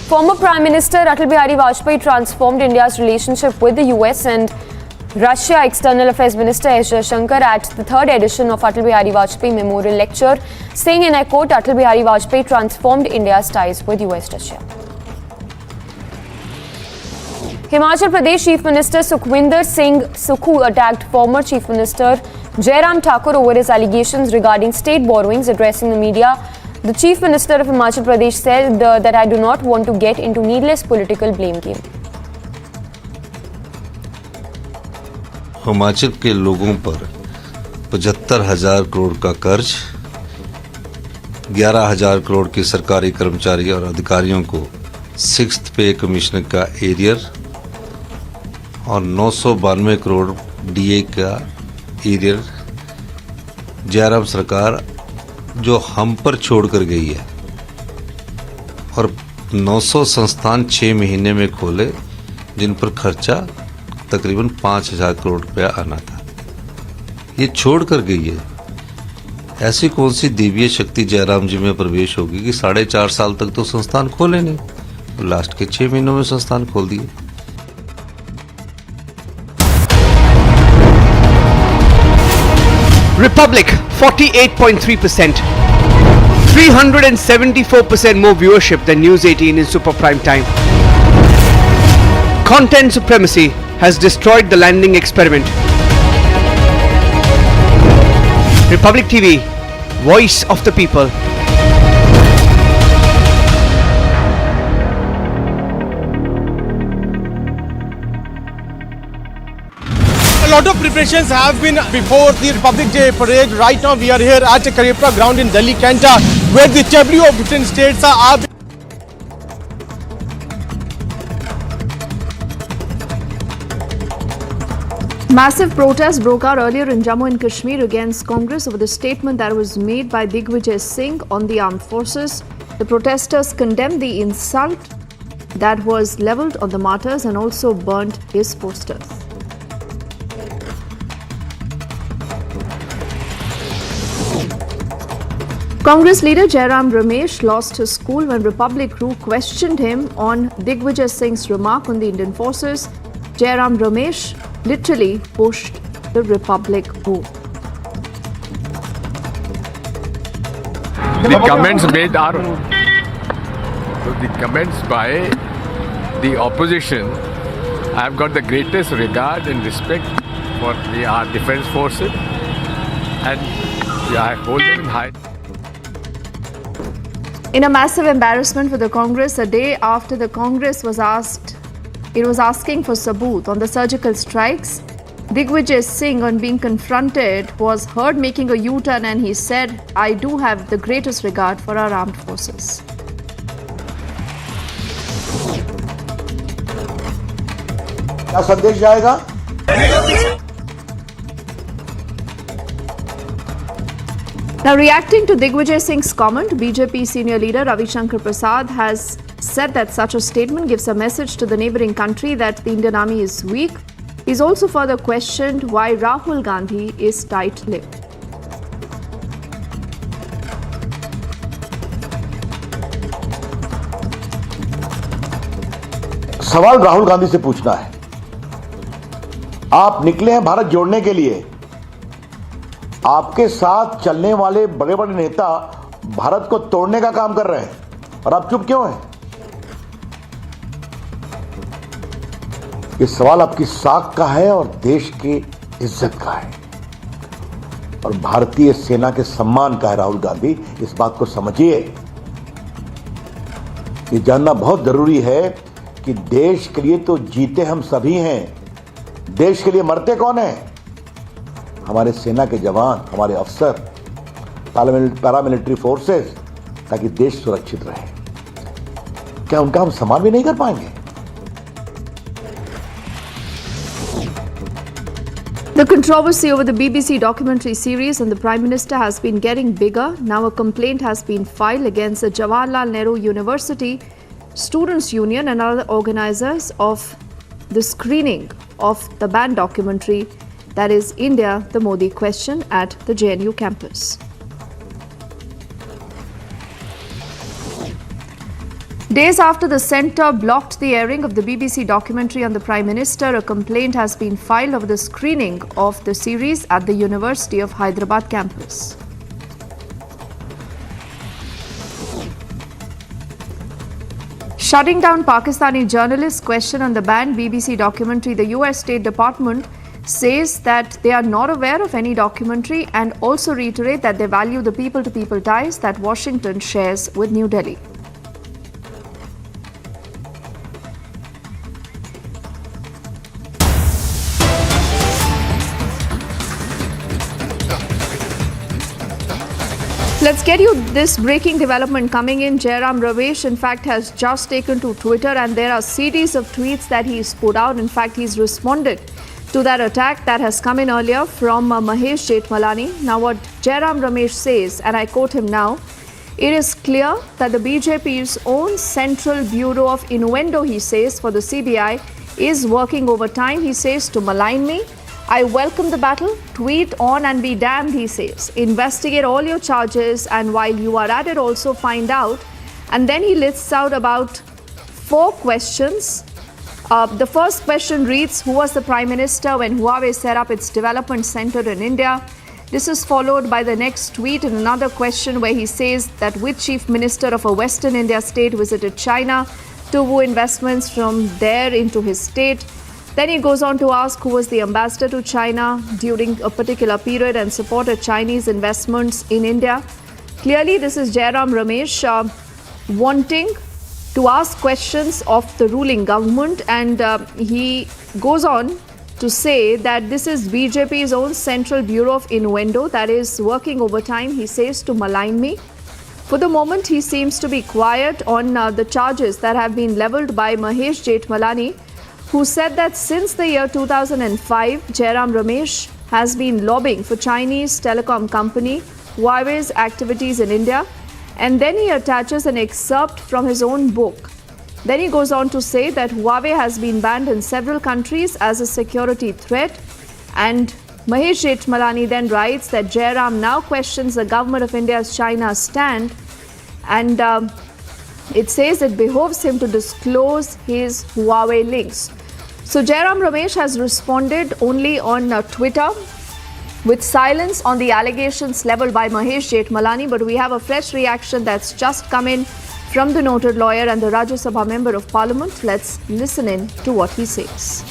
Former Prime Minister Atal Bihari Vajpayee transformed India's relationship with the US and Russia. External Affairs Minister S. Jaishankar at the third edition of Atal Bihari Vajpayee Memorial Lecture, saying, and I quote, Atal Bihari Vajpayee transformed India's ties with US-Russia. Himachal Pradesh Chief Minister Sukhwinder Singh Sukhu attacked former Chief Minister Jairam Thakur over his allegations regarding state borrowings. Addressing the media, the Chief Minister of Himachal Pradesh said that I do not want to get into needless political blame game. Himachal के लोगों पर 75,000 करोड़ का कर्ज, 11,000 करोड़ के सरकारी कर्मचारी और अधिकारियों को 6th पे कमिश्नर का एरियर और 992 करोड़ डीए का एरियर जयराम सरकार जो हम पर छोड़ कर गई है, और 900 संस्थान 6 महीने में खोले जिन पर खर्चा तकरीबन 5,000 करोड़ रुपया आना था, ये छोड़ कर गई है। ऐसी कौन सी दिव्य शक्ति जयराम जी में प्रवेश होगी कि 4.5 साल तक तो संस्थान खोले नहीं, तो लास्ट के 6 महीनों में संस्थान खोल दिए। Republic 48.3%, 374% more viewership than News 18 in super prime time. Content supremacy has destroyed the landing experiment. Republic TV, voice of the people. A lot of preparations have been before the Republic Day parade. Right now we are here at Karepra ground in Delhi Cantor, where the tableau of different states are. Massive protests broke out earlier in Jammu and Kashmir against Congress over the statement that was made by Digvijay Singh on the armed forces. The protesters condemned the insult that was levelled on the martyrs and also burnt his posters. Congress leader Jairam Ramesh lost his cool when Republic crew questioned him on Digvijay Singh's remark on the Indian forces. Jairam Ramesh literally pushed the Republic move. The comments made are the comments by the opposition. I have got the greatest regard and respect for our defense forces, and I hold them in high. In a massive embarrassment for the Congress, a day after the Congress was asking for sabut on the surgical strikes, Digvijay Singh, on being confronted, was heard making a U-turn and he said, "I do have the greatest regard for our armed forces." क्या संदेश जाएगा? Now, reacting to Digvijay Singh's comment, BJP senior leader Ravi Shankar Prasad has said that such a statement gives a message to the neighbouring country that the Indian army is weak. He's also further questioned why Rahul Gandhi is tight-lipped. सवाल राहुल गांधी से पूछना है। आप निकले हैं भारत जोड़ने के लिए। आपके साथ चलने वाले बड़े बड़े नेता भारत को तोड़ने का काम कर रहे हैं और आप चुप क्यों हैं? ये सवाल आपकी साख का है और देश की इज्जत का है और भारतीय सेना के सम्मान का है। राहुल गांधी, इस बात को समझिए। ये जानना बहुत जरूरी है कि देश के लिए तो जीते हम सभी हैं, देश के लिए मरते कौन है? हमारे सेना के जवान, हमारे अफसर, पैरामिलिट्री फोर्सेस, ताकि देश सुरक्षित रहे। क्या उनका हम सम्मान भी नहीं कर पाएंगे? The controversy over the BBC documentary series and the Prime Minister has been getting bigger. Now a complaint has been filed against the Jawaharlal Nehru University Students' Union and other organizers of the screening of the banned documentary, that is India, the Modi Question, at the JNU campus. Days after the centre blocked the airing of the BBC documentary on the Prime Minister, a complaint has been filed over the screening of the series at the University of Hyderabad campus. Shutting down Pakistani journalists' question on the banned BBC documentary, the US State Department says that they are not aware of any documentary and also reiterate that they value the people-to-people ties that Washington shares with New Delhi. Let's get you this breaking development coming in. Jairam Ramesh, in fact, has just taken to Twitter and there are series of tweets that he's put out. In fact, he's responded to that attack that has come in earlier from Mahesh Jethmalani. Now what Jairam Ramesh says, and I quote him now, "It is clear that the BJP's own Central Bureau of Innuendo," he says, for the CBI, is working overtime, he says, to malign me. I welcome the battle. Tweet on and be damned, he says. Investigate all your charges and while you are at it, also find out. And then he lists out about 4 questions. The first question reads, who was the Prime Minister when Huawei set up its development center in India? This is followed by the next tweet and another question where he says that which chief minister of a Western India state visited China to woo investments from there into his state. Then he goes on to ask who was the ambassador to China during a particular period and supported Chinese investments in India. Clearly, this is Jairam Ramesh wanting to ask questions of the ruling government, and he goes on to say that this is BJP's own Central Bureau of Innuendo that is working overtime, he says, to malign me. For the moment, he seems to be quiet on the charges that have been levelled by Mahesh Jethmalani, who said that since the year 2005, Jairam Ramesh has been lobbying for Chinese telecom company Huawei's activities in India. And then he attaches an excerpt from his own book. Then he goes on to say that Huawei has been banned in several countries as a security threat. And Mahesh Jethmalani then writes that Jairam now questions the government of India's China stand, and it says it behoves him to disclose his Huawei links. So Jairam Ramesh has responded only on Twitter with silence on the allegations levelled by Mahesh Jethmalani, but we have a fresh reaction that's just come in from the noted lawyer and the Rajya Sabha member of Parliament. Let's listen in to what he says.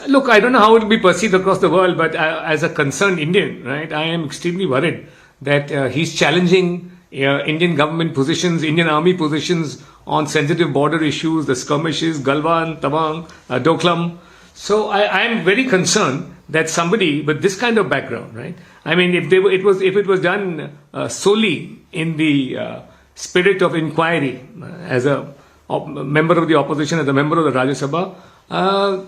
Look, I don't know how it will be perceived across the world, but as a concerned Indian, right, I am extremely worried that he's challenging Indian government positions, Indian army positions on sensitive border issues, the skirmishes, Galwan, Tabang, Doklam. So I am very concerned that somebody with this kind of background, right? I mean, if it was done solely in the spirit of inquiry, as a member of the opposition, as a member of the Rajya Sabha,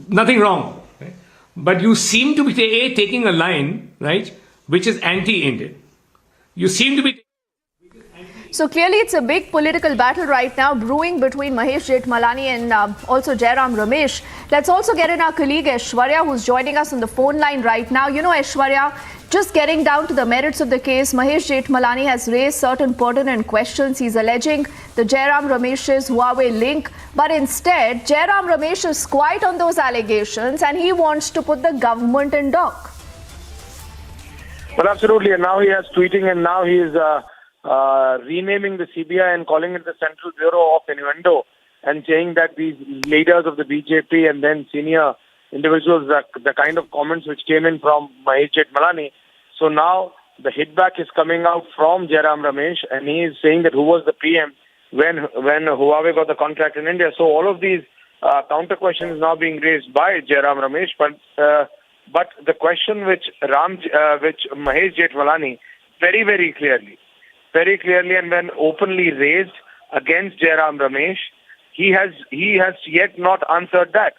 nothing wrong. Right? But you seem to be taking a line, right, which is anti-Indian. You seem to be. So clearly it's a big political battle right now brewing between Mahesh Jethmalani and also Jairam Ramesh. Let's also get in our colleague Aishwarya, who's joining us on the phone line right now. You know, Aishwarya, just getting down to the merits of the case, Mahesh Jethmalani has raised certain pertinent questions. He's alleging the Jairam Ramesh's Huawei link, but instead Jairam Ramesh is quiet on those allegations and he wants to put the government in dock. Well, absolutely. And now he is tweeting, and now he is renaming the CBI and calling it the Central Bureau of Innuendo, and saying that these leaders of the BJP and then senior individuals, the kind of comments which came in from Mahesh Jethmalani. So now the hit back is coming out from Jairam Ramesh, and he is saying that who was the PM when Huawei got the contract in India. So all of these counter questions now being raised by Jairam Ramesh, but the question which Mahesh Jethmalani very clearly and when openly raised against Jairam Ramesh, he has yet not answered that.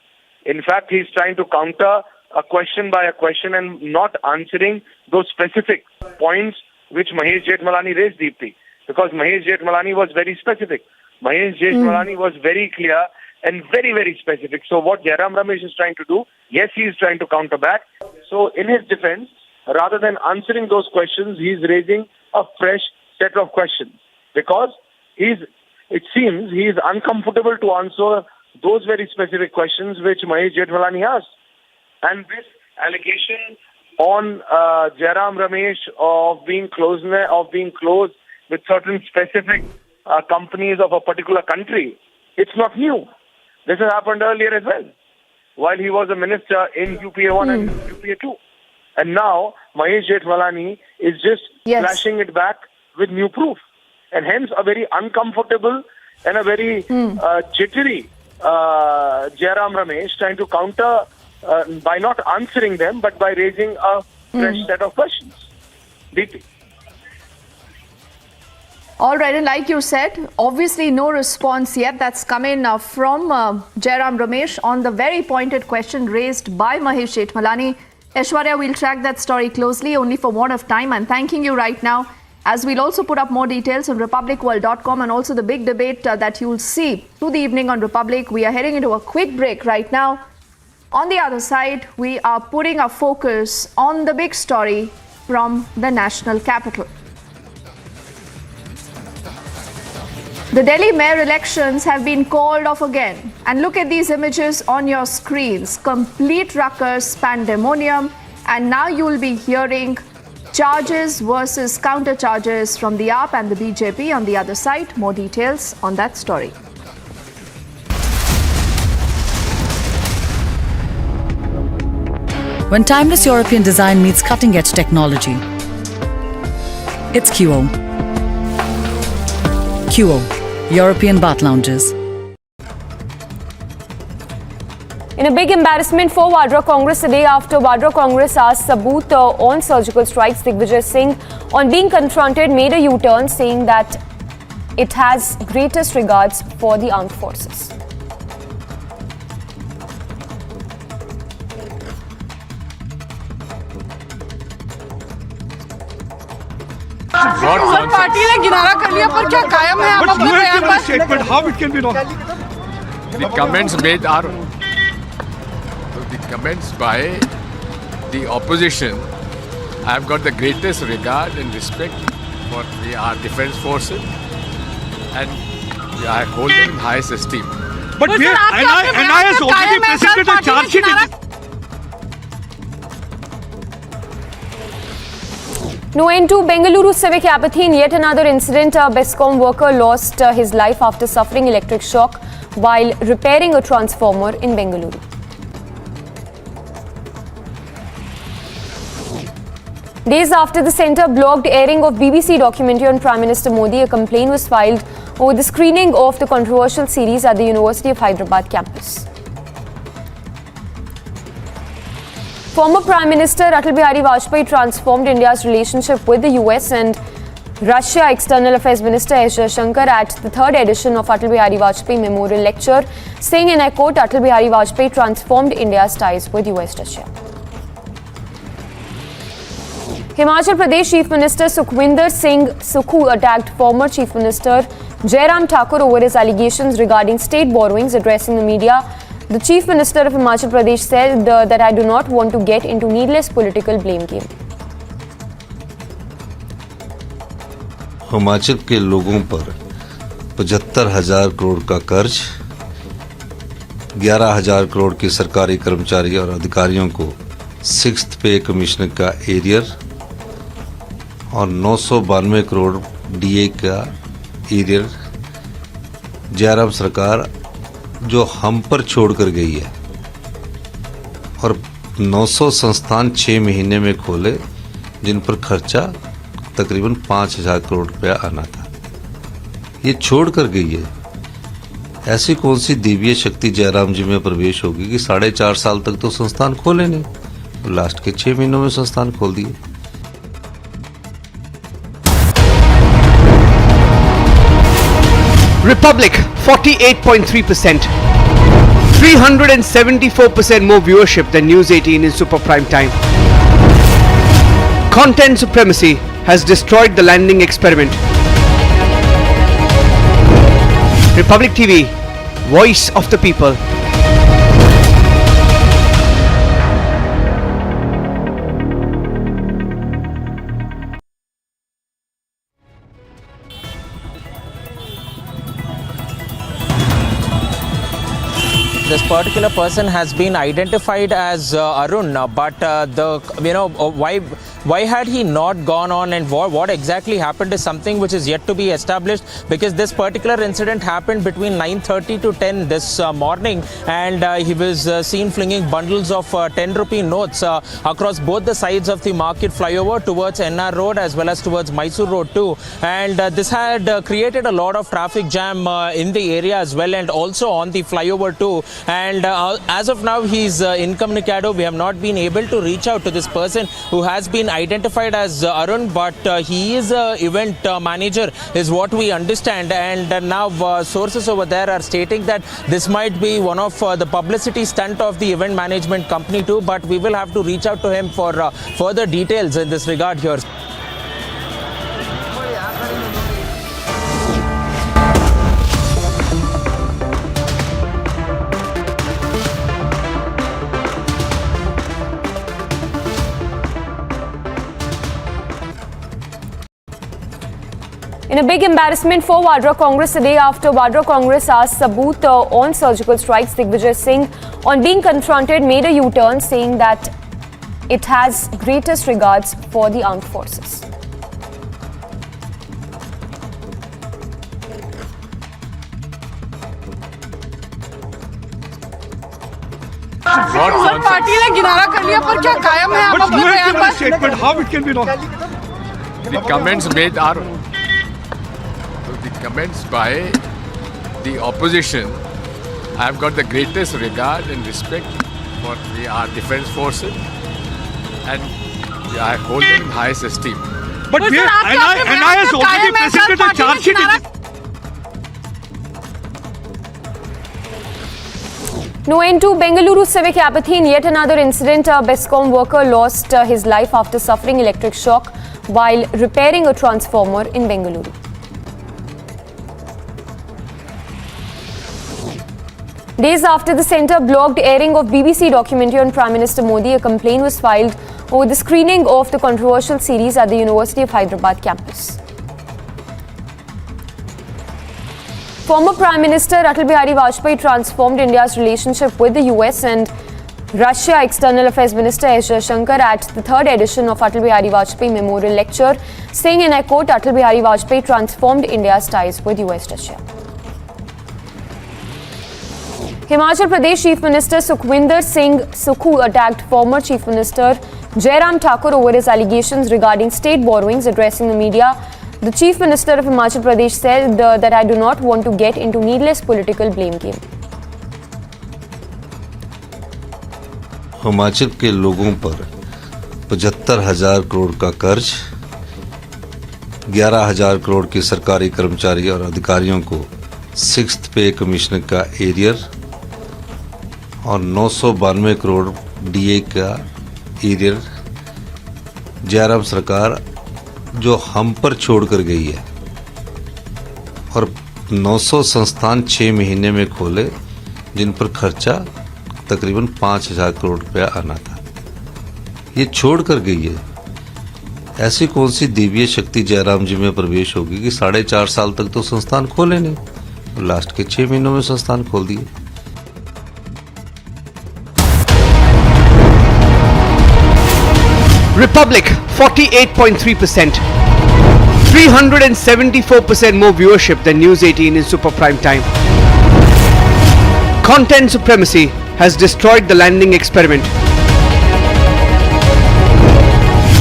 In fact, he's trying to counter a question by a question and not answering those specific points which Mahesh Jethmalani raised deeply. Because Mahesh Jethmalani was very specific. Mahesh Jethmalani was very clear and very specific. So what Jairam Ramesh is trying to do, yes, he is trying to counter back. So in his defense, rather than answering those questions, he's raising a fresh set of questions. Because it seems he is uncomfortable to answer those very specific questions which Mahesh Jethmalani asked. And this allegation on Jairam Ramesh of being close with certain specific companies of a particular country, it's not new. This has happened earlier as well, while he was a minister in UPA 1 and UPA 2. And now Mahesh Jethmalani is just flashing it back with new proof. And hence a very uncomfortable and a very jittery Jairam Ramesh trying to counter by not answering them, but by raising a fresh set of questions. Deeply. All right, and like you said, obviously no response yet that's come in from Jairam Ramesh on the very pointed question raised by Mahesh Jethmalani. Aishwarya, we'll track that story closely. Only for want of time, I'm thanking you right now, as we'll also put up more details on republicworld.com and also the big debate that you'll see through the evening on Republic. We are heading into a quick break right now. On the other side, we are putting our focus on the big story from the national capital. The Delhi mayor elections have been called off again And look at these images on your screens. Complete ruckus, pandemonium, and now you will be hearing charges versus counter charges from the AAP and the BJP on the other side. More details on that story. When timeless European design meets cutting-edge technology, it's QO. QO, European bath lounges. In a big embarrassment for Vadra Congress today, after Vadra Congress asked Saboot on surgical strikes, Digvijay Singh, on being confronted, made a U-turn, saying that it has greatest regards for the armed forces. Party ने किनारा कर लिया पर क्या कायम है आप अपने बयान पर? Statement, how it can be wrong? The comments made are the comments by the opposition. I have got the greatest regard and respect for our defense forces, and I hold them in highest esteem. But NI has already presented a charge sheet. No end to Bengaluru civic apathy in yet another incident. A BESCOM worker lost his life after suffering electric shock while repairing a transformer in Bengaluru. Days after the centre blocked airing of BBC documentary on Prime Minister Modi, a complaint was filed over the screening of the controversial series at the University of Hyderabad campus. Former Prime Minister Atal Bihari Vajpayee transformed India's relationship with the US and Russia. External Affairs Minister S. Jaishankar at the third edition of Atal Bihari Vajpayee Memorial Lecture, saying, and I quote, Atal Bihari Vajpayee transformed India's ties with US-Russia. Himachal Pradesh Chief Minister Sukhwinder Singh Sukhu attacked former Chief Minister Jairam Thakur over his allegations regarding state borrowings. Addressing the media, the Chief Minister of Himachal Pradesh said that I do not want to get into needless political blame game. Himachal के लोगों पर 75,000 करोड़ का कर्ज, 11,000 करोड़ के सरकारी कर्मचारी और अधिकारियों को 6th पे कमिश्नर का एरियर और 992 करोड़ डीए का एरियर जयराम सरकार जो हम पर छोड़कर गई है, और 900 संस्थान 6 महीने में खोले जिन पर खर्चा तकरीबन 5,000 करोड़ रुपया आना था, ये छोड़कर गई है। ऐसी कौन सी दिव्य शक्ति जयराम जी में प्रवेश होगी कि 4.5 साल तक तो संस्थान खोले नहीं और लास्ट के 6 महीनों में संस्थान खोल दिए। Republic 48.3%, 374% more viewership than News 18 in super prime time. Content supremacy has destroyed the landing experiment. Republic TV, voice of the people. This particular person has been identified as Arun, but why had he not gone on, and what exactly happened is something which is yet to be established, because this particular incident happened between 9:30 to 10 this morning, and he was seen flinging bundles of 10 rupee notes across both the sides of the market flyover towards NR Road as well as towards Mysore Road too, and this had created a lot of traffic jam in the area as well, and also on the flyover too. And as of now, he's incommunicado. We have not been able to reach out to this person who has been identified as Arun, but he is a event manager is what we understand, and now sources over there are stating that this might be one of the publicity stunt of the event management company too, but we will have to reach out to him for further details in this regard here. In a big embarrassment for Vadra Congress, a day after Vadra Congress asked Sabut on surgical strikes, Digvijay Singh, on being confronted, made a U-turn, saying that it has greatest regards for the armed forces. Party ने किनारा कर लिया, पर क्या कायम है आप अपने बयान पर? Statement, how it can be wrong? The comments made are the comments by the opposition. I have got the greatest regard and respect for our defense forces, and I hold them in highest esteem. But NI has already presented a charge sheet. No end to Bengaluru civic apathy in yet another incident. A BESCOM worker lost his life after suffering electric shock while repairing a transformer in Bengaluru. Days after the centre blocked airing of BBC documentary on Prime Minister Modi, a complaint was filed over the screening of the controversial series at the University of Hyderabad campus. Former Prime Minister Atal Bihari Vajpayee transformed India's relationship with the US and Russia. External Affairs Minister S. Jaishankar at the third edition of Atal Bihari Vajpayee Memorial Lecture, saying, and I quote, Atal Bihari Vajpayee transformed India's ties with US-Russia. Himachal Pradesh Chief Minister Sukhwinder Singh Sukhu attacked former Chief Minister Jairam Thakur over his allegations regarding state borrowings. Addressing the media, the Chief Minister of Himachal Pradesh said that I do not want to get into needless political blame game. Himachal के लोगों पर 75,000 करोड़ का कर्ज, 11,000 करोड़ के सरकारी कर्मचारी और अधिकारियों को 6th पे कमिश्नर का एरियर और 992 करोड़ डीए का एरियर जयराम सरकार जो हम पर छोड़कर गई है, और 900 संस्थान 6 महीने में खोले जिन पर खर्चा तकरीबन 5,000 करोड़ रुपया आना था, ये छोड़कर गई है। ऐसी कौन सी दिव्य शक्ति जयराम जी में प्रवेश होगी कि 4.5 साल तक तो संस्थान खोले नहीं और लास्ट के 6 महीनों में संस्थान खोल दिए। Republic 48.3%, 374% more viewership than News 18 in super prime time. Content supremacy has destroyed the landing experiment.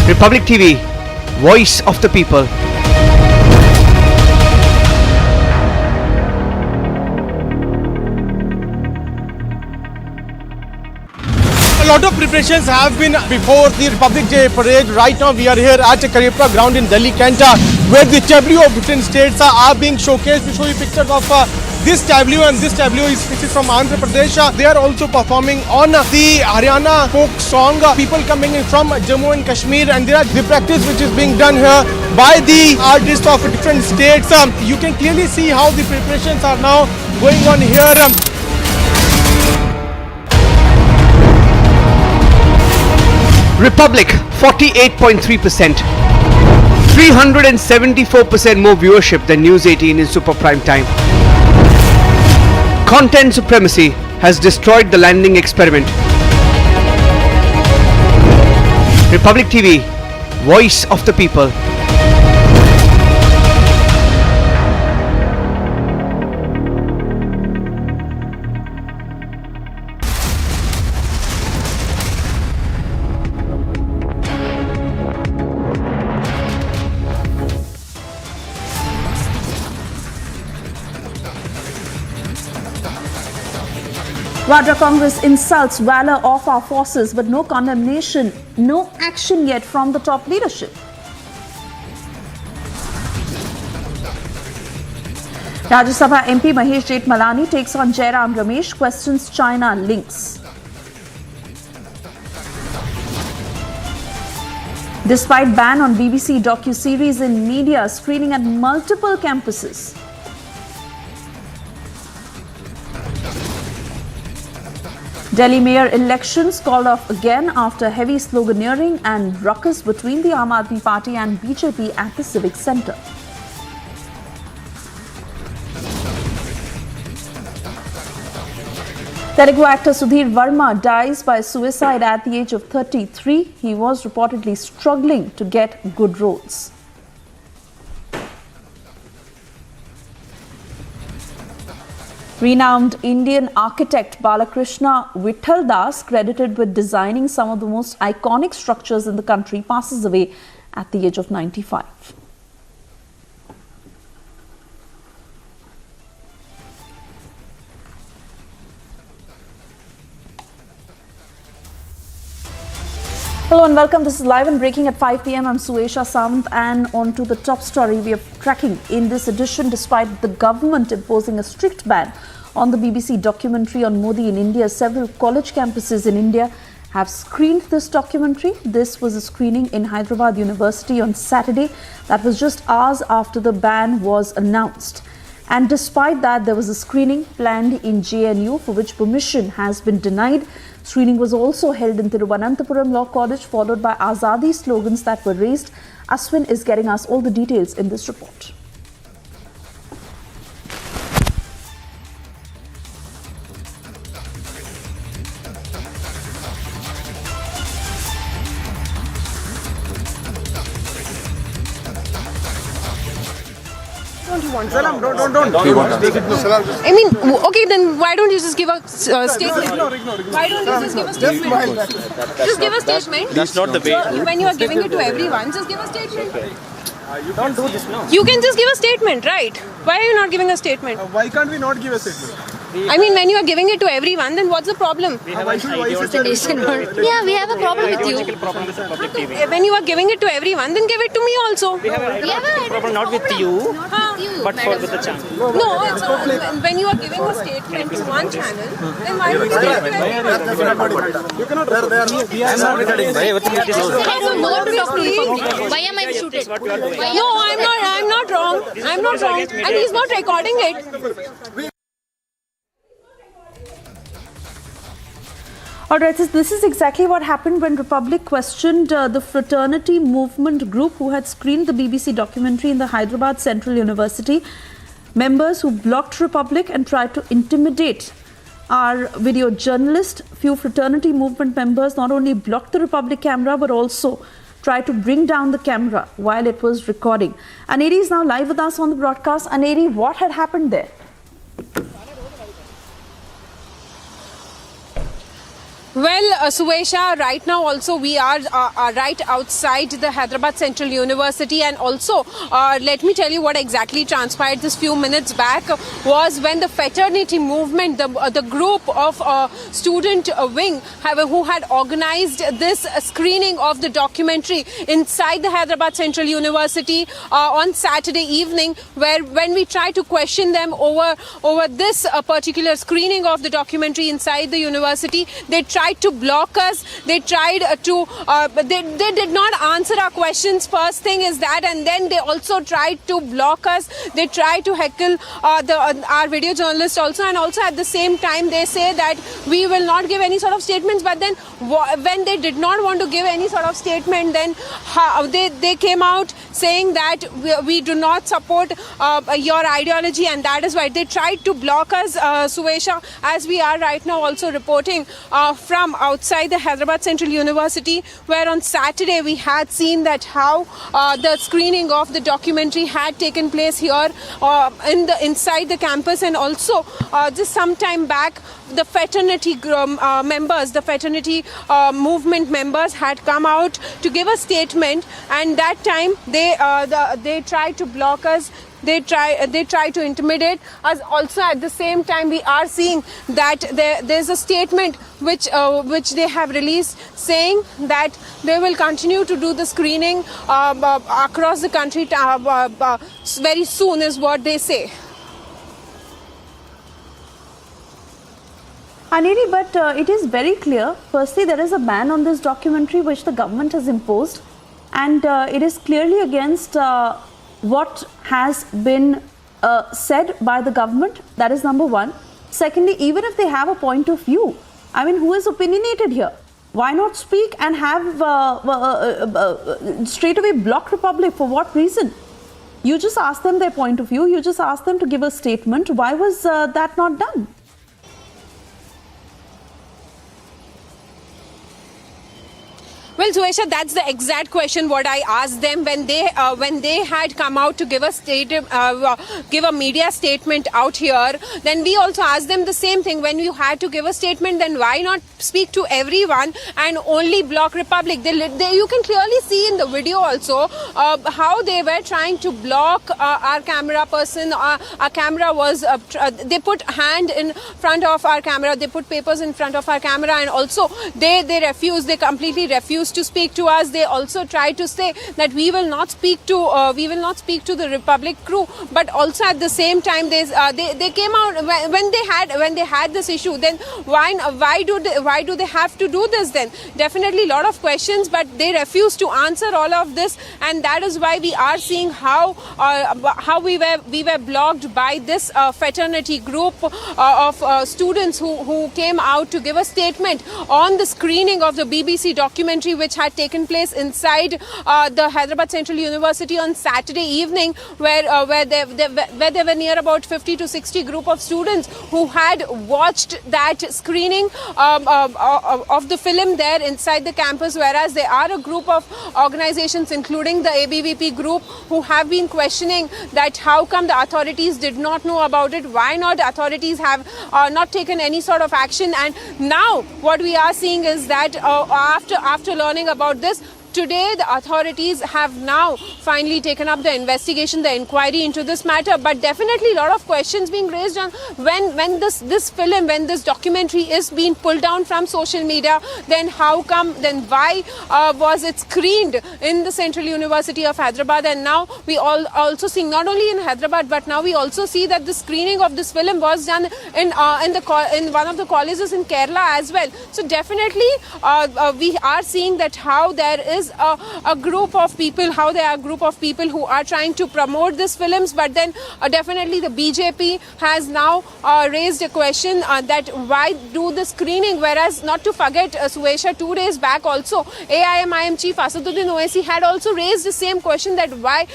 Republic TV, voice of the people. A lot of preparations have been before the Republic Day parade. Right now we are here at Karipra ground in Delhi, Kanta, where the tableau of different states are being showcased. We show you pictures of this tableau, and this tableau is from Andhra Pradesh. They are also performing on the Haryana folk song. People coming in from Jammu and Kashmir, and there are the practice which is being done here by the artists of different states. You can clearly see how the preparations are now going on here. Republic 48.3%, 374% more viewership than News 18 in super prime time. Content supremacy has destroyed the landing experiment. Republic TV, voice of the people. Vadra Congress insults valor of our forces, but no condemnation, no action yet from the top leadership. Rajya Sabha MP Mahesh Jethmalani takes on Jairam Ramesh, questions China links. Despite ban on BBC docu-series in media screening at multiple campuses. Delhi mayor elections called off again after heavy sloganeering and ruckus between the Aam Aadmi Party and BJP at the Civic Centre. Telugu actor Sudhir Verma dies by suicide at the age of 33. He was reportedly struggling to get good roles. Renowned Indian architect Balakrishna Vittal Das, credited with designing some of the most iconic structures in the country, passes away at the age of 95. Hello and welcome. This is Live and Breaking at 5 p.m. I'm Suesha Samant, and on to the top story we are tracking in this edition. Despite the government imposing a strict ban on the BBC documentary on Modi in India, several college campuses in India have screened this documentary. This was a screening in Hyderabad University on Saturday. That was just hours after the ban was announced. And despite that, there was a screening planned in JNU for which permission has been denied. Screening was also held in Thiruvananthapuram Law College, followed by Azadi slogans that were raised. Aswin is getting us all the details in this report. Salam, don't. I mean, okay, then why don't you just give a statement? Why don't you just give a statement? Just give a statement. That's not the way. When you are giving it to everyone, just give a statement. You don't do this now. You can just give a statement, right? Why are you not giving a statement? Why can't we not give a statement? I mean, when you are giving it to everyone, then what's the problem? Yeah, we have a problem with you. When you are giving it to everyone, then give it to me also. We have a problem not with you, but with the channel. No, it's when you are giving a statement to one channel, then why would you give it to everyone? You cannot. I'm not recording. Why am I shooted? No, I'm not wrong. I'm not wrong. And he's not recording it. Alright, so this is exactly what happened when Republic questioned the fraternity movement group who had screened the BBC documentary in the Hyderabad Central University. Members who blocked Republic and tried to intimidate our video journalist. Few fraternity movement members not only blocked the Republic camera but also tried to bring down the camera while it was recording. Aneri is now live with us on the broadcast. Aneri, what had happened there? Well, Suesha, right now also we are right outside the Hyderabad Central University, and also let me tell you what exactly transpired this few minutes back was when the fraternity movement, the group of student wing who had organized this screening of the documentary inside the Hyderabad Central University on Saturday evening, when we tried to question them over this particular screening of the documentary inside the university, they tried to block us. They tried to they did not answer our questions. First thing is that, and then they also tried to block us. They tried to heckle our video journalist also, and also at the same time they say that we will not give any sort of statements. But then when they did not want to give any sort of statement, then they came out saying that we do not support your ideology, and that is why they tried to block us, Suesha, as we are right now also reporting from outside the Hyderabad Central University, where on Saturday we had seen that how the screening of the documentary had taken place here inside the campus, and also just some time back the fraternity members, the fraternity movement members had come out to give a statement, and that time they tried to block us. They try to intimidate us. Also, at the same time, we are seeing that there's a statement which they have released saying that they will continue to do the screening across the country very soon, is what they say. Aneri, but it is very clear. Firstly, there is a ban on this documentary which the government has imposed, and it is clearly against what has been said by the government. That is number one. Secondly, even if they have a point of view, I mean, who is opinionated here? Why not speak and have straight away block Republic? For what reason? You just ask them their point of view. You just ask them to give a statement. Why was that not done? Well, Suesha, that's the exact question what I asked them when they had come out to give a media statement out here. Then we also asked them the same thing. When you had to give a statement, then why not speak to everyone and only block Republic? You can clearly see in the video also how they were trying to block our camera person. Our camera was they put hand in front of our camera. They put papers in front of our camera, and also they refused. They completely refused to speak to us. They also tried to say that we will not speak to the Republic crew. But also at the same time, they came out when they had this issue. Then why do they have to do this? Then definitely a lot of questions, but they refuse to answer all of this, and that is why we are seeing how we were blocked by this fraternity group of students who came out to give a statement on the screening of the BBC documentary which had taken place inside the Hyderabad Central University on Saturday evening, where there were near about 50 to 60 group of students who had watched that screening of the film there inside the campus, whereas there are a group of organizations including the ABVP group who have been questioning that how come the authorities did not know about it, why not authorities have not taken any sort of action. And now what we are seeing is that after learning about this, today, the authorities have now finally taken up the investigation, the inquiry into this matter. But definitely a lot of questions being raised on when this documentary is being pulled down from social media, then why was it screened in the Central University of Hyderabad? And now we also see not only in Hyderabad, but now we also see that the screening of this film was done in one of the colleges in Kerala as well. So definitely we are seeing that how there is a group of people who are trying to promote these films, but then definitely the BJP has now raised a question that why do the screening, whereas not to forget Suesha, 2 days back also AIMIM chief Asaduddin Owaisi had also raised the same question that why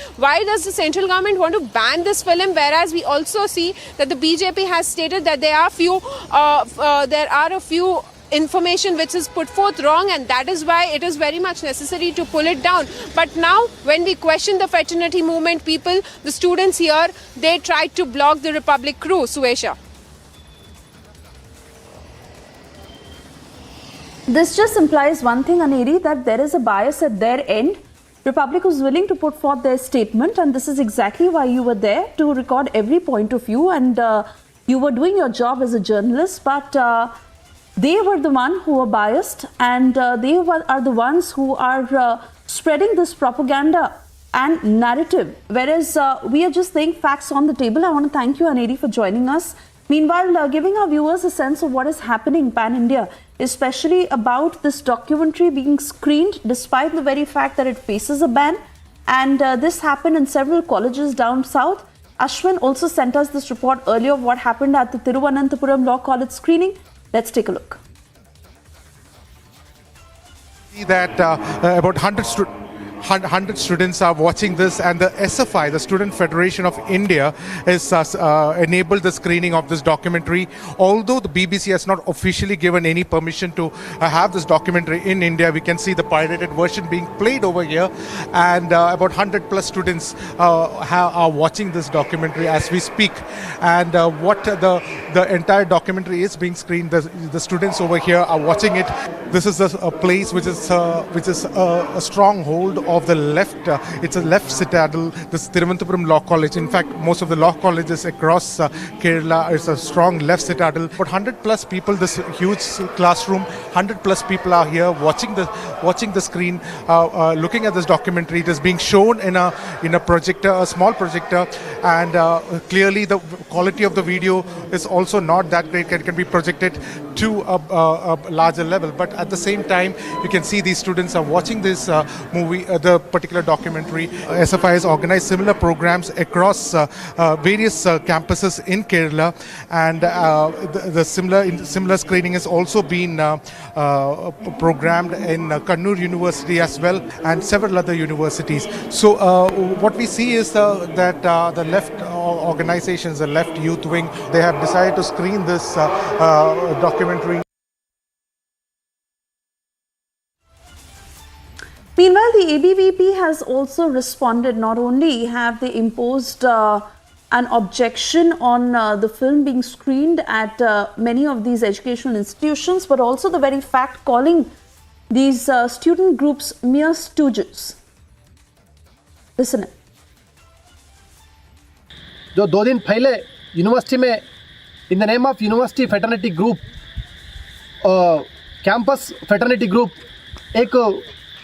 does the central government want to ban this film, whereas we also see that the BJP has stated that there are a few information which is put forth wrong, and that is why it is very much necessary to pull it down. But now when we question the fraternity movement people, the students here, they tried to block the Republic crew. Suesha. This just implies one thing, Aneri, that there is a bias at their end. Republic was willing to put forth their statement, and this is exactly why you were there, to record every point of view, and you were doing your job as a journalist, but they were the one who were biased, and are the ones who are spreading this propaganda and narrative, whereas we are just laying facts on the table. I want to thank you, Aneri, for joining us. Meanwhile, giving our viewers a sense of what is happening pan-India, especially about this documentary being screened despite the very fact that it faces a ban. And this happened in several colleges down south. Ashwin also sent us this report earlier of what happened at the Thiruvananthapuram Law College screening. Let's take a look. See that about 100 students are watching this, and the SFI, the Student Federation of India, has enabled the screening of this documentary. Although the BBC has not officially given any permission to have this documentary in India, we can see the pirated version being played over here, and about 100 plus students are watching this documentary as we speak. And what the entire documentary is being screened, the students over here are watching it. This is a place which is a stronghold of the left. It's a left citadel, this Thiruvananthapuram Law College. In fact, most of the law colleges across Kerala is a strong left citadel. But 100 plus people, this huge classroom, 100 plus people are here watching the screen, looking at this documentary. It is being shown in a projector, a small projector, and clearly the quality of the video is also not that great. It can be projected to a larger level, but at the same time you can see these students are watching this movie, the particular documentary. SFI has organized similar programs across various campuses in Kerala, and the similar screening has also been programmed in Kannur University as well, and several other universities. So what we see is that the left organizations, the left youth wing, they have decided to screen this documentary. Meanwhile, the ABVP has also responded. Not only have they imposed an objection on the film being screened at many of these educational institutions, but also the very fact calling these student groups mere stooges. Listen. जो 2 दिन पहले university में in the name of university fraternity group campus fraternity group एक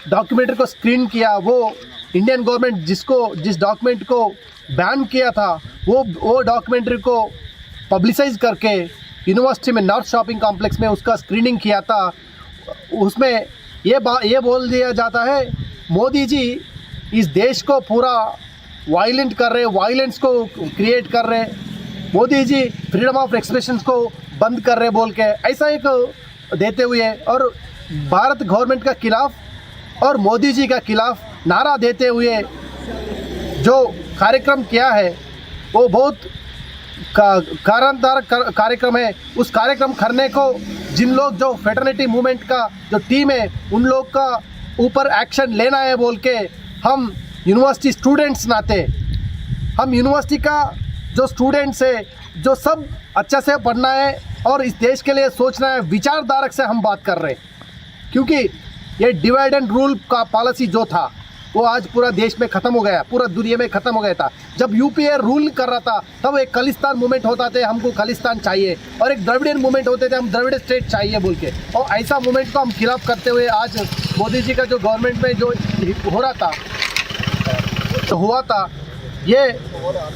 documentary को screen किया, वो Indian government जिस document को बैन किया था वो डॉक्यूमेंट्री को पब्लिसाइज करके यूनिवर्सिटी में नॉर्थ शॉपिंग कॉम्प्लेक्स में उसका स्क्रीनिंग किया था। उसमें ये बोल दिया जाता है मोदी जी इस देश को पूरा वायलेंट कर रहे, वायलेंस को क्रिएट कर रहे, Modi ji freedom of expression को बंद कर रहे बोल के ऐसा एक देते हुए और भारत गवर्नमेंट का खिलाफ और मोदी जी का खिलाफ नारा देते हुए जो कार्यक्रम किया है वो बहुत कारणदार कार्यक्रम है। उस कार्यक्रम करने को जिन लोग जो फेटर्निटी मूवमेंट का जो टीम है उन लोग का ऊपर एक्शन लेना है बोल के हम यूनिवर्सिटी स्टूडेंट्स नाते हम यूनिवर्सिटी का जो स्टूडेंट्स है जो सब अच्छा से पढ़ना है और इस देश के लिए सोचना है, विचारधारक से हम बात कर रहे हैं। क्योंकि ये डिवाइड एंड रूल का पॉलिसी जो था वो आज पूरा देश में ख़त्म हो गया, पूरा दुनिया में ख़त्म हो गया था। जब यूपीए रूल कर रहा था तब एक खालिस्तान मूवमेंट होता थे, हमको खालिस्तान चाहिए, और एक द्रविडियन मूवमेंट होते थे, हम द्रविड़ स्टेट चाहिए बोल के, और ऐसा मूवमेंट को हम खिलाफ करते हुए आज मोदी जी का जो गवर्नमेंट में जो हो रहा था तो हुआ था, ये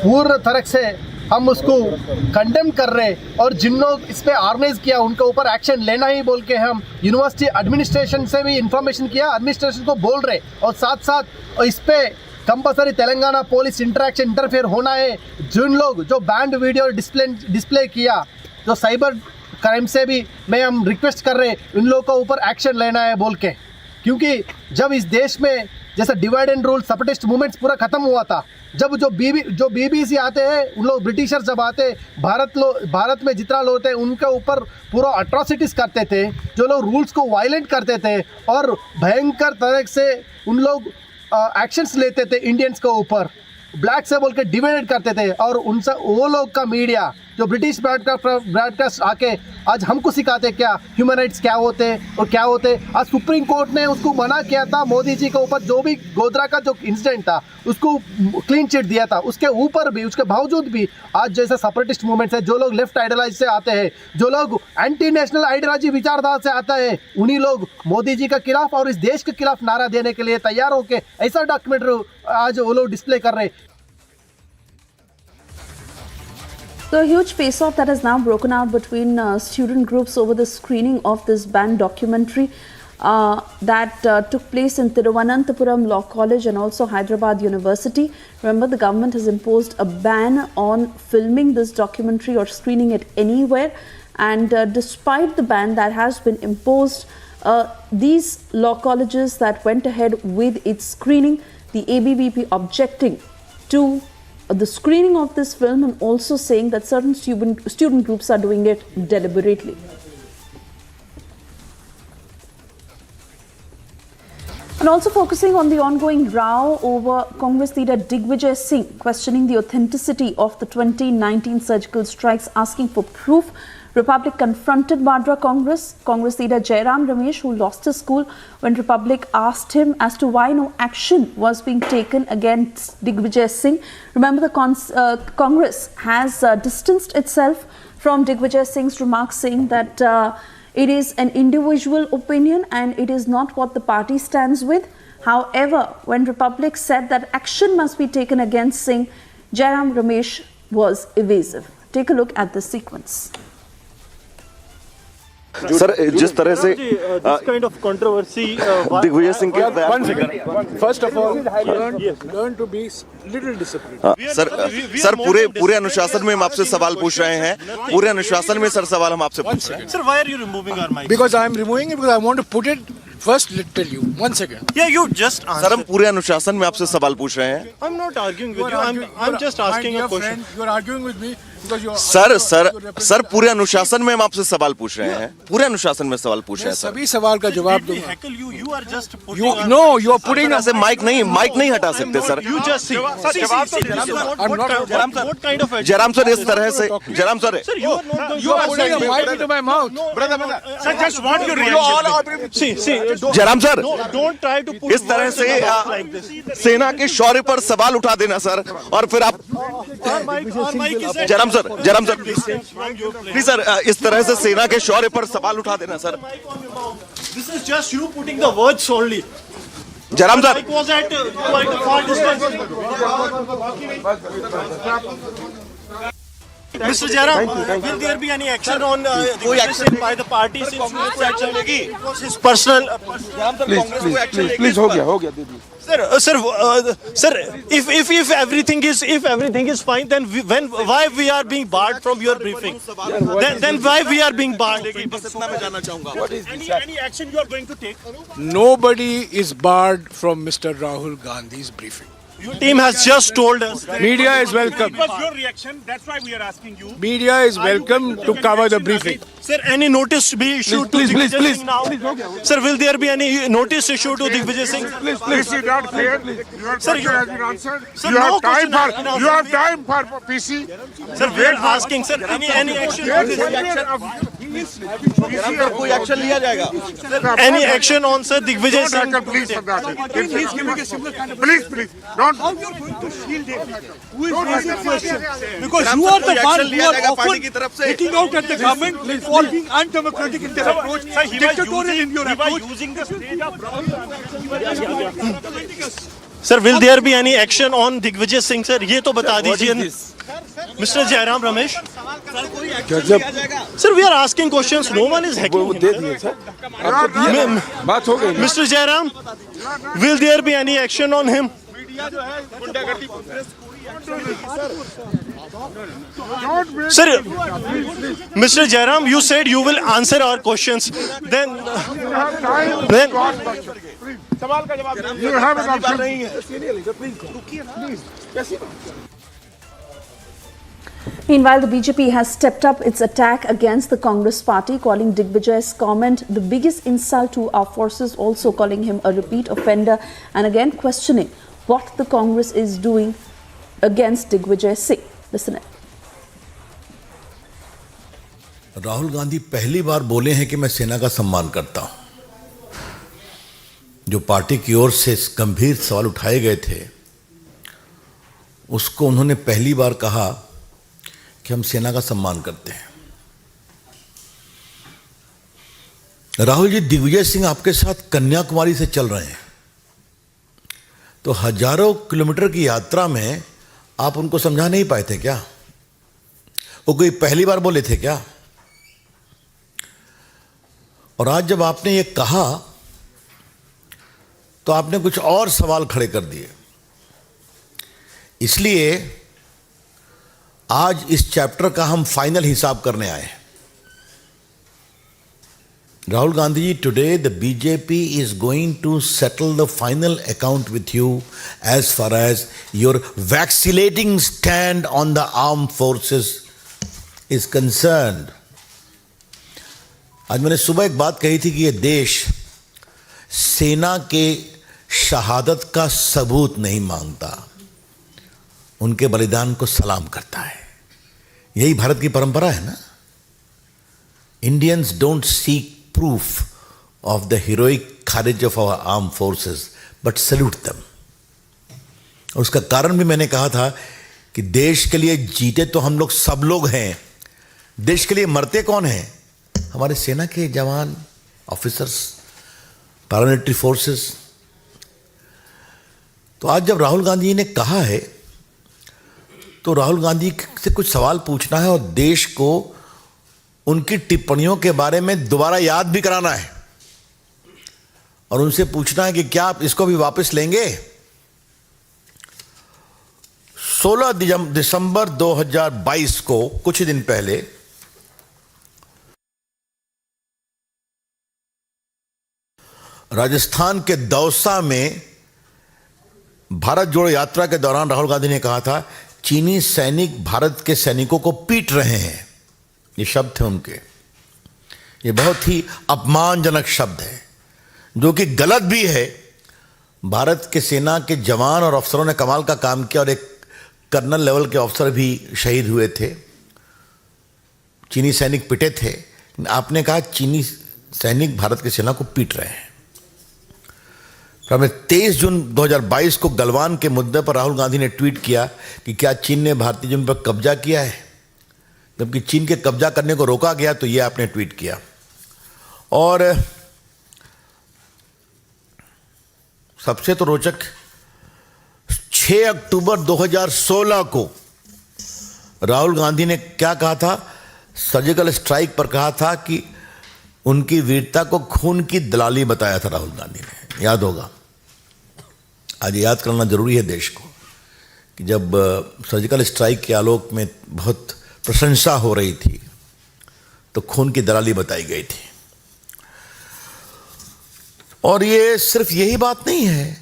पूर्ण तरह से हम उसको कंडेम कर रहे और जिन लोग इस पर ऑर्गेनाइज किया उनके ऊपर एक्शन लेना ही बोल के हम यूनिवर्सिटी एडमिनिस्ट्रेशन से भी इंफॉर्मेशन किया, एडमिनिस्ट्रेशन को बोल रहे और साथ साथ इस पे कंपलसरी तेलंगाना पुलिस इंटरफेयर होना है। जिन लोग जो बैंड वीडियो डिस्प्ले किया जो साइबर क्राइम से भी मैं हम रिक्वेस्ट कर रहे उन लोगों को ऊपर एक्शन लेना है बोल के, क्योंकि जब इस देश में जैसा divide and rule separatist movements पूरा खत्म हुआ था, जब जो बीबीसी आते हैं उन लोग ब्रिटिशर्स जब आते भारत में जितना लोग थे उनके ऊपर पूरा अट्रॉसिटीज़ करते थे, जो लोग रूल्स को वायलेंट करते थे और भयंकर तरह से उन लोग एक्शंस लेते थे इंडियंस के ऊपर, ब्लैक से बोल के डिवाइड करते थे। और उनसे वो लोग का मीडिया जो ब्रिटिश ब्रॉडकास्ट आके आज हमको सिखाते क्या ह्यूमन राइट्स क्या होते और क्या होते। आज सुप्रीम कोर्ट ने उसको मना किया था, मोदी जी के ऊपर जो भी गोधरा का जो इंसिडेंट था उसको क्लीन चिट दिया था, उसके ऊपर भी उसके बावजूद भी आज जैसे सेपरेटिस्ट मूवमेंट्स है, जो लोग लेफ्ट आइडियोलॉजी से आते हैं, जो लोग एंटी नेशनल आइडियोलॉजी विचारधारा से आते हैं, उन्हीं लोग मोदी जी के खिलाफ और इस देश के खिलाफ नारा देने के लिए तैयार होके ऐसा डॉक्यूमेंट्री आज वो लोग डिस्प्ले कर रहे हैं। So a huge face-off that has now broken out between student groups over the screening of this banned documentary that took place in Thiruvananthapuram Law College and also Hyderabad University. Remember, the government has imposed a ban on filming this documentary or screening it anywhere. And despite the ban that has been imposed, these law colleges that went ahead with its screening, the ABVP objecting to the screening of this film and also saying that certain student groups are doing it deliberately. And also focusing on the ongoing row over Congress leader Digvijay Singh questioning the authenticity of the 2019 surgical strikes, asking for proof. Republic confronted Madra Congress leader Jairam Ramesh, who lost his school, when Republic asked him as to why no action was being taken against Digvijay Singh. Remember, the Congress has distanced itself from Digvijay Singh's remarks, saying that it is an individual opinion and it is not what the party stands with. However, when Republic said that action must be taken against Singh, Jairam Ramesh was evasive. Take a look at this sequence. Sir जिस तरह से this kind of controversy Digvijay Singh के one second first of all learn to be little disciplined sir पूरे अनुशासन में हम आपसे सवाल पूछ रहे हैं, पूरे अनुशासन में सर सवाल हम आपसे पूछ रहे हैं। Sir, why are you removing our mic? Because I am removing it because I want to put it first. Let tell you 1 second. Yeah, you just answer. Sir हम पूरे अनुशासन में आपसे सवाल पूछ रहे हैं। I'm not arguing with you. I'm just asking a question. You are arguing with me sir पूरे अनुशासन में हम आपसे सवाल पूछ रहे हैं, पूरे अनुशासन में सवाल पूछ रहे हैं सर। सभी सवाल का जवाब दूंगा। यू आर पुटिंग ऐसे माइक नहीं हटा सकते सर। जयराम सर इस तरह से Jairam sir you are putting a mic into my mouth. Brother, sir, just want your reaction. See, Jairam sir don't try to put इस तरह से सेना के शौर्य पर सवाल उठा देना सर, और फिर आप जयराम सर प्लीज सर इस तरह से सेना के शौर्य पर सवाल उठा देना sir. This is just you putting the words only. Jairam sir Mike was at quite a far distance. Mr. Jairam, will there be any action on by the party since action legi? It was his personal. Please, हो गया दीदी। Sir, if everything is fine, then why we are being barred from your briefing? Then why we are being barred? Any action you are going to take? Nobody is barred from Mr. Rahul Gandhi's briefing. Your team has just told us. Media is welcome. It was your reaction. That's why we are asking you. Media is welcome to cover the briefing. Sir, any notice be issued to Digvijay Singh now? Sir, will there be any notice issued to Digvijay Singh? Please sit down clear. Your question has been answered. Sir, You have time for PC. Sir, we are asking, sir, any action? कोई action लिया जाएगा? Any action on Sir Digvijay Singh? Please, for that. He's giving a similar kind of. Please. Don't. How you're going to shield him? Don't ask the question. Because you are the one who are often Taking out at the government for being undemocratic in their approach, dictatorial in your approach. Using the stage of Sir, will there be any action on Digvijay Singh, sir? ये तो बता दीजिए. Mr. Jairam Ramesh. Sir, we are asking questions. No one is hacking. Mr. Jairam, will there be any action on him? Sir, Mr. Jairam, you said you will answer our questions. Then You have an option. Meanwhile, the BJP has stepped up its attack against the Congress party, calling Digvijay's comment the biggest insult to our forces, also calling him a repeat offender and again questioning what the Congress is doing against Digvijay Singh. Listen in. Rahul Gandhi पहली बार बोले हैं कि मैं सेना का सम्मान करता हूं। जो पार्टी की ओर से गंभीर सवाल उठाए गए थे उसको उन्होंने पहली बार कहा कि हम सेना का सम्मान करते हैं। राहुल जी, दिग्विजय सिंह आपके साथ कन्याकुमारी से चल रहे हैं, तो हजारों किलोमीटर की यात्रा में आप उनको समझा नहीं पाए थे क्या? वो कोई पहली बार बोले थे क्या? और आज जब आपने ये कहा तो आपने कुछ और सवाल खड़े कर दिए। इसलिए आज इस चैप्टर का हम फाइनल हिसाब करने आए हैं। Rahul Gandhi, today the BJP is going to settle the final account with you as far as your vacillating stand on the armed forces is concerned. आज मैंने सुबह एक बात कही थी कि ये देश सेना के शहादत का सबूत नहीं मांगता, उनके बलिदान को सलाम करता है। यही भारत की परंपरा है ना। Indians don't seek proof of the heroic courage of our armed forces, but salute them. और उसका कारण भी मैंने कहा था कि देश के लिए जीते तो हम लोग सब लोग हैं, देश के लिए मरते कौन हैं? हमारे सेना के जवान, ऑफिसर्स, पैरामिलिट्री फोर्सेस। तो आज जब राहुल गांधी ने कहा है तो राहुल गांधी से कुछ सवाल पूछना है और देश को उनकी टिप्पणियों के बारे में दोबारा याद भी कराना है और उनसे पूछना है कि क्या आप इसको भी वापस लेंगे? 16 दिसंबर 2022 को, कुछ ही दिन पहले, राजस्थान के दौसा में भारत जोड़ो यात्रा के दौरान राहुल गांधी ने कहा था चीनी सैनिक भारत के सैनिकों को पीट रहे हैं, ये शब्द थे उनके। ये बहुत ही अपमानजनक शब्द है, जो कि गलत भी है। भारत के सेना के जवान और अफसरों ने कमाल का काम किया और एक कर्नल लेवल के अफसर भी शहीद हुए थे। चीनी सैनिक पिटे थे। आपने कहा चीनी सैनिक भारत की सेना को पीट रहे हैं। फिर 23 जून 2022 को गलवान के मुद्दे पर राहुल गांधी ने ट्वीट किया कि क्या चीन ने भारतीय जमीन पर कब्जा किया है, जबकि चीन के कब्जा करने को रोका गया, तो यह आपने ट्वीट किया। और सबसे तो रोचक 6 अक्टूबर 2016 को राहुल गांधी ने क्या कहा था? सर्जिकल स्ट्राइक पर कहा था कि उनकी वीरता को खून की दलाली बताया था राहुल गांधी ने, याद होगा। आज याद करना जरूरी है देश को कि जब सर्जिकल स्ट्राइक के आलोक में बहुत प्रशंसा हो रही थी तो खून की दलाली बताई गई थी। और ये सिर्फ यही बात नहीं है,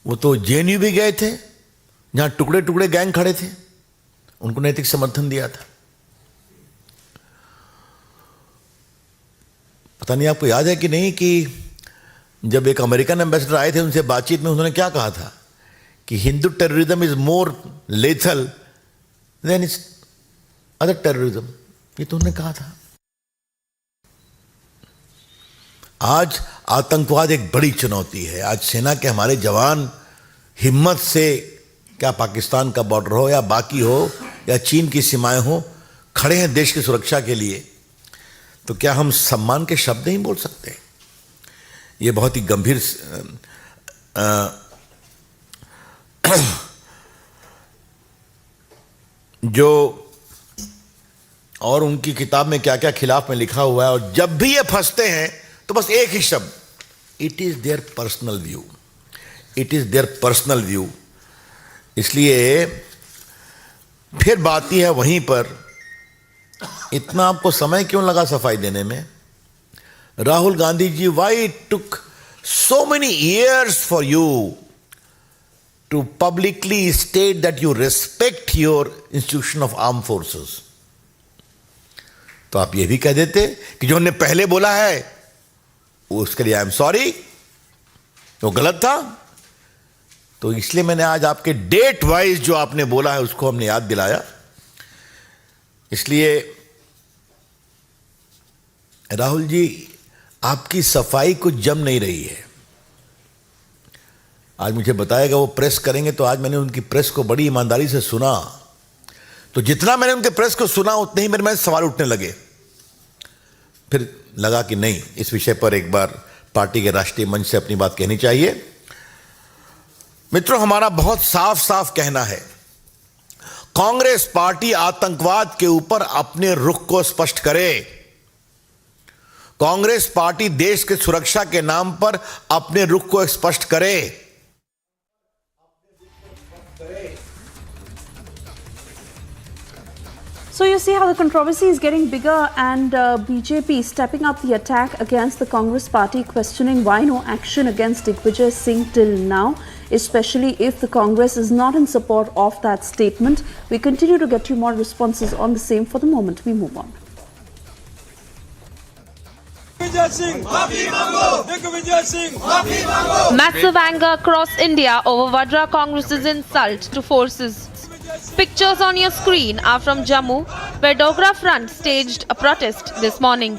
वो तो जेएनयू भी गए थे जहां टुकड़े टुकड़े गैंग खड़े थे, उनको नैतिक समर्थन दिया था। पता नहीं आपको याद है कि नहीं कि जब एक अमेरिकन एम्बेसडर आए थे, उनसे बातचीत में उन्होंने क्या कहा था कि Hindu terrorism is more lethal than it's other terrorism, ये तो उन्होंने कहा था। आज आतंकवाद एक बड़ी चुनौती है। आज सेना के हमारे जवान हिम्मत से, क्या पाकिस्तान का बॉर्डर हो या बाकी हो या चीन की सीमाएं हो, खड़े हैं देश की सुरक्षा के लिए। तो क्या हम सम्मान के शब्द नहीं बोल सकते? ये बहुत ही गंभीर जो और उनकी किताब में क्या क्या खिलाफ में लिखा हुआ है। और जब भी ये फंसते हैं तो बस एक ही शब्द, it is their personal view, it is their personal view. इसलिए फिर बात ही है वहीं पर, इतना आपको समय क्यों लगा सफाई देने में? Rahul Gandhi ji, why it took so many years for you to publicly state that you respect your institution of arm forces? तो आप ये भी कह देते कि जो उन्होंने पहले बोला है उसके लिए आई एम सॉरी, वो गलत था। तो इसलिए मैंने आज आपके डेट वाइज जो आपने बोला है उसको हमने याद दिलाया। इसलिए राहुल जी, आपकी सफाई कुछ जम नहीं रही है। आज मुझे बताएगा वो प्रेस करेंगे, तो आज मैंने उनकी प्रेस को बड़ी ईमानदारी से सुना। तो जितना मैंने उनके प्रेस को सुना उतने ही मेरे में सवाल उठने लगे। फिर लगा कि नहीं, इस विषय पर एक बार पार्टी के राष्ट्रीय मंच से अपनी बात कहनी चाहिए। मित्रों, हमारा बहुत साफ साफ कहना है, कांग्रेस पार्टी आतंकवाद के ऊपर अपने रुख को स्पष्ट करे। कांग्रेस पार्टी देश की सुरक्षा के नाम पर अपने रुख को स्पष्ट करे। So you see how the controversy is getting bigger, and BJP stepping up the attack against the Congress party, questioning why no action against Digvijay Singh till now, especially if the Congress is not in support of that statement. We continue to get you more responses on the same. For the moment, we move on. Massive anger across India over Vadra Congress's insult to forces. Pictures on your screen are from Jammu, where Dogra Front staged a protest this morning.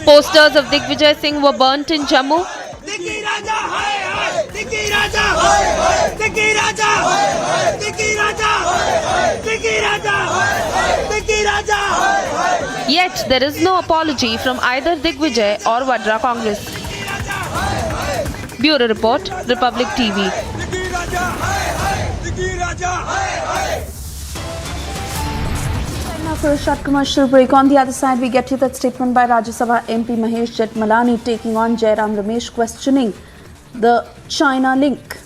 Posters of Digvijay Singh were burnt in Jammu. Yet there is no apology from either Digvijay or Vadra Congress. Bureau Report, Republic TV. Now for a short commercial break. On the other side, we get you that statement by Rajya Sabha MP Mahesh Jethmalani taking on Jairam Ramesh, questioning the China link.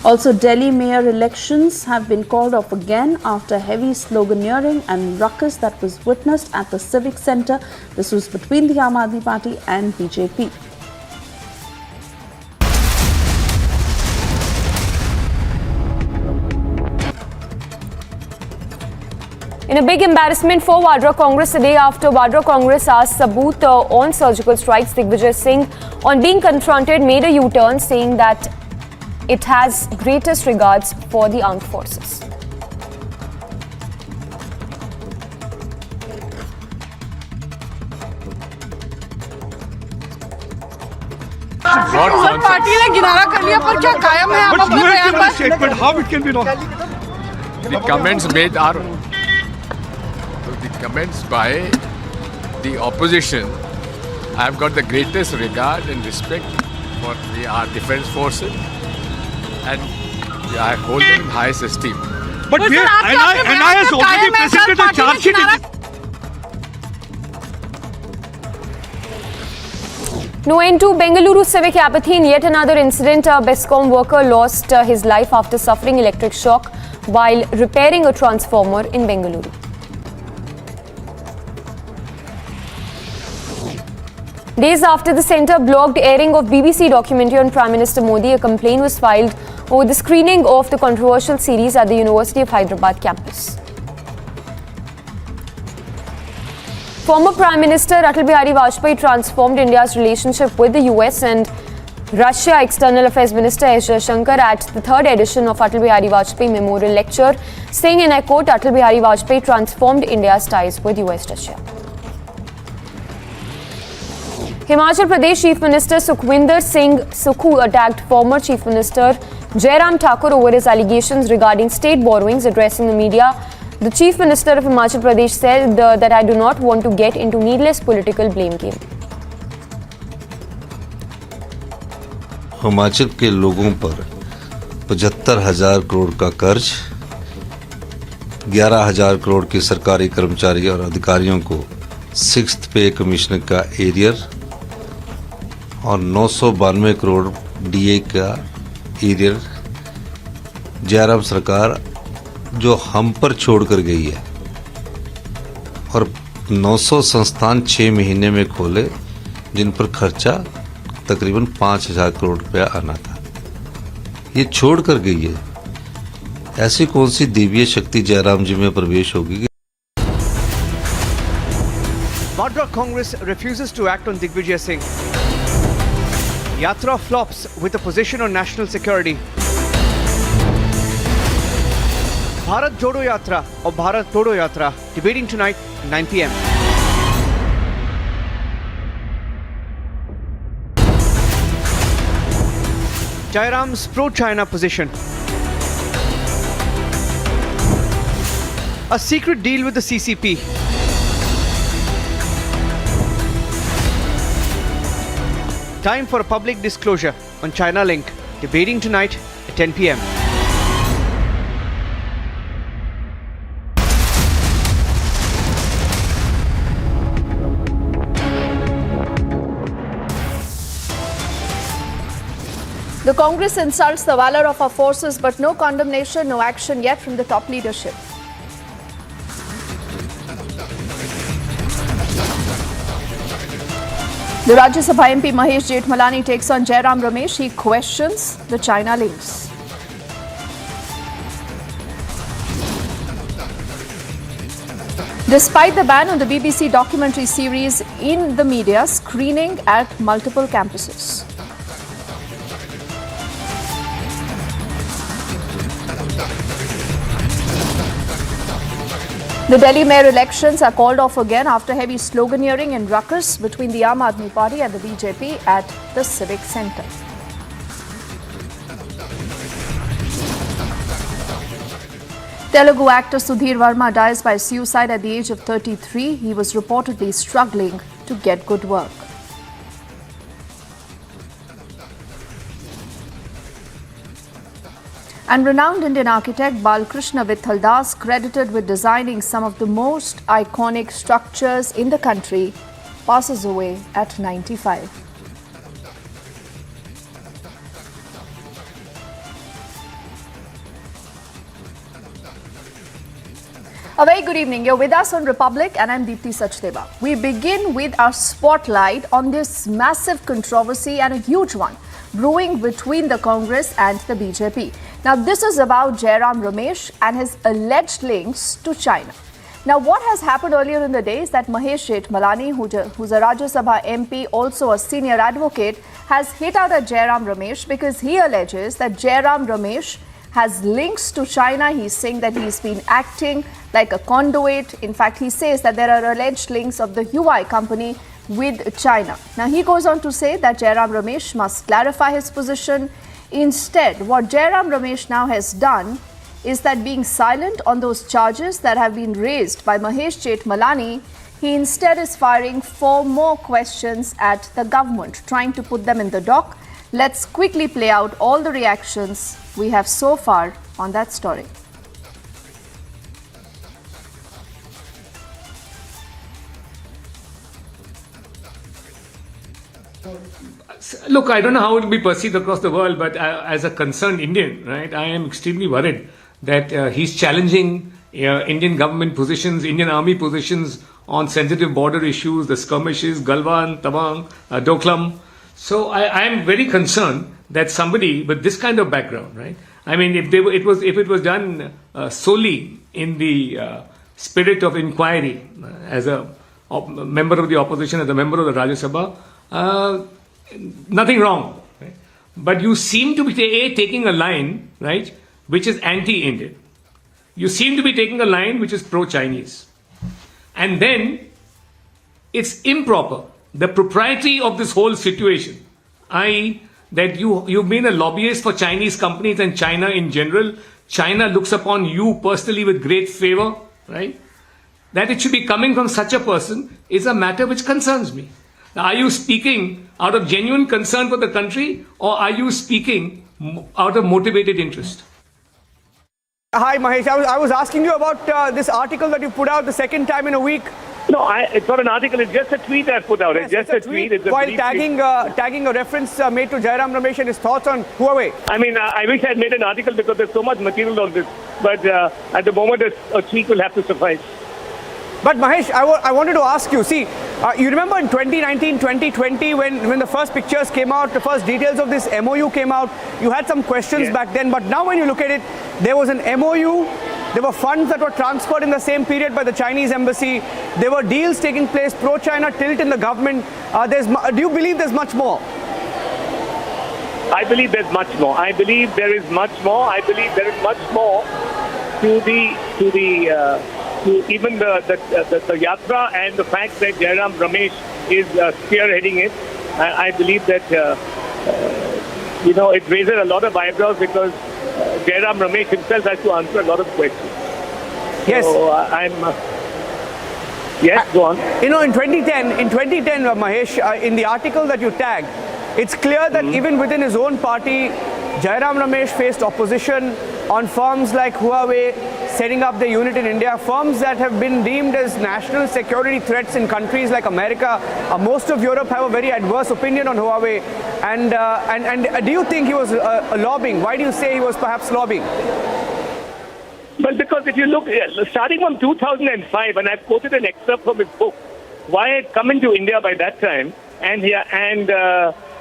Also, Delhi mayor elections have been called off again after heavy sloganeering and ruckus that was witnessed at the Civic Centre. This was between the Aam Aadmi Party and BJP. In a big embarrassment for Vadra Congress today, after Vadra Congress asked Saboot on surgical strikes, Digvijay Singh, on being confronted, made a U-turn, saying that it has greatest regards for the armed forces. Party ने किनारा कर लिया, पर क्या कायम है आप अपने बयान पर? Statement, how it can be wrong? The comments made are the comments by the opposition. I have got the greatest regard and respect for our defence forces, and I hold them in highest esteem. But NI has already presented a charge sheet. No end to Bengaluru civic apathy in yet another incident. A Bescom worker lost his life after suffering electric shock while repairing a transformer in Bengaluru. Days after the centre blocked airing of BBC documentary on Prime Minister Modi, a complaint was filed over the screening of the controversial series at the University of Hyderabad campus. Former Prime Minister Atal Bihari Vajpayee transformed India's relationship with the US and Russia. External Affairs Minister S. Jaishankar at the third edition of Atal Bihari Vajpayee Memorial Lecture, saying, and I quote, Atal Bihari Vajpayee transformed India's ties with US-Russia. Himachal Pradesh Chief Minister Sukhwinder Singh Sukhu attacked former Chief Minister Jairam Thakur over his allegations regarding state borrowings. Addressing the media, the Chief Minister of Himachal Pradesh said that I do not want to get into needless political blame game. Himachal के लोगों पर 75,000 करोड़ का कर्ज, 11,000 करोड़ के सरकारी कर्मचारी और अधिकारियों को 6th पे कमिश्नर का एरियर और 992 करोड़ डीए का एरियर जयराम सरकार जो हम पर छोड़कर गई है, और 900 संस्थान 6 महीने में खोले जिन पर खर्चा तकरीबन 5,000 करोड़ रुपया आना था, ये छोड़ कर गई है। ऐसी कौन सी दिव्य शक्ति जयराम जी में प्रवेश होगी? Vadra Congress refuses to act on Digvijay Singh. Yatra flops with a position on national security. Bharat Jodo Yatra or Bharat Todo Yatra debating tonight 9 p.m. Jairam's pro-China position. A secret deal with the CCP. Time for a public disclosure on China Link, debating tonight at 10 p.m. The Congress insults the valor of our forces, but no condemnation, no action yet from the top leadership. The Rajya Sabha MP Mahesh Jethmalani takes on Jairam Ramesh. He questions the China links. Despite the ban on the BBC documentary series in the media, screening at multiple campuses. The Delhi mayor elections are called off again after heavy sloganeering and ruckus between the Aam Aadmi Party and the BJP at the Civic Centre. Telugu actor Sudhir Verma dies by suicide at the age of 33. He was reportedly struggling to get good work. And renowned Indian architect Balkrishna Vittal Das, credited with designing some of the most iconic structures in the country, passes away at 95. A very good evening. You're with us on Republic and I'm Deepthi Sachdeva. We begin with our spotlight on this massive controversy and a huge one brewing between the Congress and the BJP. Now this is about Jairam Ramesh and his alleged links to China. Now what has happened earlier in the day is that Mahesh Jethmalani, who's a Rajya Sabha MP, also a senior advocate, has hit out at Jairam Ramesh because he alleges that Jairam Ramesh has links to China. He's saying that he's been acting like a conduit. In fact, he says that there are alleged links of the Huawei company with China. Now, he goes on to say that Jairam Ramesh must clarify his position. Instead, what Jairam Ramesh now has done is that being silent on those charges that have been raised by Mahesh Jethmalani, he instead is firing 4 more questions at the government, trying to put them in the dock. Let's quickly play out all the reactions we have so far on that story. Look, I don't know how it will be perceived across the world, but as a concerned Indian, right, I am extremely worried that he's challenging Indian government positions, Indian army positions on sensitive border issues, the skirmishes, Galwan, Tawang, Doklam. So I am very concerned that somebody with this kind of background, right? I mean, if it was done solely in the spirit of inquiry, as a member of the opposition, as a member of the Rajya Sabha, nothing wrong. Right? But you seem to be taking a line, right, which is anti-Indian. You seem to be taking a line which is pro-Chinese, and then it's improper. The propriety of this whole situation, i.e., that you've been a lobbyist for Chinese companies and China in general. China looks upon you personally with great favor, right? That it should be coming from such a person is a matter which concerns me. Now, are you speaking out of genuine concern for the country, or are you speaking out of motivated interest? Hi, Mahesh. I was asking you about this article that you put out the second time in a week. No, it's not an article. It's just a tweet I put out. Yes, it's just a tweet. It's a while tagging a reference made to Jairam Ramesh and his thoughts on Huawei. I mean, I wish I had made an article because there's so much material on this. But at the moment, a tweet will have to suffice. But Mahesh, I wanted to ask you, see, you remember in 2019, 2020, when the first pictures came out, the first details of this MOU came out, you had some questions back then, but now when you look at it, there was an MOU, there were funds that were transferred in the same period by the Chinese embassy, there were deals taking place, pro-China tilt in the government. Do you believe there's much more? I believe there's much more. I believe there is much more. I believe there is much more to even the yatra and the fact that Jairam Ramesh is spearheading it. I believe that it raises a lot of eyebrows because Jairam Ramesh himself has to answer a lot of questions. Yes. So yes, go on. You know, in 2010, Mahesh, in the article that you tagged, it's clear that even within his own party, Jairam Ramesh faced opposition on firms like Huawei setting up the unit in India, firms that have been deemed as national security threats in countries like America. Most of Europe have a very adverse opinion on Huawei. And do you think he was lobbying? Why do you say he was perhaps lobbying? Well, because if you look, starting from 2005, and I've quoted an excerpt from his book, why I had come into India by that time, and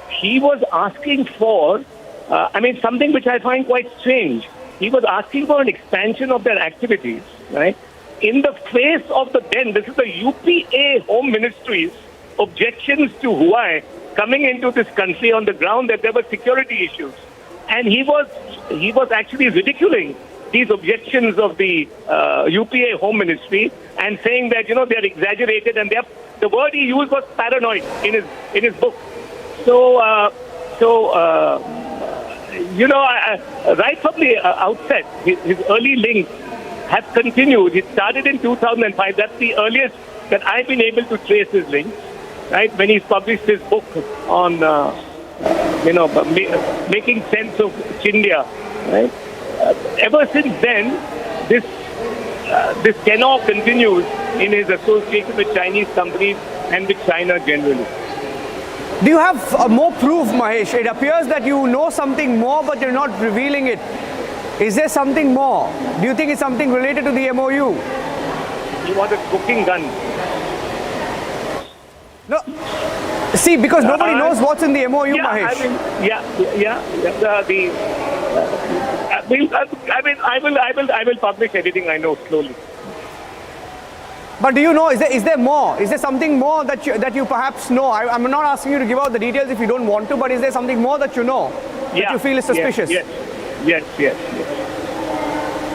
he was asking for, something which I find quite strange. He was asking for an expansion of their activities, right? In the face of this is the UPA Home Ministry's objections to Huawei coming into this country on the ground that there were security issues. And he was actually ridiculing these objections of the UPA Home Ministry and saying that, they're exaggerated, and the word he used was paranoid in his book. Right from the outset, his early links have continued. He started in 2005. That's the earliest that I've been able to trace his links, right? When he's published his book on, making sense of Chindia, right? Ever since then, this tenor continues in his association with Chinese companies and with China generally. Do you have more proof, Mahesh? It appears that you know something more, but you're not revealing it. Is there something more? Do you think it's something related to the MOU? He wanted cooking guns. No. See, because nobody knows what's in the MOU, Mahesh. I will publish everything I know slowly. But do you know, is there more? Is there something more that you perhaps know? I'm not asking you to give out the details if you don't want to, but is there something more that you know that you feel is suspicious? Yes.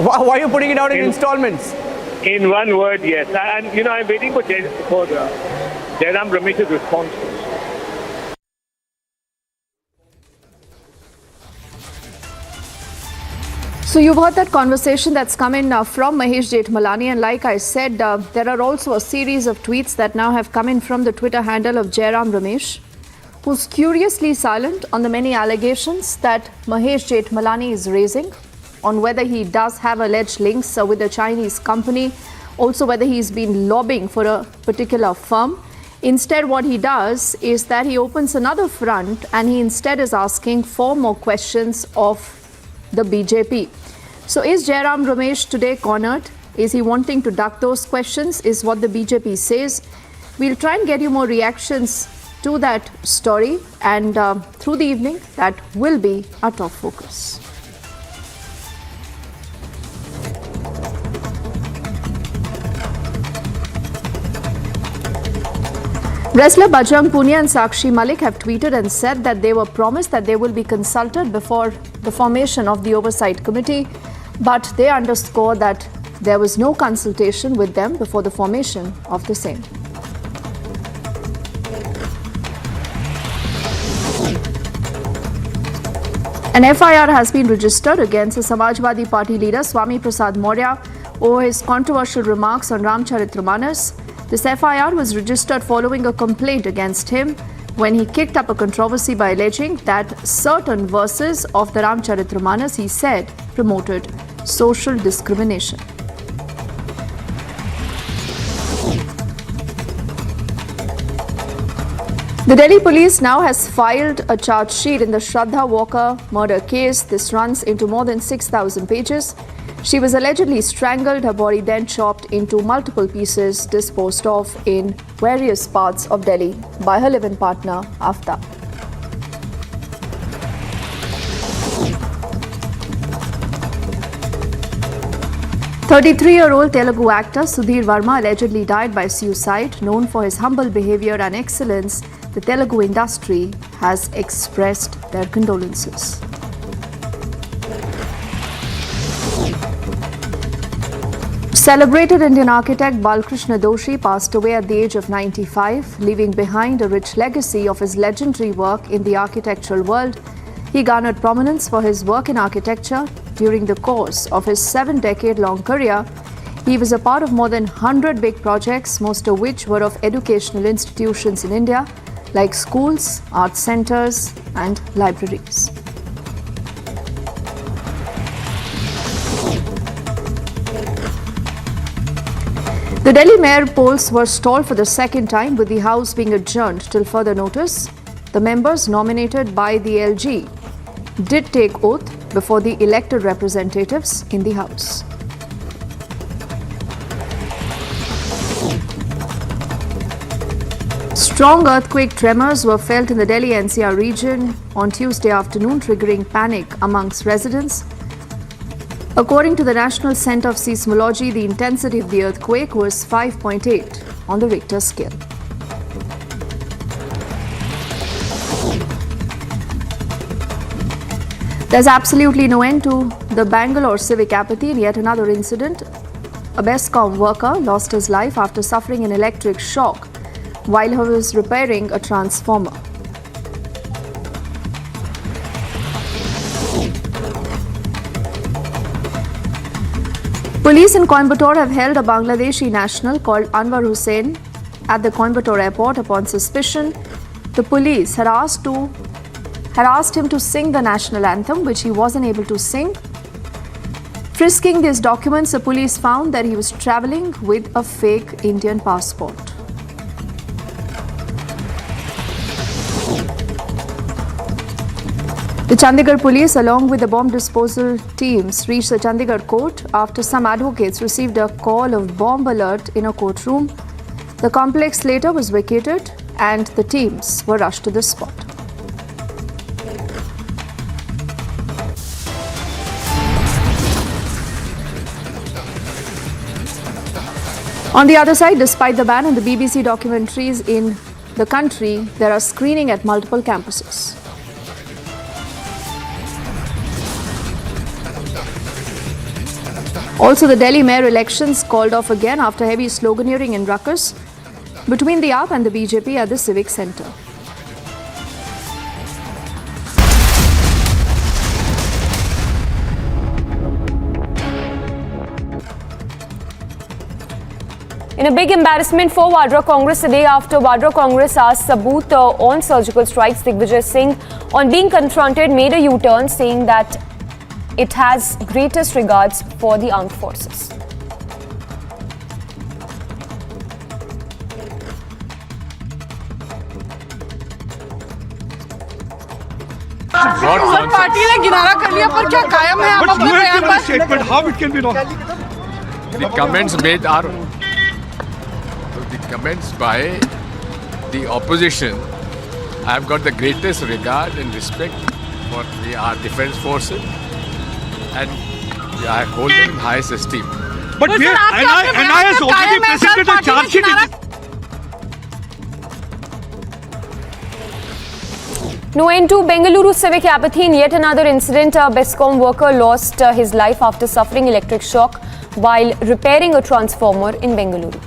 Why are you putting it out in installments? In one word, yes. And I'm waiting for Jairam Ramesh's response. So you've heard that conversation that's come in from Mahesh Jethmalani, and like I said, there are also a series of tweets that now have come in from the Twitter handle of Jairam Ramesh, who's curiously silent on the many allegations that Mahesh Jethmalani is raising on whether he does have alleged links with a Chinese company, also whether he's been lobbying for a particular firm. Instead, what he does is that he opens another front and he instead is asking for more questions of the BJP. So is Jairam Ramesh today cornered? Is he wanting to duck those questions? Is what the BJP says. We'll try and get you more reactions to that story, and through the evening that will be our top focus. Wrestler Bajrang Punia and Sakshi Malik have tweeted and said that they were promised that they will be consulted before the formation of the Oversight Committee, but they underscore that there was no consultation with them before the formation of the same. An FIR has been registered against the Samajwadi Party leader Swami Prasad Maurya over his controversial remarks on Ramcharitramanas. This FIR was registered following a complaint against him when he kicked up a controversy by alleging that certain verses of the Ramcharitramanas, he said, promoted social discrimination. The Delhi police now has filed a charge sheet in the Shraddha Walker murder case. This runs into more than 6,000 pages. She was allegedly strangled, her body then chopped into multiple pieces, disposed of in various parts of Delhi by her live-in partner, Aftab. "33-year-old Telugu actor Sudhir Verma allegedly died by suicide. Known for his humble behavior and excellence, the Telugu industry has expressed their condolences. Celebrated Indian architect Balkrishna Doshi passed away at the age of 95, leaving behind a rich legacy of his legendary work in the architectural world. He garnered prominence for his work in architecture during the course of his 7-decade-long career. He was a part of more than 100 big projects, most of which were of educational institutions in India, like schools, art centers, and libraries. The Delhi mayor polls were stalled for the second time, with the House being adjourned till further notice. The members nominated by the LG did take oath before the elected representatives in the House. Strong earthquake tremors were felt in the Delhi NCR region on Tuesday afternoon, triggering panic amongst residents. According to the National Centre of Seismology, the intensity of the earthquake was 5.8 on the Richter scale. There's absolutely no end to the Bengaluru civic apathy in yet another incident. A BESCOM worker lost his life after suffering an electric shock while he was repairing a transformer. Police in Coimbatore have held a Bangladeshi national called Anwar Hussain at the Coimbatore airport upon suspicion. The police had asked him to sing the national anthem, which he wasn't able to sing. Frisking these documents, the police found that he was travelling with a fake Indian passport. The Chandigarh police, along with the bomb disposal teams, reached the Chandigarh court after some advocates received a call of bomb alert in a courtroom. The complex later was vacated and the teams were rushed to the spot. On the other side, despite the ban on the BBC documentaries in the country, there are screening at multiple campuses. Also, the Delhi mayor elections called off again after heavy sloganeering and ruckus between the AAP and the BJP at the Civic Centre. In a big embarrassment for Vadra Congress, a day after Vadra Congress asked Sabut on surgical strikes, Digvijay Singh, on being confronted, made a U-turn, saying that it has greatest regards for the armed forces. Party ने किनारा कर लिया पर क्या कायम है आप अपने बयान पर? Statement, how it can be wrong? The comments made are the comments by the opposition. I have got the greatest regard and respect for our defence forces, and I hold them in highest esteem. But NI has already presented a charge sheet. No end to Bengaluru civic apathy in yet another incident. A BESCOM worker lost his life after suffering electric shock while repairing a transformer in Bengaluru.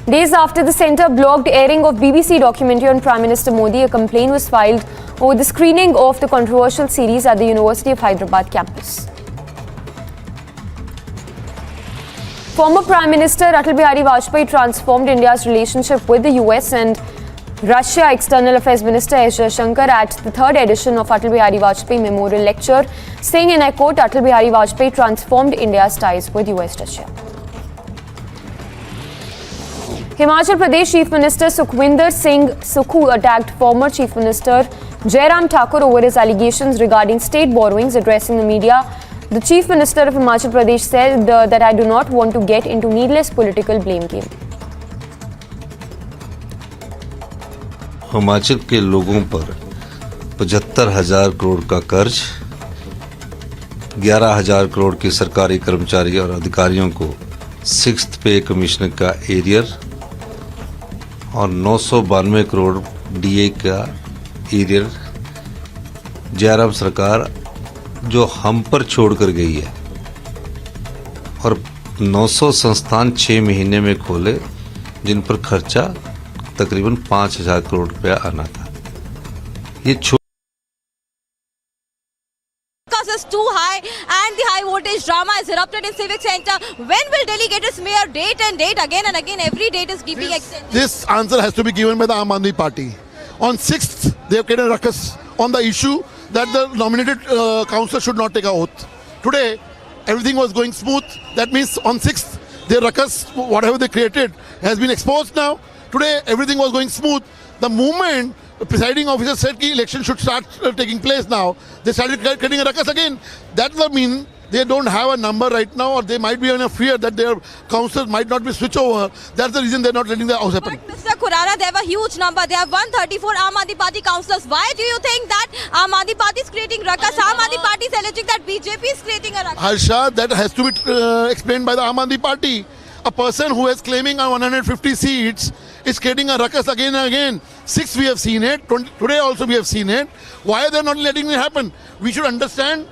Days after the centre blocked airing of BBC documentary on Prime Minister Modi, a complaint was filed over the screening of the controversial series at the University of Hyderabad campus. Former Prime Minister Atal Bihari Vajpayee transformed India's relationship with the US and Russia. External Affairs Minister S. Jaishankar at the third edition of Atal Bihari Vajpayee Memorial Lecture, saying, and I quote, Atal Bihari Vajpayee transformed India's ties with US-Russia. Himachal Pradesh Chief Minister Sukhwinder Singh Sukhu attacked former Chief Minister Jairam Thakur over his allegations regarding state borrowings. Addressing the media, the Chief Minister of Himachal Pradesh said that I do not want to get into needless political blame game. Himachal के लोगों पर 75,000 करोड़ का कर्ज, 11,000 करोड़ के सरकारी कर्मचारी और अधिकारियों को 6th पे कमिश्नर का एरियर और 992 करोड़ डीए का एरियर जयराम सरकार जो हम पर छोड़ कर गई है, और 900 संस्थान 6 महीने में खोले जिन पर खर्चा तकरीबन 5,000 करोड़ रुपया आना था। ये is too high and the high voltage drama is erupted in Civic Centre. When will Delhi get its mayor? Date and date, again and again, every date is keeping extended. This answer has to be given by the Aam Aadmi Party. On 6th, they have created a ruckus on the issue that the nominated councillor should not take an oath. Today, everything was going smooth. That means on 6th, their ruckus, whatever they created, has been exposed now. Today, everything was going smooth. The moment the presiding officer said the election should start taking place now, they started creating a ruckus again. That will mean they don't have a number right now, or they might be in a fear that their councillors might not be switched over. That's the reason they're not letting the house happen. But Mr. Khurana, they have a huge number. They have 134 Aam Aadmi Party councillors. Why do you think that Aam Aadmi Party is creating ruckus? Aam Aadmi Party is alleging that BJP is creating a ruckus. Harsha, that has to be explained by the Aam Aadmi Party. A person who is claiming 150 seats is creating a ruckus again and again. 6 we have seen it. Today also we have seen it. Why are they not letting it happen? We should understand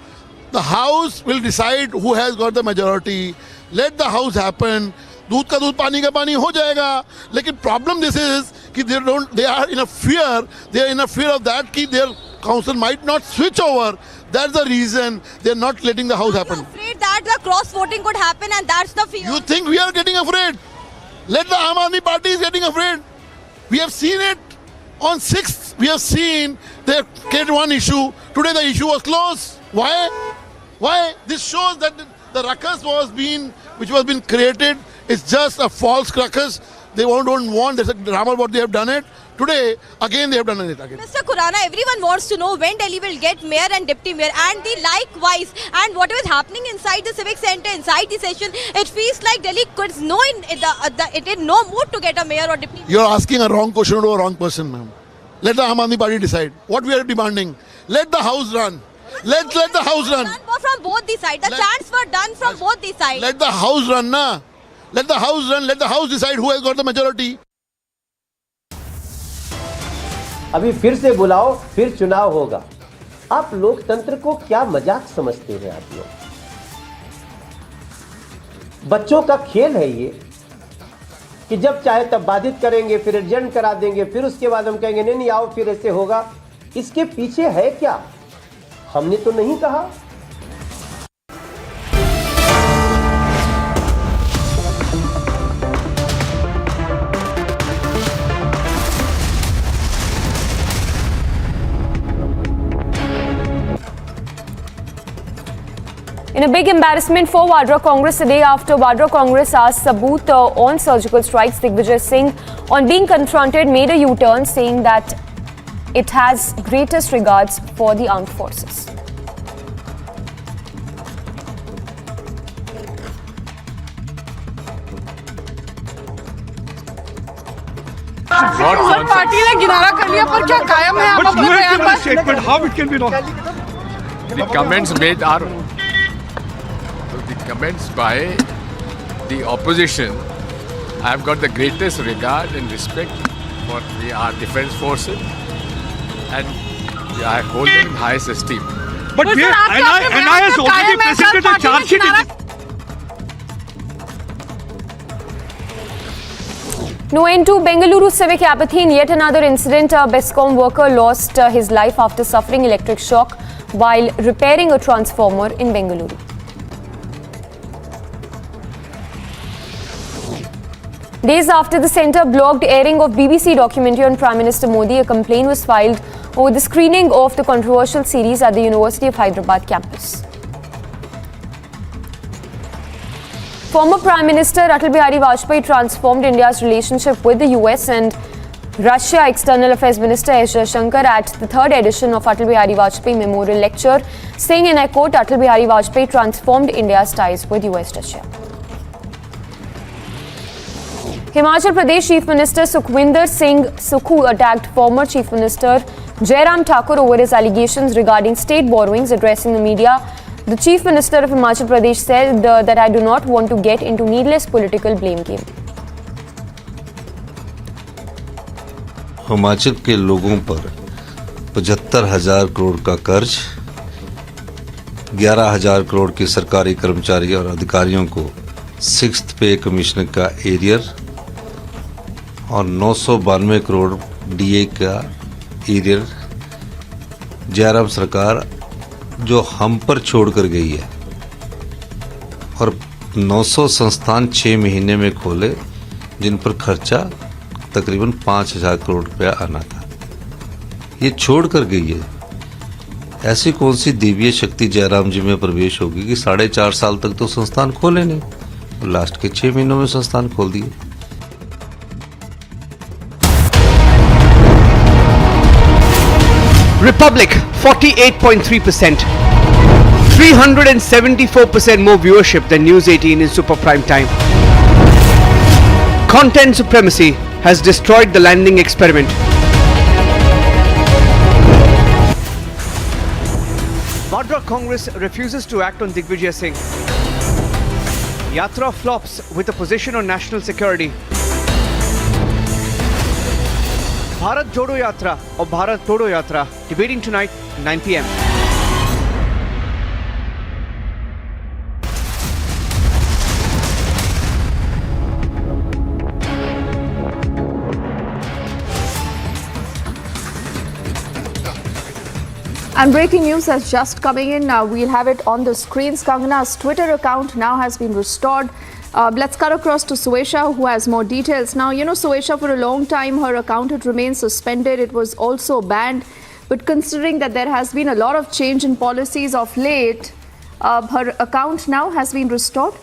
the house will decide who has got the majority. Let the house happen. दूध का दूध पानी का पानी हो जाएगा. लेकिन problem this is कि they are in a fear. They are in a fear of that कि their council might not switch over. That's the reason they are not letting the house happen. Afraid that the cross voting could happen, and that's the fear. You think we are getting afraid? Let the Aam Aadmi Party is getting afraid. We have seen it on 6th. We have seen they created one issue. Today the issue was closed. Why? Why? This shows that the ruckus which was being created is just a false ruckus. They don't want. There's a drama what they have done it. Today, again they have done it again. Mr. Khurana, everyone wants to know when Delhi will get mayor and deputy mayor, and the likewise, and whatever is happening inside the Civic Centre, inside the session, it feels like Delhi could know it in no mood to get a mayor or deputy mayor. You are asking a wrong question to a wrong person, ma'am. Let the Aam Aadmi Party decide. What we are demanding, let the house run. Let the house run. From both the sides. The chants were done from both the sides. Let the house run, na. Let the house run. Let the house decide who has got the majority. अभी फिर से बुलाओ, फिर चुनाव होगा। आप लोकतंत्र को क्या मजाक समझते हैं आप लोग? बच्चों का खेल है ये कि जब चाहे तब बाधित करेंगे, फिर एडजर्न करा देंगे, फिर उसके बाद हम कहेंगे नहीं आओ फिर ऐसे होगा। इसके पीछे है क्या? हमने तो नहीं कहा। In a big embarrassment for Vadra Congress today after Vadra Congress asked Saboot on surgical strikes, Digvijay Singh, on being confronted, made a U-turn saying that it has greatest regards for the armed forces. Party ने किनारा कर लिया, पर क्या कायम है आप अपने बयान पर? Statement, how it can be wrong? The comments made are the comments by the opposition. I have got the greatest regard and respect for our defence forces, and I hold them in highest esteem. But NI has already presented a charge sheet. No end to Bengaluru civic apathy in yet another incident. A Bescom worker lost his life after suffering electric shock while repairing a transformer in Bengaluru. Days after the centre blocked airing of BBC documentary on Prime Minister Modi, a complaint was filed over the screening of the controversial series at the University of Hyderabad campus. Former Prime Minister Atal Bihari Vajpayee transformed India's relationship with the US and Russia. External Affairs Minister S. Jaishankar at the third edition of Atal Bihari Vajpayee Memorial Lecture, saying, and I quote, Atal Bihari Vajpayee transformed India's ties with US-Russia. Himachal Pradesh Chief Minister Sukhwinder Singh Sukhu attacked former Chief Minister Jairam Thakur over his allegations regarding state borrowings. Addressing the media, the Chief Minister of Himachal Pradesh said that I do not want to get into needless political blame game. Himachal के लोगों पर 75,000 करोड़ का कर्ज, 11,000 करोड़ के सरकारी कर्मचारी और अधिकारियों को 6th पे कमिश्नर का एरियर और 992 करोड़ डीए का एरियर जयराम सरकार जो हम पर छोड़ कर गई है, और 900 संस्थान 6 महीने में खोले जिन पर खर्चा तकरीबन 5,000 करोड़ रुपया आना था, ये छोड़ कर गई है। ऐसी कौन सी दिव्य शक्ति जयराम जी में प्रवेश होगी कि 4.5 साल तक तो संस्थान खोले नहीं और लास्ट के 6 महीनों में संस्थान खोल दिए। Republic 48.3%, 374% more viewership than News 18 in super prime time. Content supremacy has destroyed the landing experiment. Vadra Congress refuses to act on Digvijay Singh. Yatra flops with a position on national security. Bharat Jodo Yatra or Bharat Todo Yatra debating tonight 9 p.m. And breaking news has just coming in. Now we'll have it on the screens. Kangana's Twitter account now has been restored. Let's cut across to Suesha, who has more details. Now, you know, Suesha, for a long time, her account had remained suspended. It was also banned. But considering that there has been a lot of change in policies of late, her account now has been restored.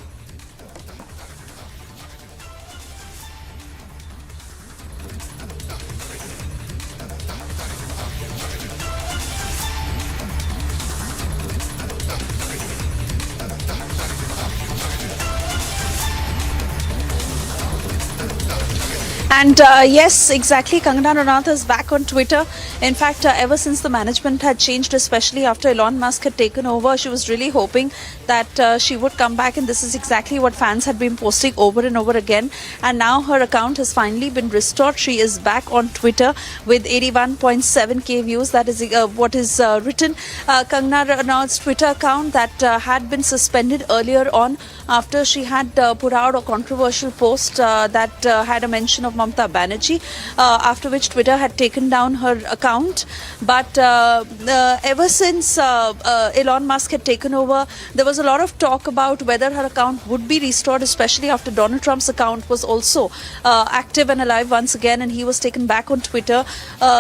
And yes, exactly, Kangana Ranaut is back on Twitter. In fact, ever since the management had changed, especially after Elon Musk had taken over, she was really hoping that she would come back, and this is exactly what fans had been posting over and over again. And now her account has finally been restored. She is back on Twitter with 81.7k views. That is what is written. Kangana Ranaut's Twitter account that had been suspended earlier on after she had put out a controversial post that had a mention of Mamata Banerjee, after which Twitter had taken down her account. But ever since Elon Musk had taken over, there was a lot of talk about whether her account would be restored, especially after Donald Trump's account was also active and alive once again, and he was taken back on Twitter.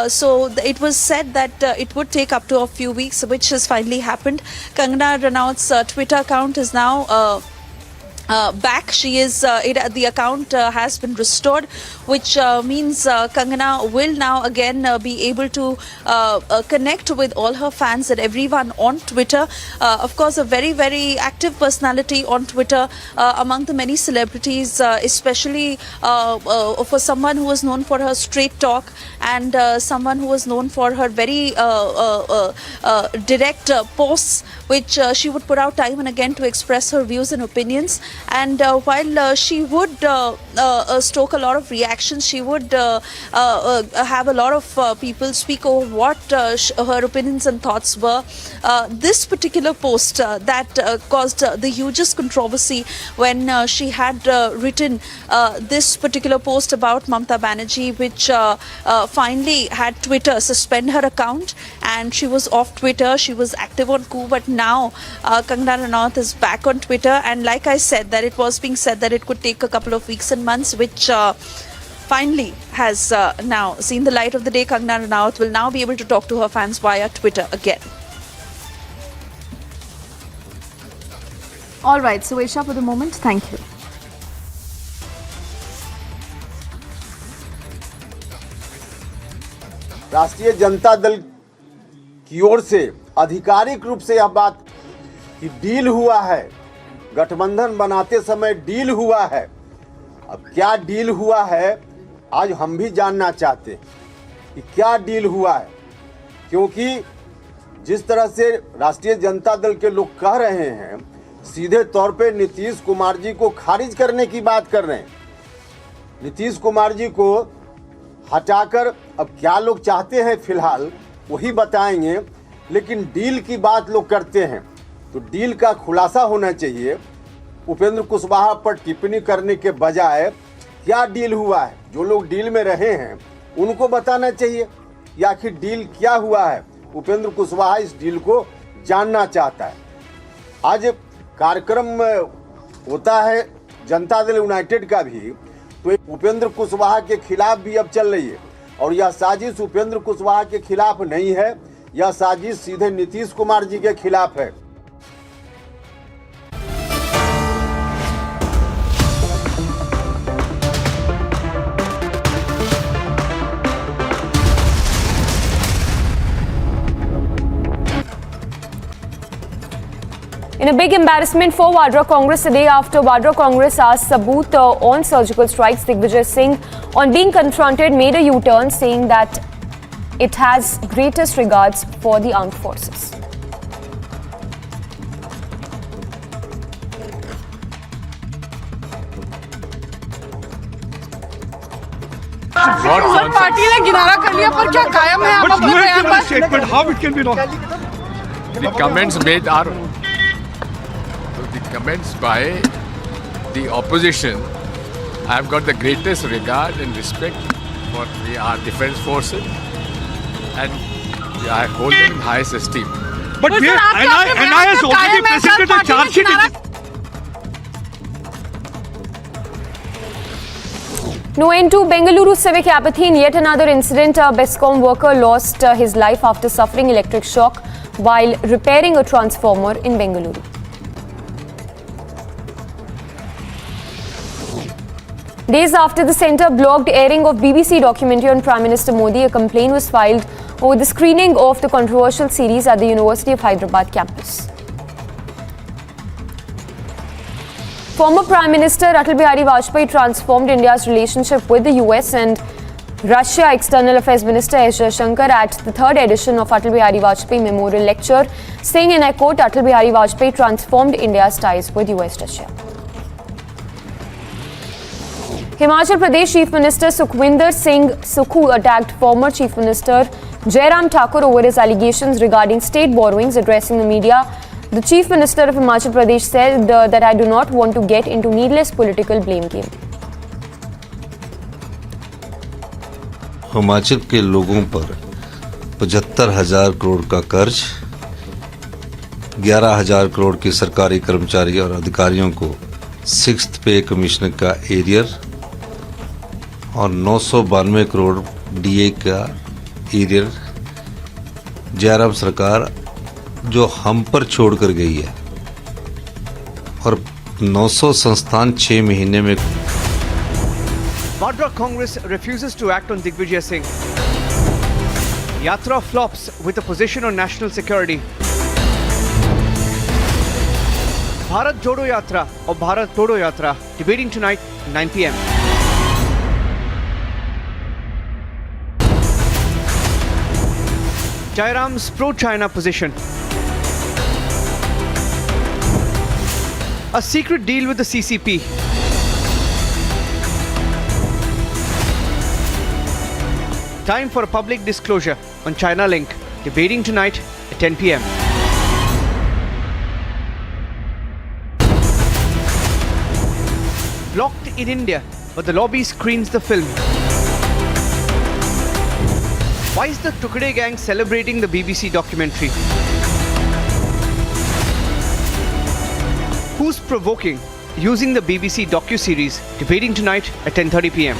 So it was said that it would take up to a few weeks, which has finally happened. Kangana Ranaut's Twitter account is now back. She is the account has been restored, which means Kangana will now again be able to connect with all her fans and everyone on Twitter. Of course, a very, very active personality on Twitter among the many celebrities, especially for someone who is known for her straight talk and someone who is known for her very direct posts, which she would put out time and again to express her views and opinions. And while she would stoke a lot of reactions, she would have a lot of people speak over what her opinions and thoughts were. This particular post that caused the hugest controversy when she had written this particular post about Mamata Banerjee, which finally had Twitter suspend her account, and she was off Twitter. She was active on Coup, but now Kangana Ranaut is back on Twitter, and like I said, that it was being said that it could take a couple of weeks and months, which finally has now seen the light of the day. Kangana Ranaut will now be able to talk to her fans via Twitter again. All right, so Aisha, for the moment, thank you. राष्ट्रीय जनता दल की ओर से आधिकारिक रूप से यह बात कि deal हुआ है, गठबंधन बनाते समय डील हुआ है। अब क्या डील हुआ है आज हम भी जानना चाहते हैं कि क्या डील हुआ है, क्योंकि जिस तरह से राष्ट्रीय जनता दल के लोग कह रहे हैं, सीधे तौर पे नीतीश कुमार जी को खारिज करने की बात कर रहे हैं। नीतीश कुमार जी को हटाकर अब क्या लोग चाहते हैं फिलहाल वही बताएंगे, लेकिन डील की बात लोग करते हैं तो डील का खुलासा होना चाहिए। उपेंद्र कुशवाहा पर टिप्पणी करने के बजाय क्या डील हुआ है, जो लोग डील में रहे हैं उनको बताना चाहिए कि आखिर डील क्या हुआ है। उपेंद्र कुशवाहा इस डील को जानना चाहता है। आज कार्यक्रम होता है जनता दल यूनाइटेड का भी, तो उपेंद्र कुशवाहा के खिलाफ भी अब चल रही है, और यह साजिश उपेंद्र कुशवाहा के खिलाफ नहीं है, यह साजिश सीधे नीतीश कुमार जी के खिलाफ है। In a big embarrassment for Vadra Congress today, after Vadra Congress asked Saboot on surgical strikes, Digvijay Singh, on being confronted, made a U-turn, saying that it has greatest regards for the armed forces. Party ने किनारा कर लिया, पर क्या कायम है आप अपने बयान पर? Statement, how it can be wrong? The comments made are the comments by the opposition. I have got the greatest regard and respect for our defense forces, and I hold them in highest esteem. But NI has already presented a charge sheet. No end to Bengaluru civic apathy in yet another incident. A Bescom worker lost his life after suffering electric shock while repairing a transformer in Bengaluru. Days after the centre blocked airing of BBC documentary on Prime Minister Modi, a complaint was filed over the screening of the controversial series at the University of Hyderabad campus. Former Prime Minister Atal Bihari Vajpayee transformed India's relationship with the US and Russia. External Affairs Minister S. Jaishankar at the third edition of Atal Bihari Vajpayee Memorial Lecture, saying, and I quote, Atal Bihari Vajpayee transformed India's ties with US-Russia. Himachal Pradesh Chief Minister Sukhwinder Singh Sukhu attacked former Chief Minister Jairam Thakur over his allegations regarding state borrowings. Addressing the media, the Chief Minister of Himachal Pradesh said that I do not want to get into needless political blame game. Himachal के लोगों पर 75,000 करोड़ का कर्ज, 11,000 करोड़ के सरकारी कर्मचारी और अधिकारियों को 6th पे कमिश्नर का एरियर और 992 करोड़ डीए का एरियर जयराम सरकार जो हम पर छोड़कर गई है, और 900 संस्थान 6 महीने में। Vadra Congress refuses to act on Digvijay Singh. Yatra flops with a position on national security. Bharat Jodo Yatra or Bharat Todo Yatra debating tonight 9 p.m. Jairam's pro-China position. A secret deal with the CCP. Time for a public disclosure on China Link, debating tonight at 10 p.m. Blocked in India, but the lobby screens the film. Why is the Tukde gang celebrating the BBC documentary? Who's provoking using the BBC docu-series, debating tonight at 10:30 p.m.